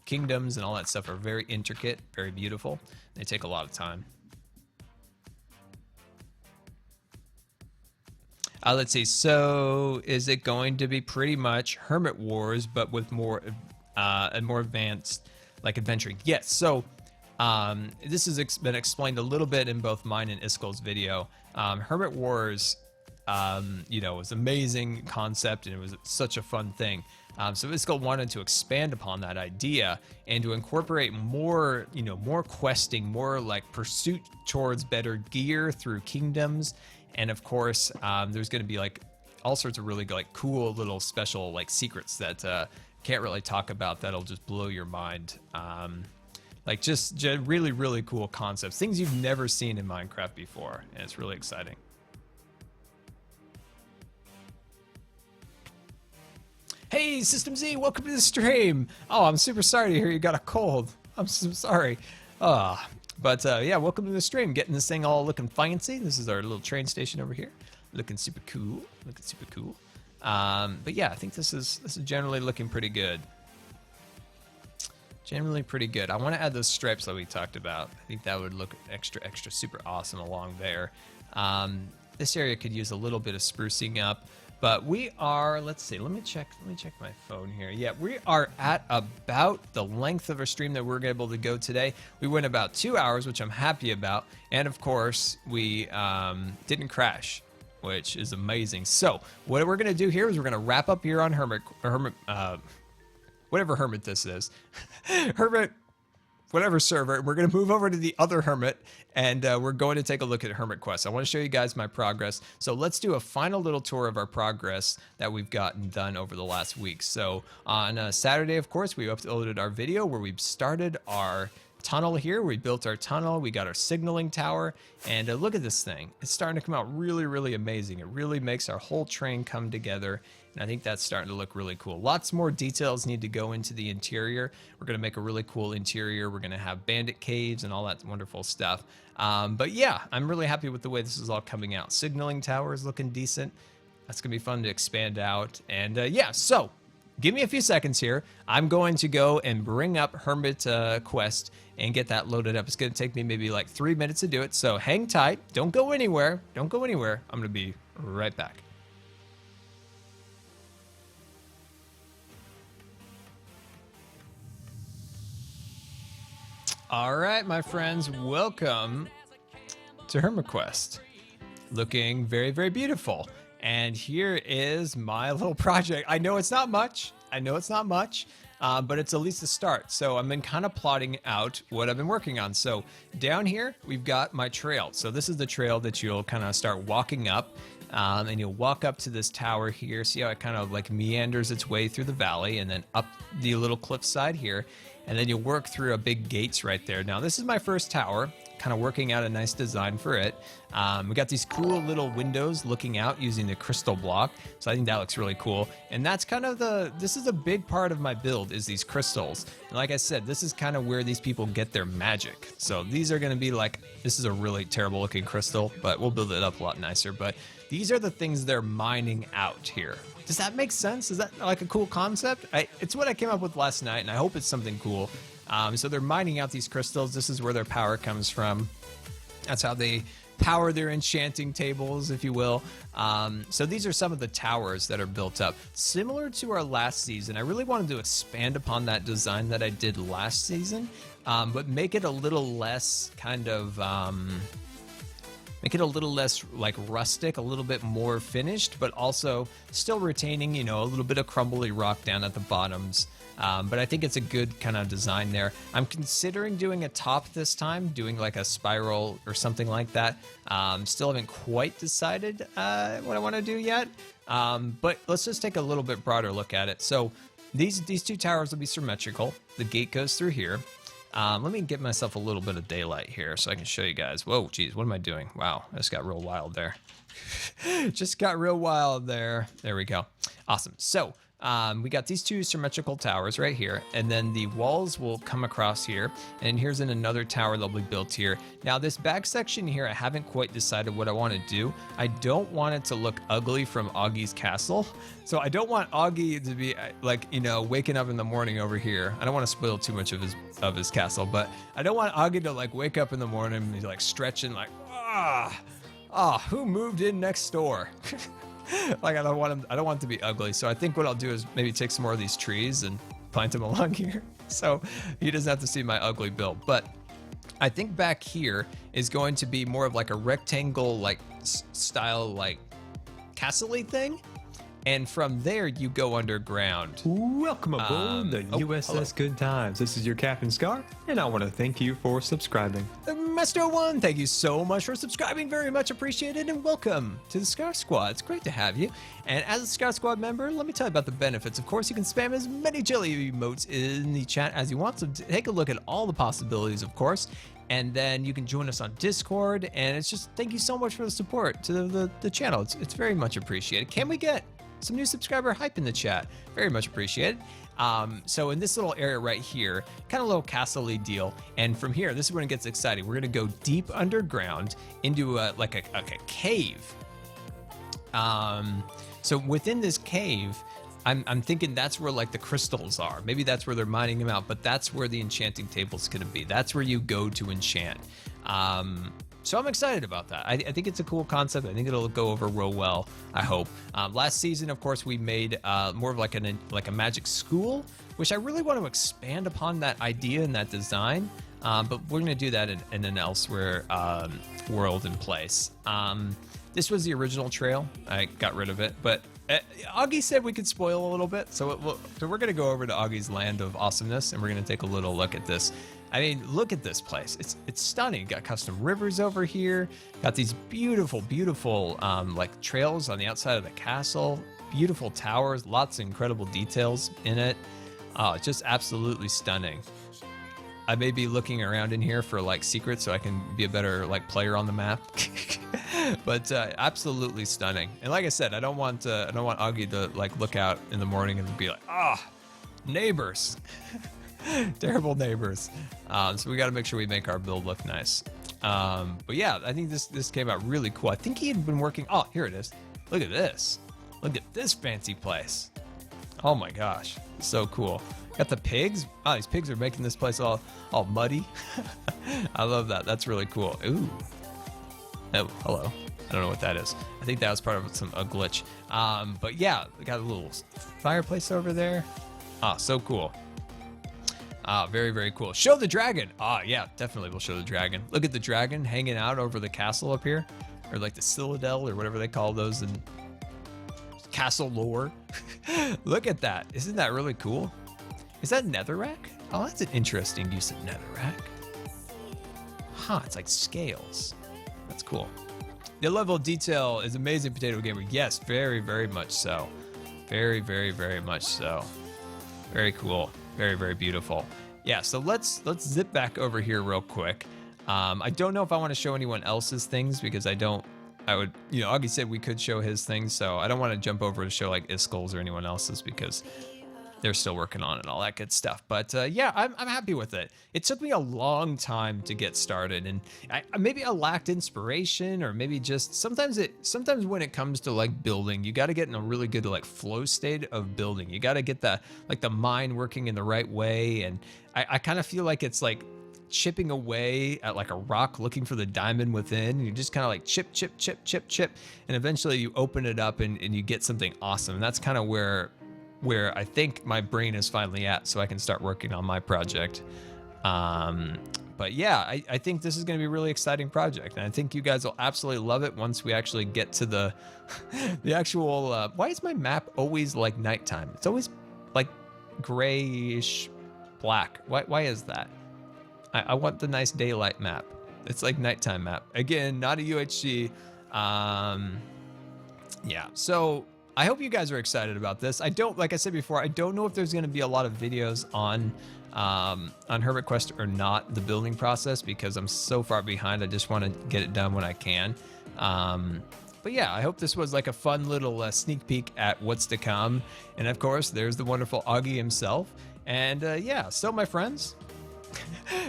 Kingdoms and all that stuff are very intricate, very beautiful. They take a lot of time. Let's see. So, is it going to be pretty much Hermit Wars, but with more advanced, like adventuring? Yes. So, this has been explained a little bit in both mine and Iskel's video. Hermit Wars, you know, was an amazing concept, and it was such a fun thing. So Iskel wanted to expand upon that idea and to incorporate more, you know, more questing, more like pursuit towards better gear through kingdoms. And of course, there's going to be like all sorts of really like cool little special like secrets that can't really talk about that'll just blow your mind. Like just really, really cool concepts, things you've never seen in Minecraft before. And it's really exciting. Hey, System Z, welcome to the stream. Oh, I'm super sorry to hear you got a cold. I'm so sorry. But yeah, welcome to the stream. Getting this thing all looking fancy. This is our little train station over here. Looking super cool. But yeah, I think this is generally looking pretty good. Generally pretty good. I want to add those stripes that we talked about. I think that would look extra super awesome along there. This area could use a little bit of sprucing up, but we are, let's see, let me check my phone here. Yeah, we are at about the length of our stream that we're able to go today. We went about 2 hours, which I'm happy about. And of course, we didn't crash, which is amazing. So what we're going to do here is we're going to wrap up here on whatever Hermit this is. Hermit, whatever server. We're going to move over to the other Hermit, and we're going to take a look at Hermit Quest. I want to show you guys my progress. So let's do a final little tour of our progress that we've gotten done over the last week. So on Saturday, of course, we uploaded our video where we started our tunnel here. We built our tunnel. We got our signaling tower, and look at this thing. It's starting to come out really amazing. It really makes our whole train come together, and I think that's starting to look really cool. Lots more details need to go into the interior. We're going to make a really cool interior. We're going to have bandit caves and all that wonderful stuff. But yeah, I'm really happy with the way this is all coming out. Signaling tower is looking decent. That's going to be fun to expand out. And yeah, so give me a few seconds here. I'm going to go and bring up Hermit Quest and get that loaded up. It's going to take me maybe like 3 minutes to do it. So hang tight. Don't go anywhere. Don't go anywhere. I'm going to be right back. All right, my friends, welcome to Hermit Quest. Looking very beautiful. And here is my little project. I know it's not much. But it's at least a start. So I've been kind of plotting out what I've been working on. So down here, we've got my trail. So this is the trail that you'll kind of start walking up. And you'll walk up to this tower here. See how it kind of like meanders its way through the valley and then up the little cliffside here. And then you'll work through a big gates right there. Now, this is my first tower, kind of working out a nice design for it. We got these cool little windows looking out using the crystal block. So I think that looks really cool. And that's kind of this is a big part of my build is these crystals. And like I said, this is kind of where these people get their magic. So these are going to be like, this is a really terrible looking crystal, but we'll build it up a lot nicer. But these are the things they're mining out here. Does that make sense? Is that like a cool concept? It's what I came up with last night, and I hope it's something cool. So they're mining out these crystals. This is where their power comes from. That's how they power their enchanting tables, if you will. So these are some of the towers that are built up. Similar to our last season, I really wanted to expand upon that design that I did last season, but make it a little less kind of... make it a little less like rustic, a little bit more finished, but also still retaining, you know, a little bit of crumbly rock down at the bottoms. But I think it's a good kind of design there. I'm considering doing a top this time, doing like a spiral or something like that. Still haven't quite decided what I want to do yet. But let's just take a little bit broader look at it. So these two towers will be symmetrical. The gate goes through here. Let me get myself a little bit of daylight here so I can show you guys. Whoa, geez, what am I doing? Wow, I just got real wild there. Just got real wild there. There we go. Awesome. So we got these two symmetrical towers right here, and then the walls will come across here, and here's another tower that'll be built here. Now this back section here, I haven't quite decided what I want to do. I don't want it to look ugly from Augie's castle, so I don't want Augie to be like, you know, waking up in the morning over here. I don't want to spoil too much of his castle, but I don't want Augie to like wake up in the morning and he's like stretching like, who moved in next door? Like I don't want it to be ugly. So I think what I'll do is maybe take some more of these trees and plant them along here, so he doesn't have to see my ugly build. But I think back here is going to be more of like a rectangle like style like castle-y thing. And from there, you go underground. Welcome aboard the USS hello. Good Times. This is your Captain Scar, and I want to thank you for subscribing. Master One, thank you so much for subscribing. Very much appreciated, and welcome to the Scar Squad. It's great to have you. And as a Scar Squad member, let me tell you about the benefits. Of course, you can spam as many jelly emotes in the chat as you want, so take a look at all the possibilities, of course. And then you can join us on Discord, and it's just thank you so much for the support to the channel. It's very much appreciated. Can we get some new subscriber hype in the chat? Very much appreciated. So in this little area right here, kind of a little castle-y deal. And from here, this is when it gets exciting. We're gonna go deep underground into like a cave. So within this cave, I'm thinking that's where like the crystals are. Maybe that's where they're mining them out, but that's where the enchanting table's gonna be. That's where you go to enchant. So I'm excited about that. I think it's a cool concept. I think it'll go over real well, I hope. Last season, of course, we made more of like a magic school, which I really want to expand upon that idea and that design. But we're gonna do that in an elsewhere world and place. This was the original trail. I got rid of it, but Augie said we could spoil a little bit, so we're going to go over to Augie's land of awesomeness, and we're going to take a little look at this. I mean, look at this place. It's stunning. Got custom rivers over here. Got these beautiful, beautiful like trails on the outside of the castle. Beautiful towers. Lots of incredible details in it. Oh, just absolutely stunning. I may be looking around in here for like secrets so I can be a better like player on the map. But absolutely stunning. And like I said, I don't want Augie to like look out in the morning and be like, neighbors, terrible neighbors. So we got to make sure we make our build look nice. But yeah, I think this came out really cool. I think he had been working. Oh, here it is. Look at this. Look at this fancy place. Oh my gosh, so cool. Got the pigs. Oh, these pigs are making this place all muddy. I love that. That's really cool. Ooh. Oh, hello. I don't know what that is. I think that was part of a glitch. But yeah, we got a little fireplace over there. So cool. Very, very cool. Show the dragon. Yeah, definitely we'll show the dragon. Look at the dragon hanging out over the castle up here. Or like the citadel or whatever they call those in castle lore. Look at that. Isn't that really cool? Is that netherrack? Oh, that's an interesting use of netherrack. It's like scales. That's cool. The level of detail is amazing, Potato Gamer. Yes, very, very much so. Very, very, very much so. Very cool. Very, very beautiful. Yeah, so let's zip back over here real quick. I don't know if I want to show anyone else's things because Augie said we could show his things, so I don't want to jump over to show like Iskel's or anyone else's because they're still working on it and all that good stuff. But yeah, I'm happy with it. It took me a long time to get started, and maybe I lacked inspiration, or maybe just sometimes when it comes to like building, you got to get in a really good like flow state of building. You got to get the mind working in the right way, and I kind of feel like it's like chipping away at like a rock looking for the diamond within, and you just kind of like chip, and eventually you open it up and you get something awesome. And that's kind of where I think my brain is finally at, so I can start working on my project. But yeah, I think this is going to be a really exciting project, and I think you guys will absolutely love it once we actually get to the actual. Why is my map always like nighttime? It's always like grayish black. Why is that? I want the nice daylight map. It's like nighttime map. Again, not a UHC. Yeah, so I hope you guys are excited about this. Like I said before, I don't know if there's going to be a lot of videos on Hermit Quest or not, the building process, because I'm so far behind. I just want to get it done when I can. But yeah, I hope this was like a fun little sneak peek at what's to come. And of course, there's the wonderful Augie himself. And yeah, so my friends,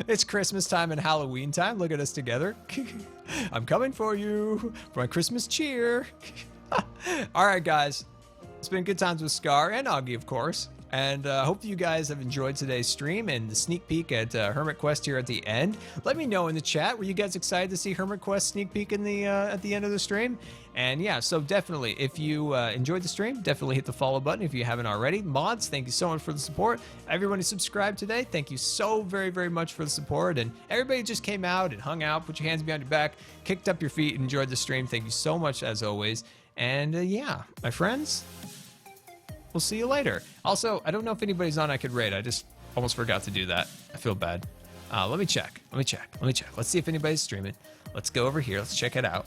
it's Christmas time and Halloween time. Look at us together. I'm coming for you for my Christmas cheer. All right, guys. It's been Good Times with Scar and Augie, of course. And I hope you guys have enjoyed today's stream and the sneak peek at Hermit Quest here at the end. Let me know in the chat. Were you guys excited to see Hermit Quest sneak peek in the at the end of the stream? And yeah, so definitely, if you enjoyed the stream, definitely hit the follow button if you haven't already. Mods, thank you so much for the support. Everyone who subscribed today, thank you so very, very much for the support. And everybody just came out and hung out, put your hands behind your back, kicked up your feet, and enjoyed the stream. Thank you so much, as always. And yeah, my friends, we'll see you later. Also, I don't know if anybody's on I could raid. I just almost forgot to do that. I feel bad. Let me check. Let's see if anybody's streaming. Let's go over here. Let's check it out.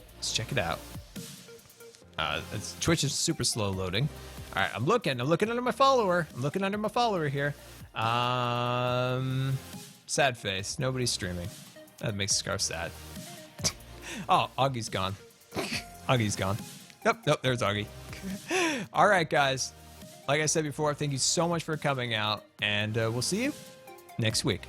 Twitch is super slow loading. All right, I'm looking under my follower. Here. Sad face. Nobody's streaming. That makes Scar sad. Oh, Augie's gone. Nope, there's Augie. All right, guys. Like I said before, thank you so much for coming out, and we'll see you next week.